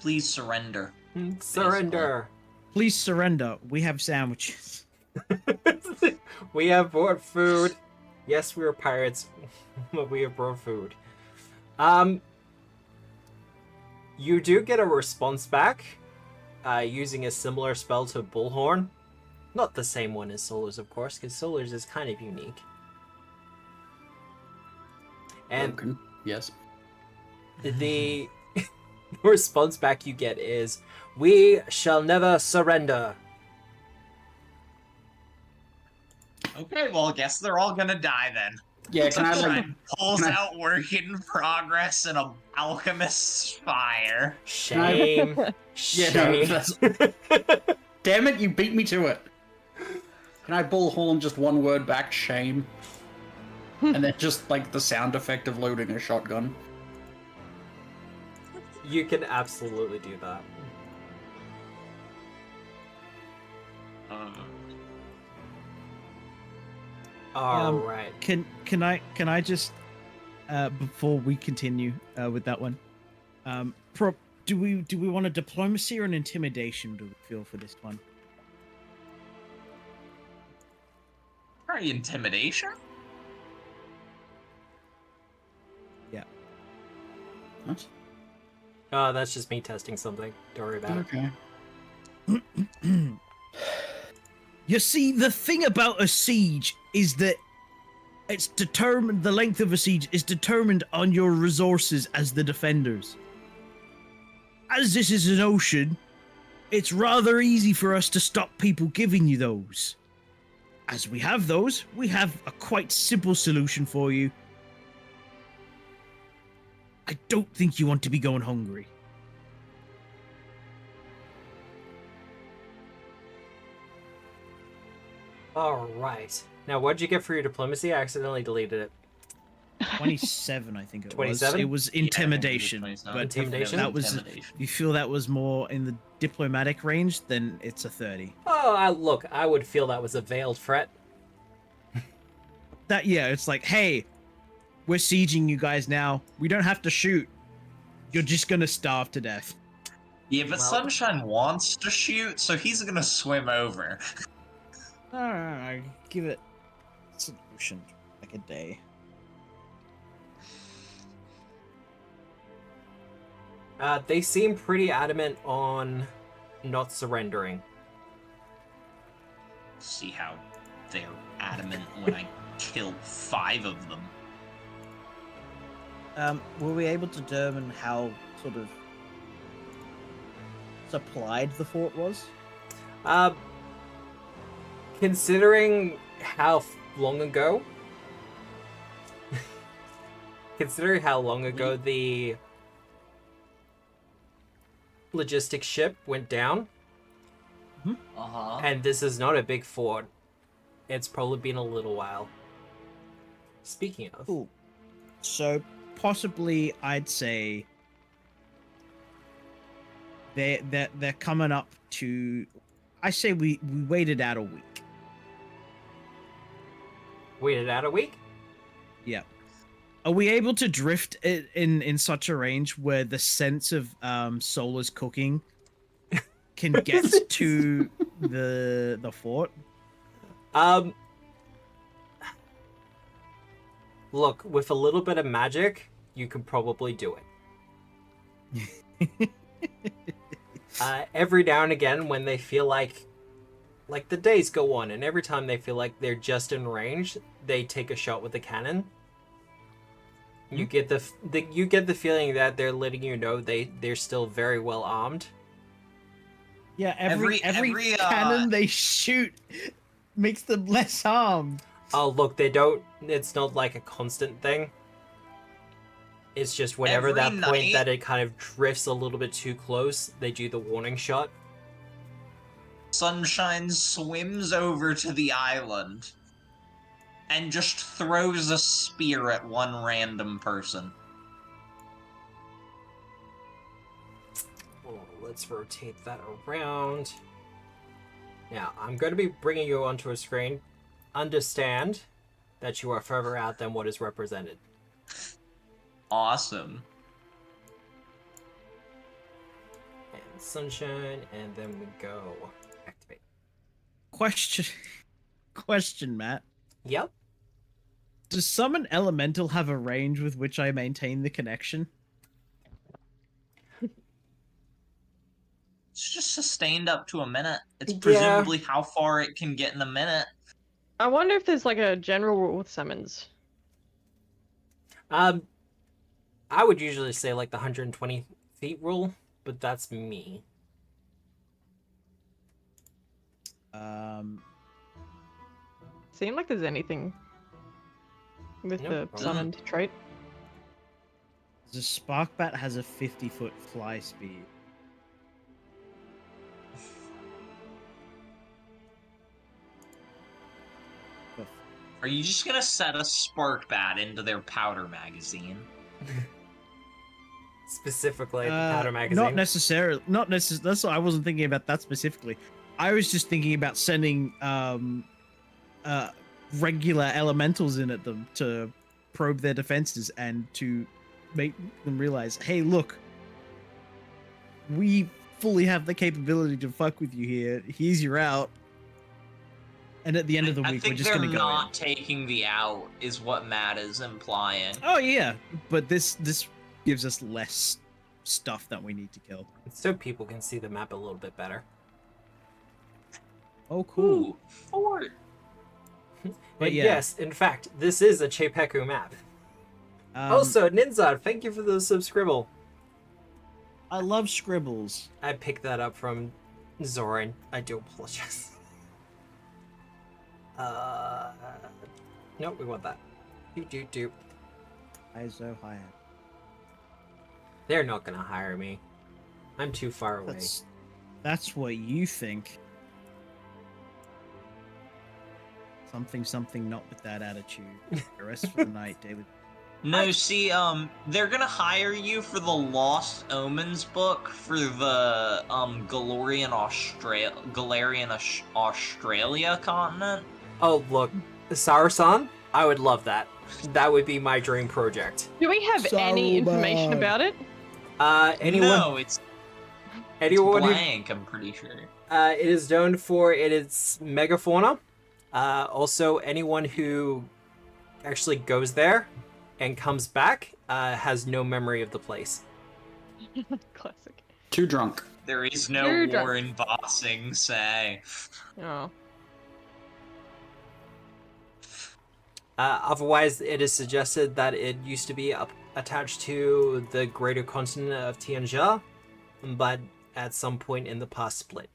Please surrender. Surrender! Please surrender. We have sandwiches. We have brought food. Yes, we are pirates, but we have brought food. You do get a response back, using a similar spell to Bullhorn. Not the same one as Solar's, of course, because Solar's is kind of unique. And Broken. Yes. the response back you get is, "We shall never surrender." Okay, well, I guess they're all gonna die then. Yeah, can I like, Sunshine pulls can I- out work in progress and a alchemist's fire. Shame. Yeah, no, Shame. that's- damn it, you beat me to it. Can I bullhorn just one word back? Shame. And then just like the sound effect of loading a shotgun. You can absolutely do that. All right. Can I just before we continue with that one, do we want a diplomacy or an intimidation? Do we feel for this one? Probably intimidation. Yeah. What? Oh, that's just me testing something. Don't worry about it. Okay. You see, the thing about a siege is that it's determined. The length of a siege is determined on your resources as the defenders. As this is an ocean, it's rather easy for us to stop people giving you those. As we have those, we have a quite simple solution for you. I don't think you want to be going hungry. All right. Now, what'd you get for your diplomacy? I accidentally deleted it. 27, I think it 27? was. It was intimidation, Yeah, but Intimidation? that was. Intimidation. You feel that was more in the diplomatic range, then it's a 30. Oh, look, I would feel that was a veiled threat. That it's like, hey, we're sieging you guys now. We don't have to shoot. You're just gonna starve to death. Yeah, but Well- Sunshine wants to shoot, so he's gonna swim over. Alright, give it solution like a day. They seem pretty adamant on not surrendering. See how they're adamant when I kill 5 of them. Were we able to determine how sort of supplied the fort was? Considering how long ago... considering how long ago the logistics ship went down, Uh-huh. and this is not a big fort, it's probably been a little while. Speaking of... Cool. So possibly I'd say they're coming up to. I say we waited out a week. Waited out a week? Yeah. Are we able to drift it in such a range where the sense of Solar's cooking can get to the fort? Look, with a little bit of magic, you can probably do it. Every now and again, when they feel like the days go on, and every time they feel like they're just in range, they take a shot with the cannon. You get you get the feeling that they're letting you know they're still very well armed. Yeah, every Every, cannon they shoot makes them less armed. Oh, look, they don't. It's not like a constant thing. It's just whenever Every that point night- that it kind of drifts a little bit too close, they do the warning shot. Sunshine swims over to the island and just throws a spear at one random person. Oh, let's rotate that around. Now, I'm going to be bringing you onto a screen. Understand that you are further out than what is represented. Awesome. And sunshine, and then we go activate. Question, Matt. Yep. Does summon elemental have a range with which I maintain the connection? It's just sustained up to a minute. It's Yeah. presumably how far it can get in a minute. I wonder if there's like a general rule with summons. I would usually say like the 120 feet rule, but that's me. Seem like there's anything with Nope. the summoned trait. The Sparkbat has a 50-foot fly speed. Are you just gonna set a spark bat into their powder magazine? Specifically, the powder magazine. Not necessarily. That's what I wasn't thinking about that specifically. I was just thinking about sending regular elementals in at them to probe their defenses and to make them realize, hey, look, we fully have the capability to fuck with you here. Here's your out. And at the end of the week, we're just going to go they're not taking the out, is what Matt is implying. Oh, yeah. But this gives us less stuff that we need to kill. So people can see the map a little bit better. Oh, cool. Ooh, Fort. But And yeah. yes, in fact, this is a Chepeku map. Also, Ninzad, thank you for the subscribble. I love scribbles. I picked that up from Zoran. I do apologize. Nope, we want that. Do. Paizo hire. They're not gonna hire me. I'm too far away. That's what you think. Something not with that attitude. The rest for the night, David. No, see, they're gonna hire you for the Lost Omens book for the Galarian Australia continent. Oh, look, Sarasan, I would love that. That would be my dream project. Do we have any information about it? Anyone? No, it's Anyone who blank. I'm pretty sure. it is known for its megafauna. Also, anyone who actually goes there and comes back has no memory of the place. Classic. Too drunk. There is no Too drunk. Warren Bossing say. Oh. Otherwise, it is suggested that it used to be attached to the greater continent of Tianjia, but at some point in the past split.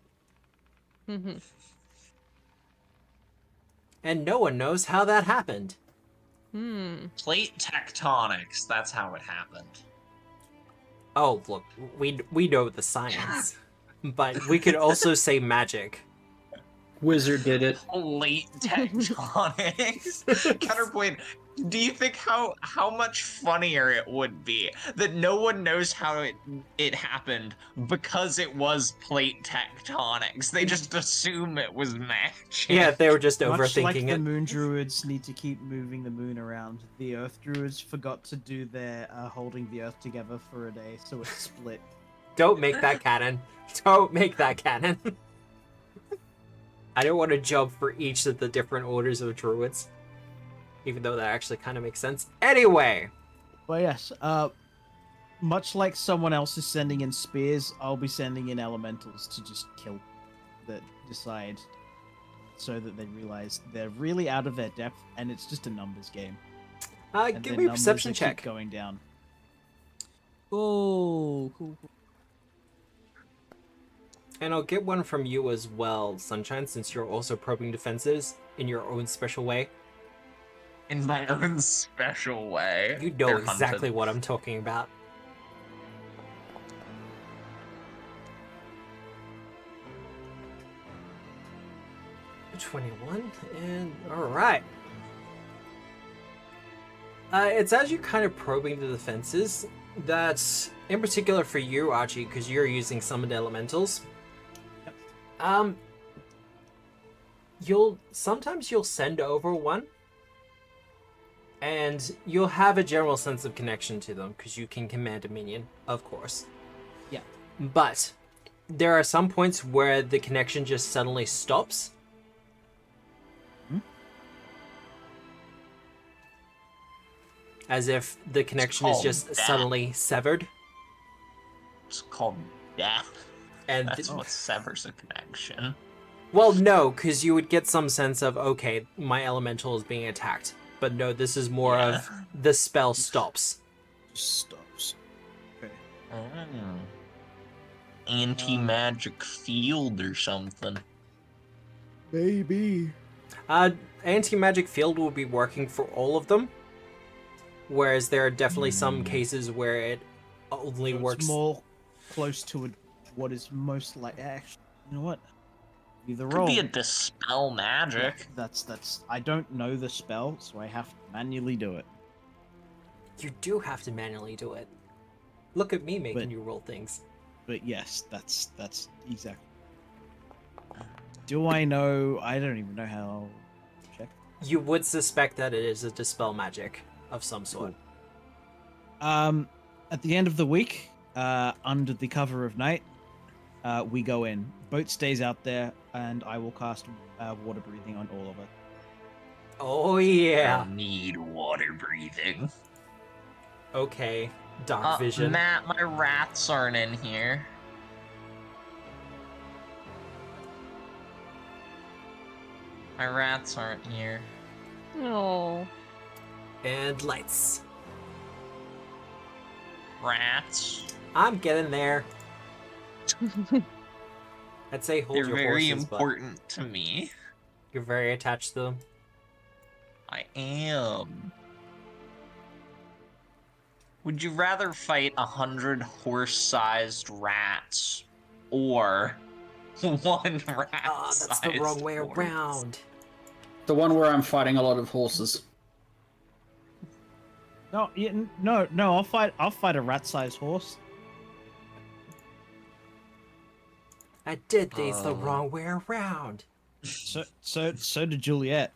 Mm-hmm. And no one knows how that happened. Plate tectonics. That's how it happened. Oh, look, we know the science, but we could also say magic. Wizard did it. Plate tectonics. Counterpoint. Do you think how much funnier it would be that no one knows how it happened because it was plate tectonics? They just assume it was magic. Yeah, they were just Much overthinking like it. the moon druids need to keep moving the moon around, the earth druids forgot to do their holding the earth together for a day, so it split. Don't make that canon. Don't make that canon. I don't want to jump for each of the different orders of druids. Even though that actually kind of makes sense. Anyway! But yes, much like someone else is sending in spears, I'll be sending in elementals to just kill that decide, so that they realize they're really out of their depth and it's just a numbers game. And Give their me a numbers perception keep check. going down. Oh, cool. And I'll get one from you as well, Sunshine, since you're also probing defenses in your own special way. In my own special way. You know They're exactly hunted. what I'm talking about. $21, and alright. It's as you're kind of probing the defenses that, in particular for you, Archie, because you're using summoned elementals, sometimes you'll send over one, and you'll have a general sense of connection to them because you can command a minion, of course. Yeah. But there are some points where the connection just suddenly stops. As if the connection is called just death. suddenly severed. It's called death. And That's what severs a connection. well, no, because you would get some sense of, okay, my elemental is being attacked. But no, this is more Yeah. of the spell stops. Just stops. Okay. Anti-magic field or something. Maybe. Anti-magic field will be working for all of them. Whereas there are definitely some cases where it only works. It's more close to what is most like. Actually, you know what? You the Could roll. be a dispel magic. That's. I don't know the spell, so I have to manually do it. You do have to manually do it. Look at me making But- you roll things. But yes, that's exactly. Do I know? I don't even know how. Check. You would suspect that it is a dispel magic of some sort. At the end of the week, under the cover of night, we go in. Boat stays out there, and I will cast water breathing on all of it. Oh yeah. I need water breathing. Okay. Dark vision. Matt, my rats aren't in here. My rats aren't here. Oh. And lights. Rats. I'm getting there. I'd say hold They're your very horses, important to me. but you're very attached to them. I am. Would you rather fight 100 horse-sized rats or one rat? Ah, that's the wrong way around. The one where I'm fighting a lot of horses. No, no. I'll fight a rat-sized horse. I did these the wrong way around. So did Juliet.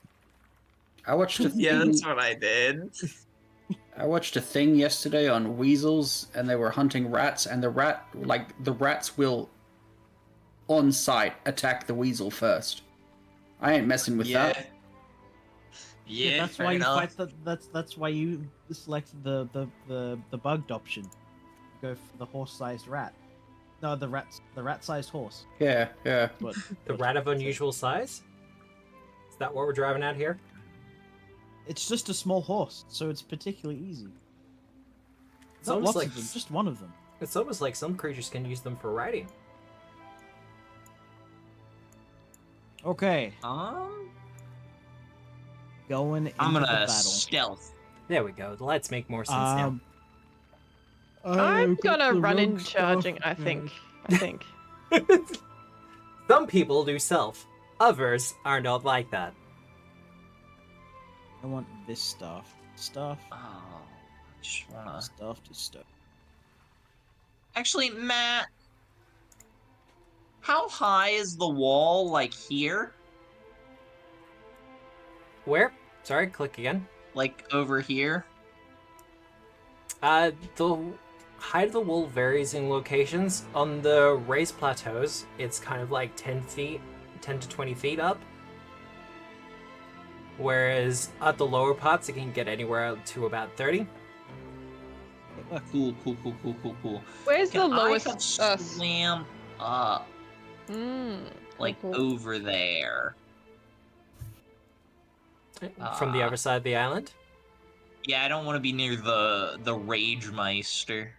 I watched a thing, Yeah, that's what I did. I watched a thing yesterday on weasels, and they were hunting rats, and the rats will, on sight, attack the weasel first. I ain't messing with that. Yeah, that's fair why enough. you fight that's why you select the bugged option. Go for the horse-sized rat. No, the rat-sized horse. Yeah. But The rat of unusual size? Is that what we're driving at here? it's just a small horse, so it's particularly easy. It's Not almost lots like of them, just one of them. It's almost like some creatures can use them for riding. Okay, going into I'm the gonna battle. stealth. There we go. The lights make more sense now. I'm I've got gonna the run in wrong charging, stuff. I think. I think. Some people do stealth. Others are not like that. I want this stuff. Stuff. Oh, just wanna... Stuff to stuff. Actually, Matt, how high is the wall? Like here? Where? Sorry, click again. Like over here? The height of the wall varies in locations. On the raised plateaus, it's kind of like 10 to 20 feet up. Whereas at the lower parts, it can get anywhere to about 30. Cool. Where's the Can lowest? I have swam up, like cool. over there? From the other side of the island. Yeah, I don't want to be near the Rage Meister.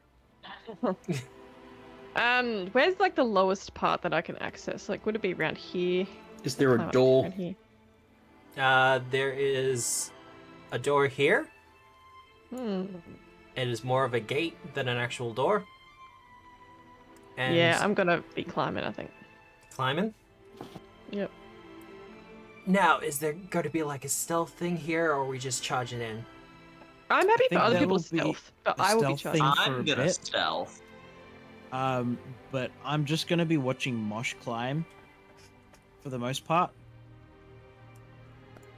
Where's like the lowest part that I can access? Like, would it be around here? Is there Climb a up door? around here. There is a door here. It is more of a gate than an actual door. And Yeah, I'm gonna be climbing, I think. climbing. Yep. Now, is there going to be like a stealth thing here, or are we just charging in? I'm happy for think other there people's will be stealth, but a I will be stealth charging. thing. for I'm a gonna bit. stealth. But I'm just gonna be watching Mosh climb for the most part.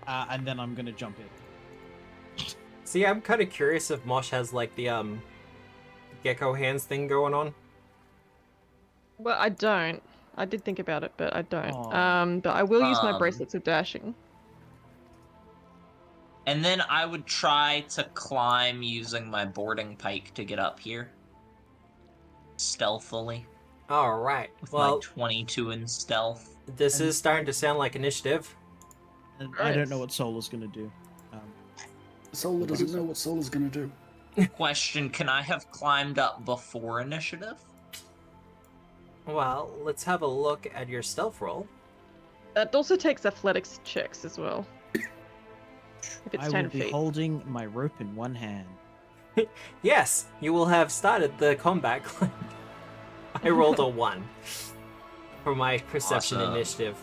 And then I'm gonna jump in. See, I'm kind of curious if Mosh has like the gecko hands thing going on. Well, I don't. I did think about it, but I don't. Aw. But I will use my Um, bracelets of dashing. And then I would try to climb using my boarding pike to get up here. Stealthily. All right. With Well, my 22 in stealth. this is starting to sound like initiative. And I don't know what Solar's gonna do. Solar doesn't know what Solar's gonna do. Question, can I have climbed up before initiative? Well, let's have a look at your stealth roll. That also takes athletics checks as well. If it's I 10 will be feet. holding my rope in one hand. Yes, you will have started the combat climb. I rolled a 1 for my perception Awesome. initiative.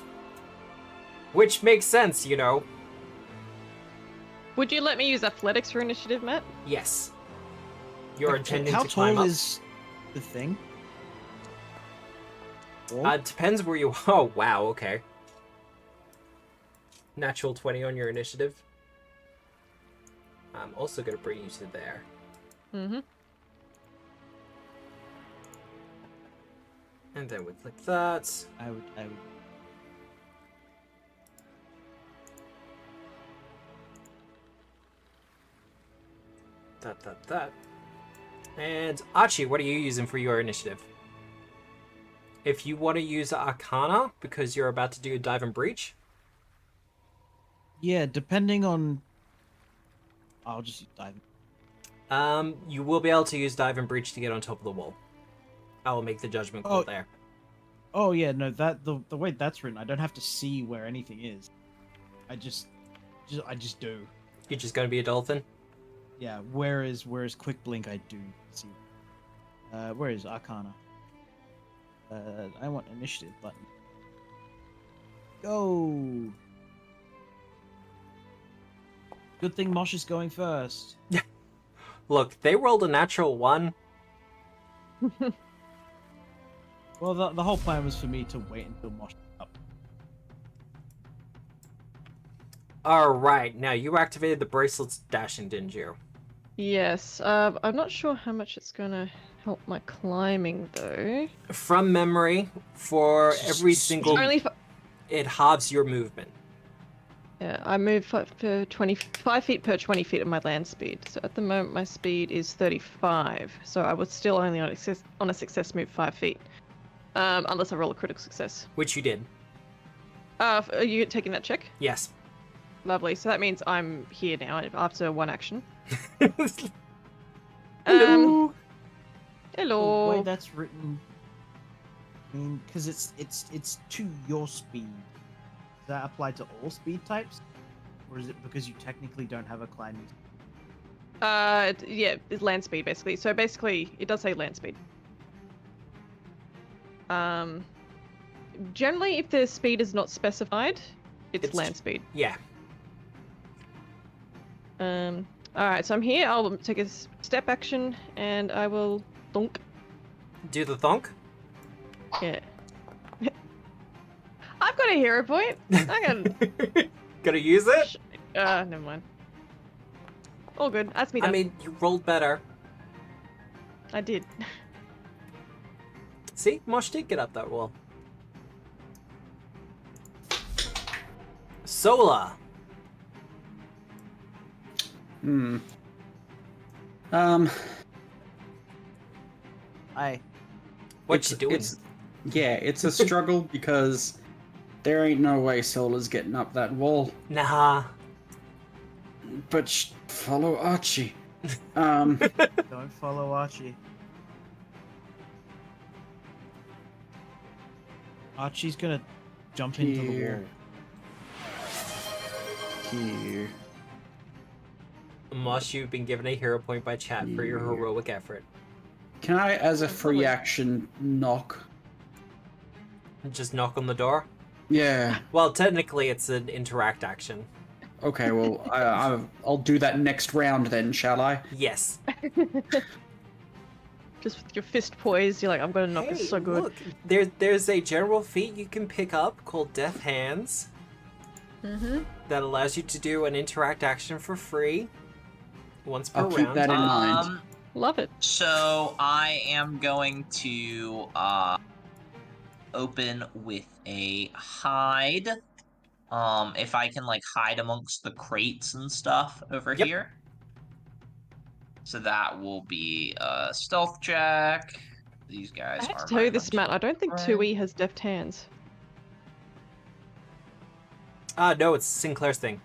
Which makes sense, you know. Would you let me use athletics for initiative, Matt? Yes. You're Okay, intending how to climb tall up. is the thing? It depends where you... Oh, wow, okay. Natural 20 on your initiative. I'm also going to bring you to there. Mm-hmm. And then we click that. I would. That. And Archie, what are you using for your initiative? If you want to use Arcana, because you're about to do a dive and breach, Yeah, depending on. I'll just dive. you will be able to use dive and breach to get on top of the wall. I will make the judgment call there. Oh yeah, no, that the way that's written, I don't have to see where anything is. I just do. You're just going to be a dolphin? Yeah. Whereas quick blink, I do see. Where is Arcana? I want initiative button. Go. Good thing Mosh is going first. Look, they rolled a natural 1. Well, the whole plan was for me to wait until Mosh is up. Alright, now you activated the bracelet's dashing, didn't you? Yes. I'm not sure how much it's gonna help my climbing though. From memory, for every single... Only It halves your movement. Yeah, I move for 5 feet per 20 feet of my land speed. So at the moment my speed is 35. So I was still only on a success move 5 feet. Unless I roll a critical success. Which you did. Are you taking that check? Yes. Lovely. So that means I'm here now after one action. Hello. Hello. The way that's written, I mean, because it's to your speed. Does that apply to all speed types, or is it because you technically don't have a climbing? Yeah, it's land speed basically. So basically, it does say land speed. Generally, if the speed is not specified, it's land speed. Yeah. Alright, so I'm here. I'll take a step action and I will thunk. Do the thonk? Yeah. I've got a hero point. I can. Gonna use it? Never mind. All good. That's me done. I mean, you rolled better. I did. See? Mosh did get up that wall. Sola. What you doing? It's a struggle because there ain't no way Sola's getting up that wall. Nah. But follow Archie. Don't follow Archie. Archie's gonna jump into the wall. Here. Mosh, you've been given a hero point by chat for your heroic effort. Can I, as a free action, knock? Just knock on the door? Yeah. Well, technically, it's an interact action. Okay, well, I'll do that next round then, shall I? Yes. Just with your fist poised, you're like, I'm gonna knock this so good. Look, there's a general feat you can pick up called Death Hands. That allows you to do an interact action for free. Once per I'll round. keep that in mind. Love it. So I am going to open with a hide. If I can like hide amongst the crates and stuff over here. So that will be a stealth check. These guys I have are to tell you this, Matt. I don't think right. 2E has deft hands. No, it's Sinclair's thing.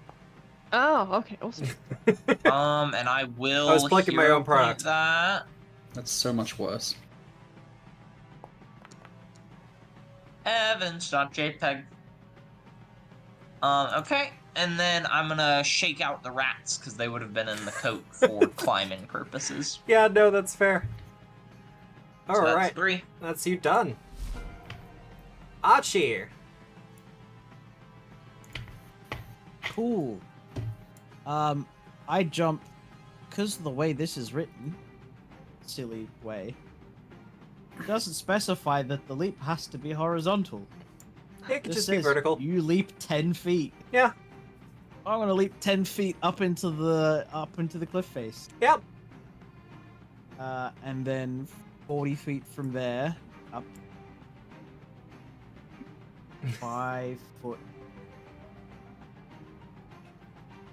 Oh, okay, awesome. And I will I was plugging my hero own product. point that. That's so much worse. Evans.jpg. Okay, and then I'm gonna shake out the rats because they would have been in the coat for climbing purposes. Yeah, no, that's fair. So that's Alright, 3. that's you done. Archie! Cool. I jump because the way this is written, silly way, it doesn't specify that the leap has to be horizontal. It could This just be says vertical. You leap 10 feet. Yeah. I'm gonna leap 10 feet up into the cliff face. Yep. And then 40 feet from there up 5 foot.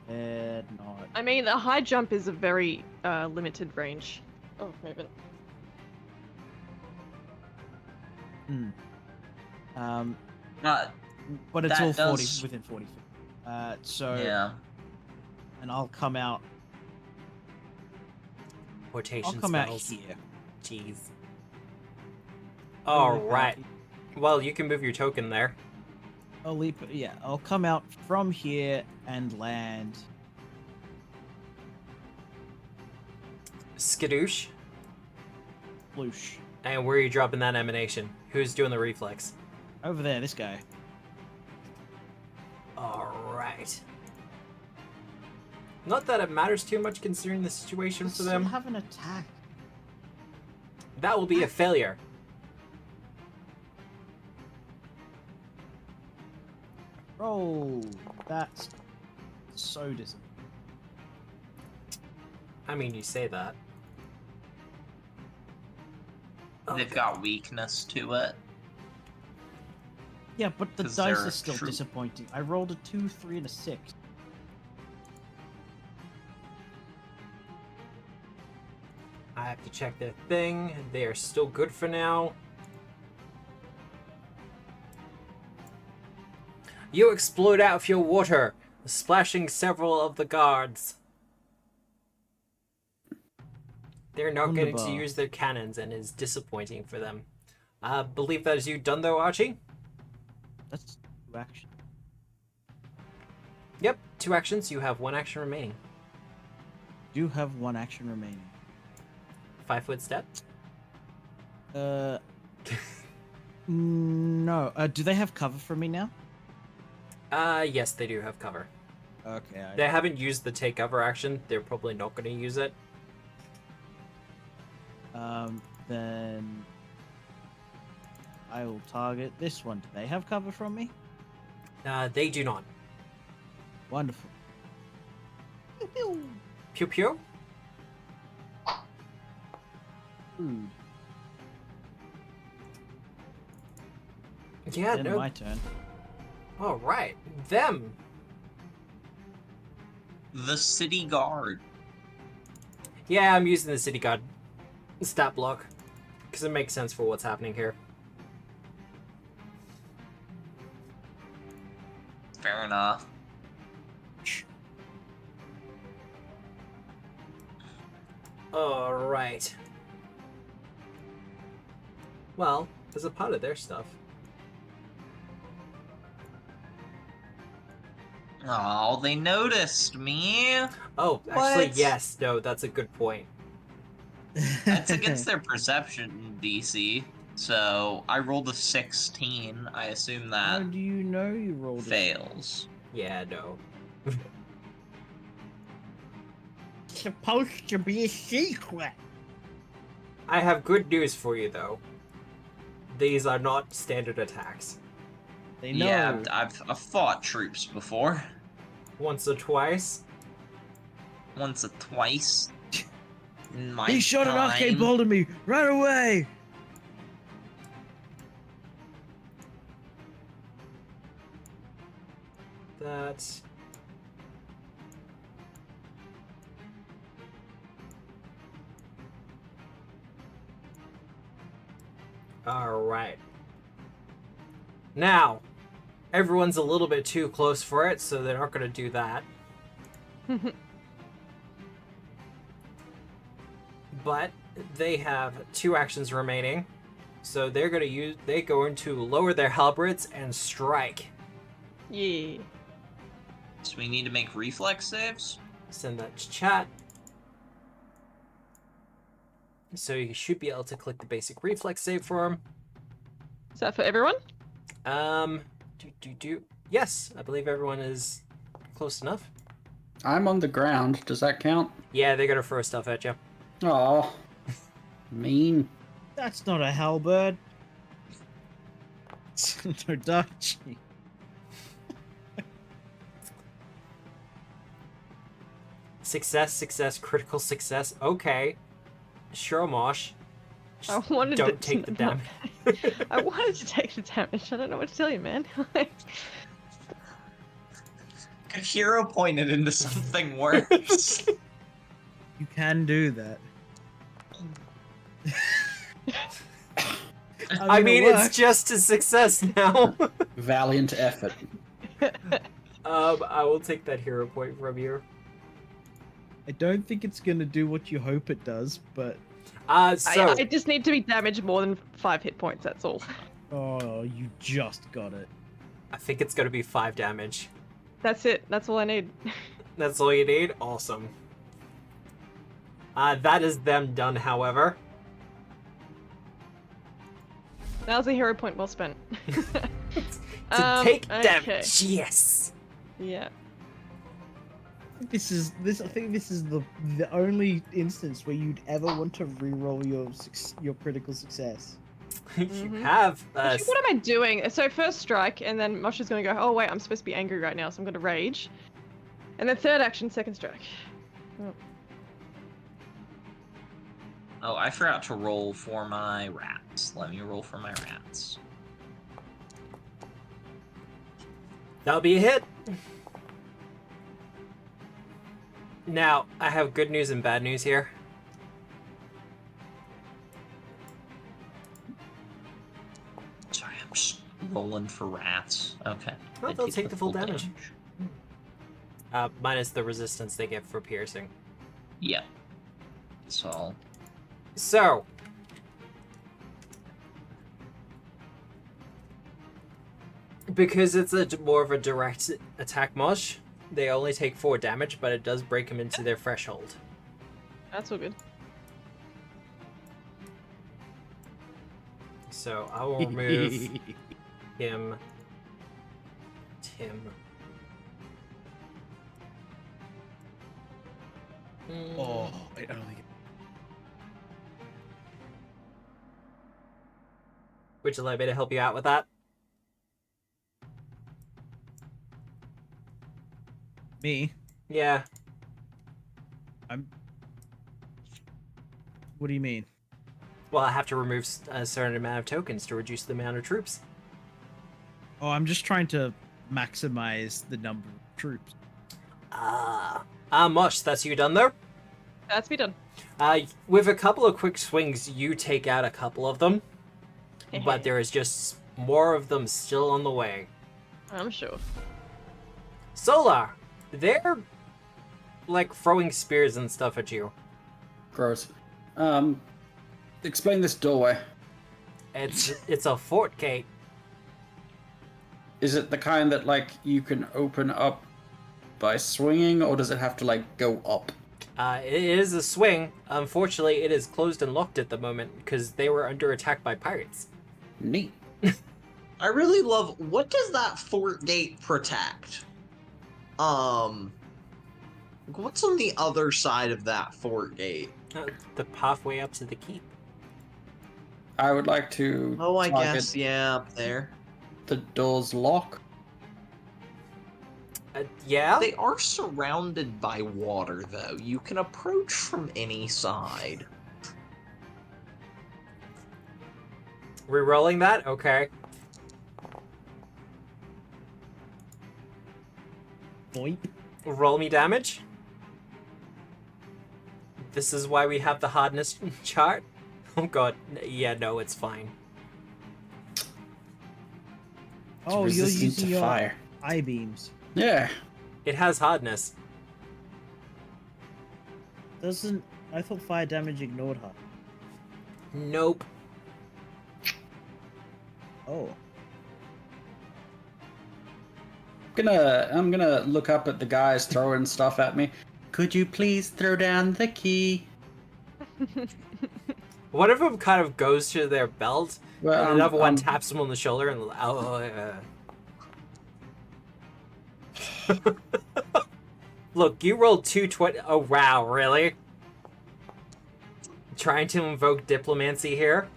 And not. I mean, the high jump is a very limited range of movement. But it's That all 40 does- within 40 feet. So Yeah. and I'll come out. Quotation I'll come out spells. here. Jeez. Alright. Well, you can move your token there. I'll leap. Yeah, I'll come out from here and land. Skadoosh. Bloosh. And where are you dropping that emanation? Who's doing the reflex? Over there, this guy. Alright. Not that it matters too much considering the situation for Still them. have an attack. That will be a failure. Oh, that's so disappointing. I mean, you say that. They've got weakness to it. Yeah, but the 'Cause dice they're is still true. disappointing. I rolled a 2, 3, and a 6. I have to check their thing. They are still good for now. You explode out of your water, splashing several of the guards. They're not getting to Wunderbar. use their cannons and is disappointing for them. I believe that is you done though, Archie? That's 2 action. Yep, 2 actions. You have 1 action remaining. Do have 1 action remaining. 5-foot step. No. Do they have cover from me now? Yes, they do have cover. Okay. They haven't used the take cover action. They're probably not going to use it. Then I will target this one. Do they have cover from me? They do not. Wonderful. Pew pew. Pew pew. Rude. Yeah, Then no. my turn. All right, them. The city guard. Yeah, I'm using the city guard stat block because it makes sense for what's happening here. Fair enough. All right. Well, there's a part of their stuff. Oh, they noticed me. Oh, actually, What? yes. No, that's a good point. That's against their perception DC. So I rolled a 16. I assume How that do you know you rolled it? fails. Yeah, no. Supposed to be a secret. I have good news for you, though. These are not standard attacks. They know. Yeah, I've fought troops before. Once or twice. Once or twice. In my He shot an arcade time. bolt at me right away. That's... Alright. Now, everyone's a little bit too close for it, so they're not going to do that. But they have 2 actions remaining, so they're going to lower their halberds and strike. Yeah. So we need to make reflex saves? Send that to chat. So you should be able to click the basic reflex save for him. Is that for everyone? Yes, I believe everyone is Close enough. I'm on the ground. Does that count? Yeah, they're gonna throw stuff at you. Oh, mean. That's not a halberd. It's an Odachi. Success, critical success. Okay. Sure, Mosh. I Just wanted don't to take the damage. I wanted to take the damage. I don't know what to tell you, man. Could hero point it into something worse? You can do that. I mean, it's just a success now. Valiant effort. I will take that hero point from you. I don't think it's gonna do what you hope it does, but So I just need to be damaged more than 5 hit points. That's all. oh, you just got it. I think it's gonna be 5 damage. That's it. That's all I need. That's all you need? Awesome. That is them done, however. That was a hero point well spent. To take okay. damage, yes! Yeah. I think this is the only instance where you'd ever want to reroll your critical success. You Mhm. have... Actually, what am I doing? So first strike, and then Mosha's gonna go, oh wait, I'm supposed to be angry right now, so I'm gonna rage. And then third action, second strike. Oh. Oh, I forgot to roll for my rats. Let me roll for my rats. That'll be a hit. Now, I have good news and bad news here. Sorry, I'm just rolling for rats. Okay. Well, They they'll take the full damage. damage. Minus the resistance they get for piercing. Yeah. So, So... because it's more of a direct attack mosh, they only take 4 damage, but it does break them into their threshold. That's all good. So I will remove him, Tim. Oh, I don't think. Would you like me to help you out with that? Me? Yeah. What do you mean? Well, I have to remove a certain amount of tokens to reduce the amount of troops. Oh, I'm just trying to maximize the number of troops. Mosh, that's you done though? That's me done. With a couple of quick swings, you take out a couple of them, but there is just more of them still on the way. I'm sure. Solar, they're like throwing spears and stuff at you. Gross. Explain this doorway. It's a fort gate. Is it the kind that, like, you can open up by swinging, or does it have to, like, go up? It is a swing. Unfortunately, it is closed and locked at the moment because they were under attack by pirates. Neat. I really love. What does that fort gate protect? What's on the other side of that fort gate? The pathway up to the keep. I would like to Oh, I target guess, yeah, up there. the door's lock. Yeah? They are surrounded by water, though. You can approach from any side. Rerolling that? Okay. Boink. Roll me damage. This is why we have the hardness chart. Oh god. Yeah, no, it's fine. It's Oh, you're resistant using to your fire. eye beams. Yeah. It has hardness. Doesn't I thought fire damage ignored her? Nope. Oh. I'm gonna look up at the guys throwing stuff at me. Could you please throw down the key? One of them kind of goes to their belt, Well, and another one taps them on the shoulder and Look, you rolled 220. Oh, wow, really? Trying to invoke diplomancy here?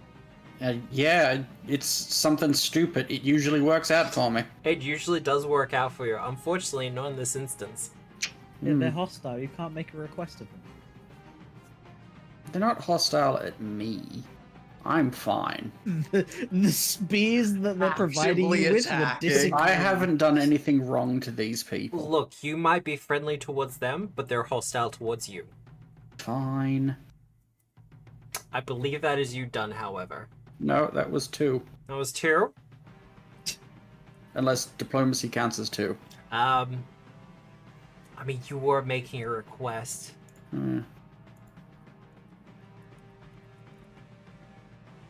Yeah, it's something stupid. It usually works out for me. It usually does work out for you. Unfortunately, not in this instance. They're hostile. You can't make a request of them. They're not hostile at me. I'm fine. The spears that they're providing Actively you with were attacking. disagree. I haven't done anything wrong to these people. Look, you might be friendly towards them, but they're hostile towards you. Fine. I believe that is you done, however. No, that was 2. That was 2. Unless diplomacy counts as 2. I mean, you were making a request.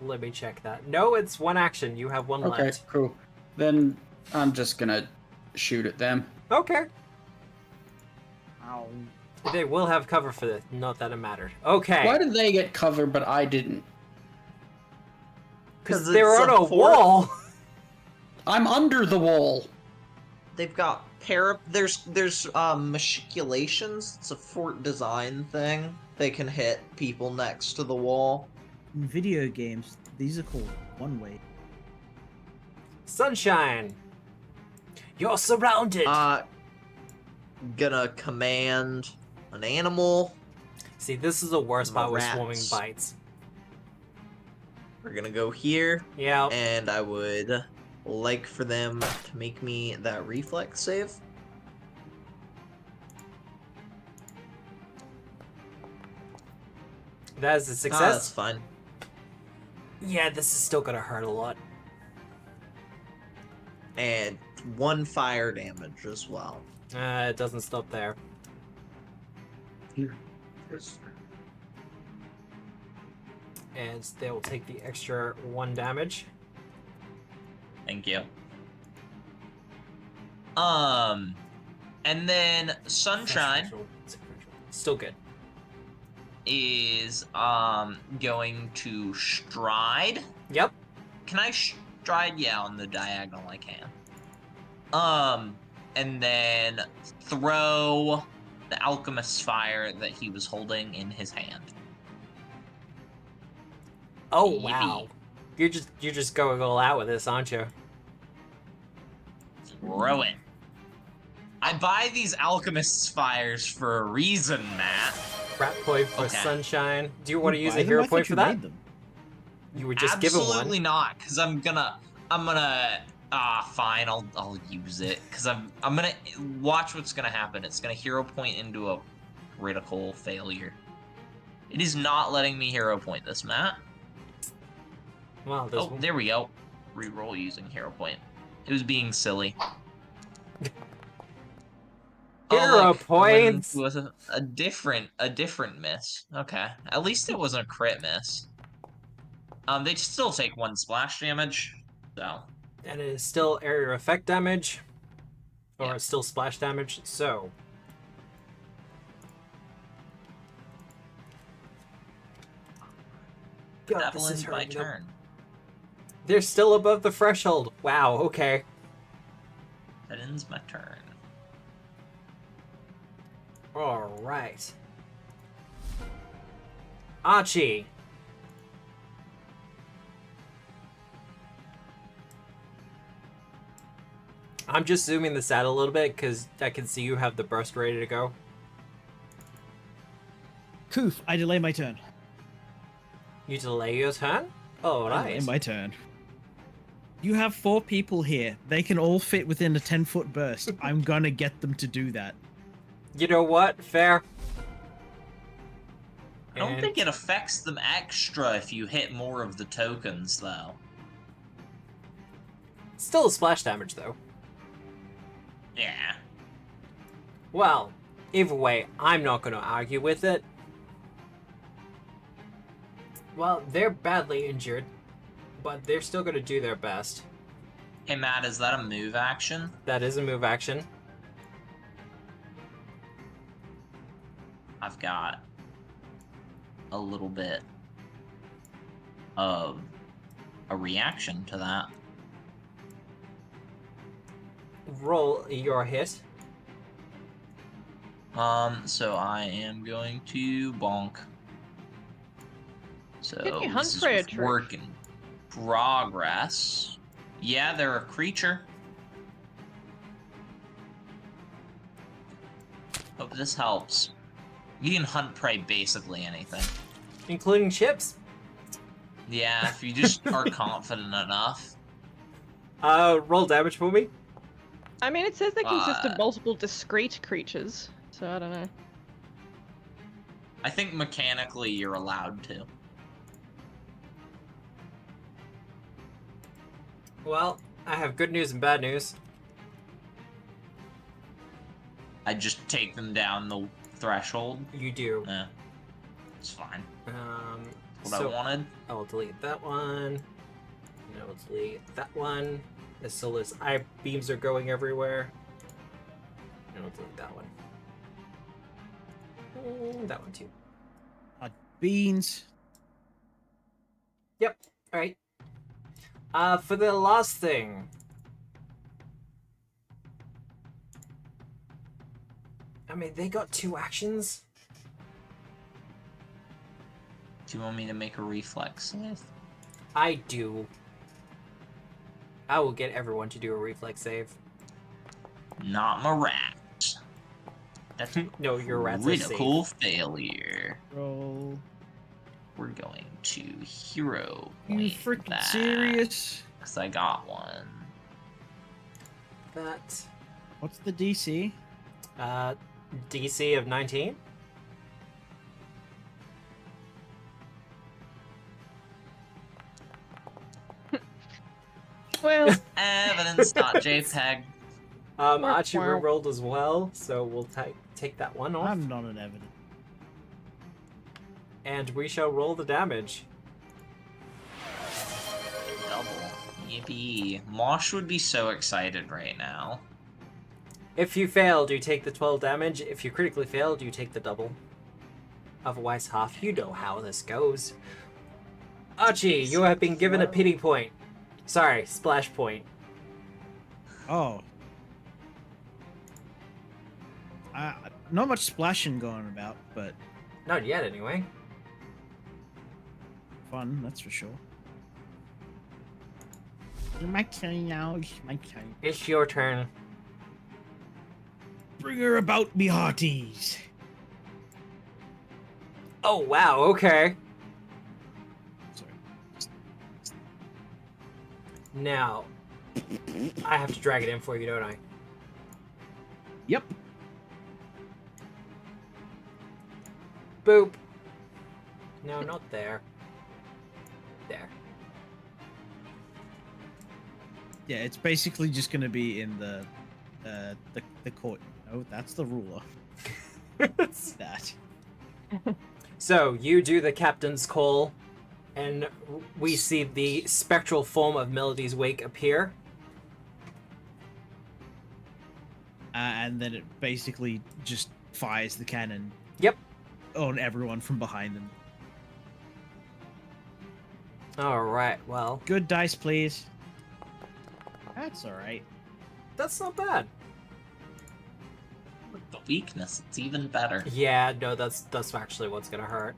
Let me check that. No, it's 1 action. You have 1 Okay, left. cool. Then I'm just gonna shoot at them. Okay. Ow. They will have cover for this. Not that it mattered. Okay. Why did they get cover but I didn't? Because 'Cause they're it's on a a fort. wall. I'm under the wall. They've got there's machiculations. It's a fort design thing. They can hit people next to the wall. In video games, these are called one-way. Sunshine. You're surrounded. Gonna command an animal. See, this is the worst My part with rats. swarming bites. We're gonna go here, Yeah. and I would like for them to make me that reflex save. That is a That's success. fine. Yeah, this is still gonna hurt a lot. And 1 fire damage as well. It doesn't stop there. And they will take the extra 1 damage. Thank you. And then Sunshine Still good. is going to stride. Yep. Can I stride? Yeah, on the diagonal I can. And then throw the alchemist's fire that he was holding in his hand. Oh Maybe. wow. You're just going all out with this, aren't you? Throw it. I buy these alchemist's fires for a reason, Matt. Rat point for Okay. Sunshine. Do you want to use Buy a them? hero I thought point you for that? made them. You were just given Absolutely one. not, because I'm gonna fine, I'll use it. Cause I'm gonna watch what's gonna happen. It's gonna hero point into a critical failure. It is not letting me hero point this, Matt. Well, there's Oh, there we go. Reroll using hero point. It was being silly. Hero look, points. It was a different miss. Okay, at least it wasn't a crit miss. They still take 1 splash damage, so And it is still area effect damage. Or Yeah. it's still splash damage, so. God, that this is ends my hurting them. turn. They're still above the threshold. Wow, okay. That ends my turn. Alright. Archie. I'm just zooming this out a little bit because I can see you have the burst ready to go. Koof, I delay my turn. You delay your turn? I Alright. delay my turn. You have 4 people here. They can all fit within a 10-foot burst. I'm gonna get them to do that. You know what? Fair. I don't And- think it affects them extra if you hit more of the tokens, though. Still a splash damage, though. Yeah. Well, either way, I'm not going to argue with it. Well, they're badly injured, but they're still going to do their best. Hey, Matt, is that a move action? That is a move action. I've got a little bit of a reaction to that. Roll your hit. So I am going to bonk. So Can you hunt this is for a with tree? work in progress. Yeah, they're a creature. Hope this helps. You can hunt prey basically anything. Including chips. Yeah, if you just are confident enough. Roll damage for me. I mean, it says they consist Uh, of multiple discrete creatures, so I don't know. I think mechanically you're allowed to. Well, I have good news and bad news. I just take them down the threshold. You do. Yeah, it's fine. What So I wanted. I will delete that one. And I will delete that one. The solar's eye beams are going everywhere. And I'll delete that one. And that one too. Beans. Yep. Alright. For the last thing. I mean, they got 2 actions. Do you want me to make a reflex save? I do. I will get everyone to do a reflex save. Not my rat. That's No, your rats are safe. critical failure. Roll. We're going to hero You point freaking that, serious? 'cause I got one. That What's the DC? DC of 19. Well, Evidence.jpg. Archie wow. rolled as well, so we'll take that one off. I'm not an evidence. And we shall roll the damage. Double. Yippee. Mosh would be so excited right now. If you failed, you take the 12 damage. If you critically failed, you take the double. Otherwise, half. You know how this goes. Archie, you have been given a pity point. Sorry, splash point. Oh. Not much splashing going about, but Not yet, anyway. fun, that's for sure. My turn now. My turn. It's your turn. Bring her about me hearties. Oh, wow, okay. Sorry. Now, I have to drag it in for you, don't I? Yep. Boop. No, not there. There. Yeah, it's basically just gonna be in the court. Oh, that's the ruler. That. So, you do the captain's call, and we see the spectral form of Melody's Wake appear. And then it basically just fires the cannon. Yep. On everyone from behind them. Alright, well, Good dice, please. That's alright. that's not bad. With the weakness, it's even better. Yeah, no, that's actually what's gonna hurt.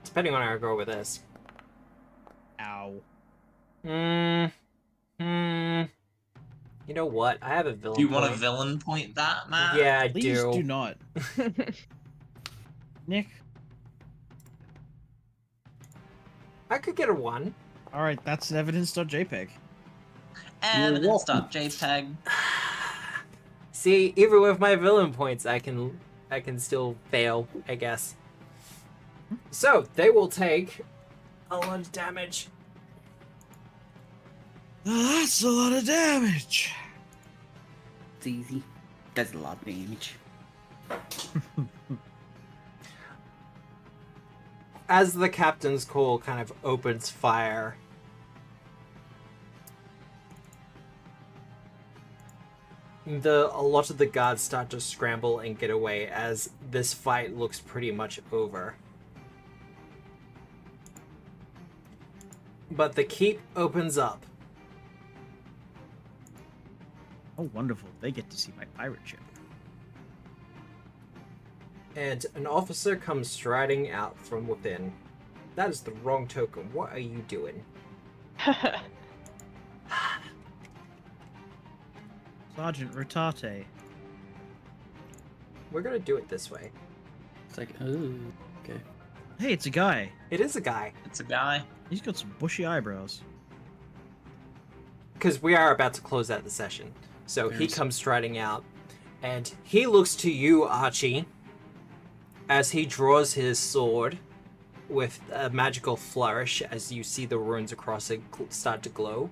Depending on how I go with this. Ow. You know what? I have a villain Do you want point. to villain point that, Matt? Yeah, I Please do. do not. Nick. I could get a 1. Alright, that's evidence.jpg. Evidence.jpg. See, even with my villain points, I can still fail, I guess. So, they will take a lot of damage. That's a lot of damage. It's easy. Does a lot of damage. As the captain's call kind of opens fire, a lot of the guards start to scramble and get away as this fight looks pretty much over. But the keep opens up. Oh, wonderful. They get to see my pirate ship. And an officer comes striding out from within. That is the wrong token. What are you doing? Sergeant Rotate. We're gonna do it this way. It's like, oh, okay. Hey, it's a guy. It is a guy. It's a guy. He's got some bushy eyebrows. Because we are about to close out the session. So he There's- comes striding out, and he looks to you, Archie, as he draws his sword with a magical flourish as you see the runes across it start to glow.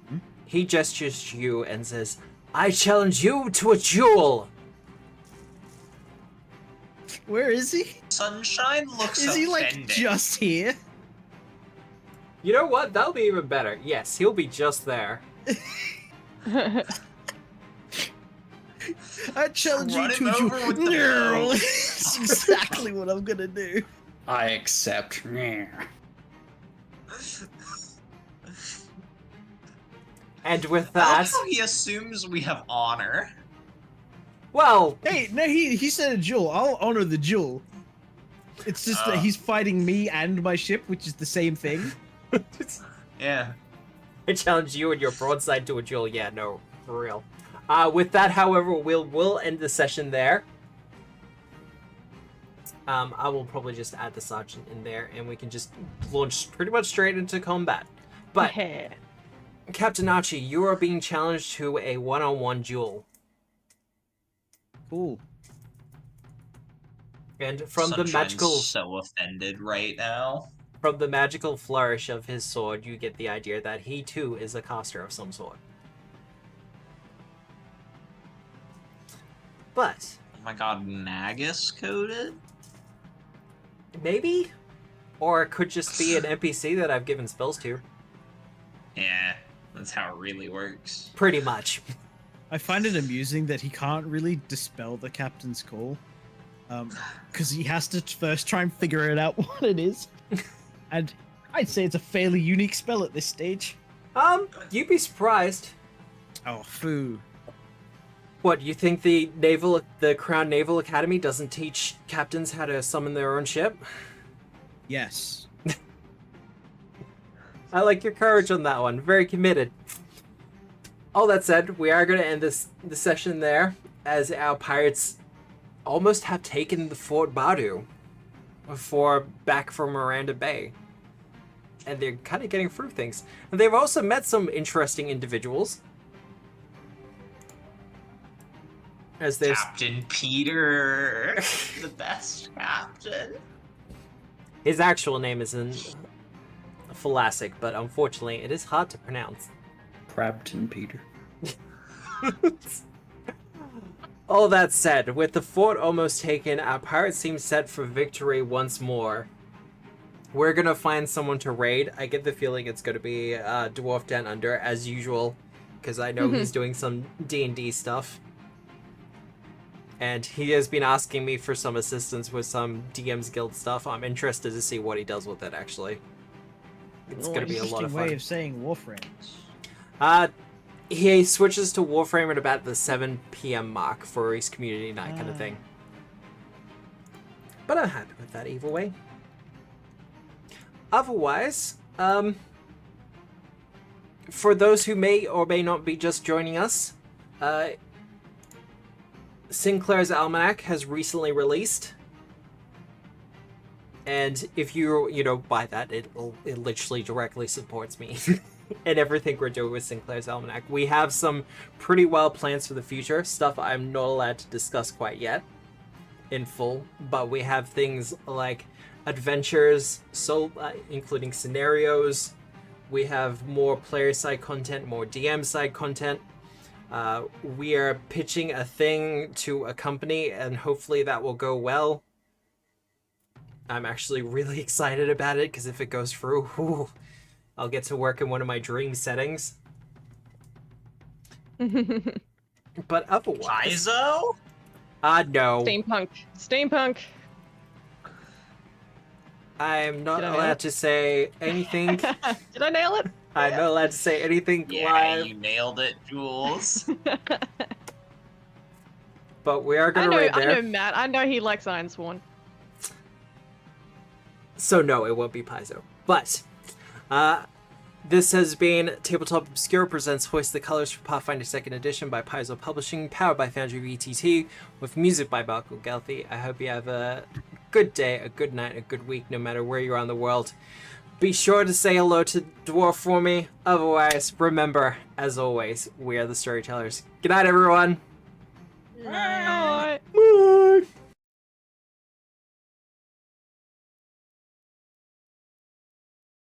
Hmm? He gestures to you and says, I challenge you to a duel! Where is he? Sunshine looks Is he like offended. just here? You know what? That'll be even better. Yes, he'll be just there. I challenge Run you him to over with the bow. That's exactly what I'm gonna do. I accept. And with I love that, how he assumes we have honor. well, Hey, no, he said a duel. I'll honor the duel. It's just that he's fighting me and my ship, which is the same thing. Yeah. I challenge you and your broadside to a duel. Yeah, no, for real. With that, however, we'll end the session there. I will probably just add the sergeant in there, and we can just launch pretty much straight into combat. But Yeah. Captain Archie, you are being challenged to a one-on-one duel, Cool. and from the Sunshine's magical so offended right now. flourish of his sword, you get the idea that he too is a caster of some sort. But Oh my god, Magus coded? maybe, or it could just be an NPC that I've given spells to. Yeah, that's how it really works. Pretty much. I find it amusing that he can't really dispel the captain's call, because he has to first try and figure it out what it is. And I'd say it's a fairly unique spell at this stage. You'd be surprised. Oh, foo. What, you think the Crown Naval Academy doesn't teach captains how to summon their own ship? Yes. I like your courage on that one. Very committed. All that said, we are going to end the session there, as our pirates almost have taken the Fort Bardu back from Miranda Bay. And they're kind of getting through things. And they've also met some interesting individuals. As there's Captain Peter, the best captain. his actual name is in Thalassic, but unfortunately it is hard to pronounce. Crabton Peter. All that said, with the fort almost taken, our pirates seem set for victory once more. We're gonna find someone to raid. I get the feeling it's gonna be Dwarf Down Under, as usual, because I know he's doing some D&D stuff. And he has been asking me for some assistance with some DM's Guild stuff. I'm interested to see what he does with it, actually. It's gonna be a lot of way fun. of saying Warframes. He switches to Warframe at about the 7 p.m. mark for his community night kind of thing. But I'm happy with that either way. Otherwise, for those who may or may not be just joining us, Sinclair's Almanac has recently released. And if you buy that, it literally directly supports me. And everything we're doing with Sinclair's Almanac. We have some pretty wild plans for the future, stuff I'm not allowed to discuss quite yet in full, but we have things like adventures, including scenarios. We have more player side content, more DM side content. We are pitching a thing to a company, and hopefully that will go well. I'm actually really excited about it, because if it goes through, whew, I'll get to work in one of my dream settings. But otherwise... Paizo? No. Steampunk. I'm not Did I nail allowed it? to say anything. Did I nail it? I'm not allowed to say anything Yeah, live. you nailed it, Jules. but we are I gonna know, raid I there. know Matt. I know he likes Ironsworn. So no, it won't be Paizo. But this has been Tabletop Obscura presents Hoist the Colors for Pathfinder 2nd Edition by Paizo Publishing, powered by Foundry VTT, with music by Balco Gelthy. I hope you have a good day, a good night, a good week, no matter where you are in the world. Be sure to say hello to Dwarf for me. Otherwise, remember, as always, we are the storytellers. Good night, everyone. Right.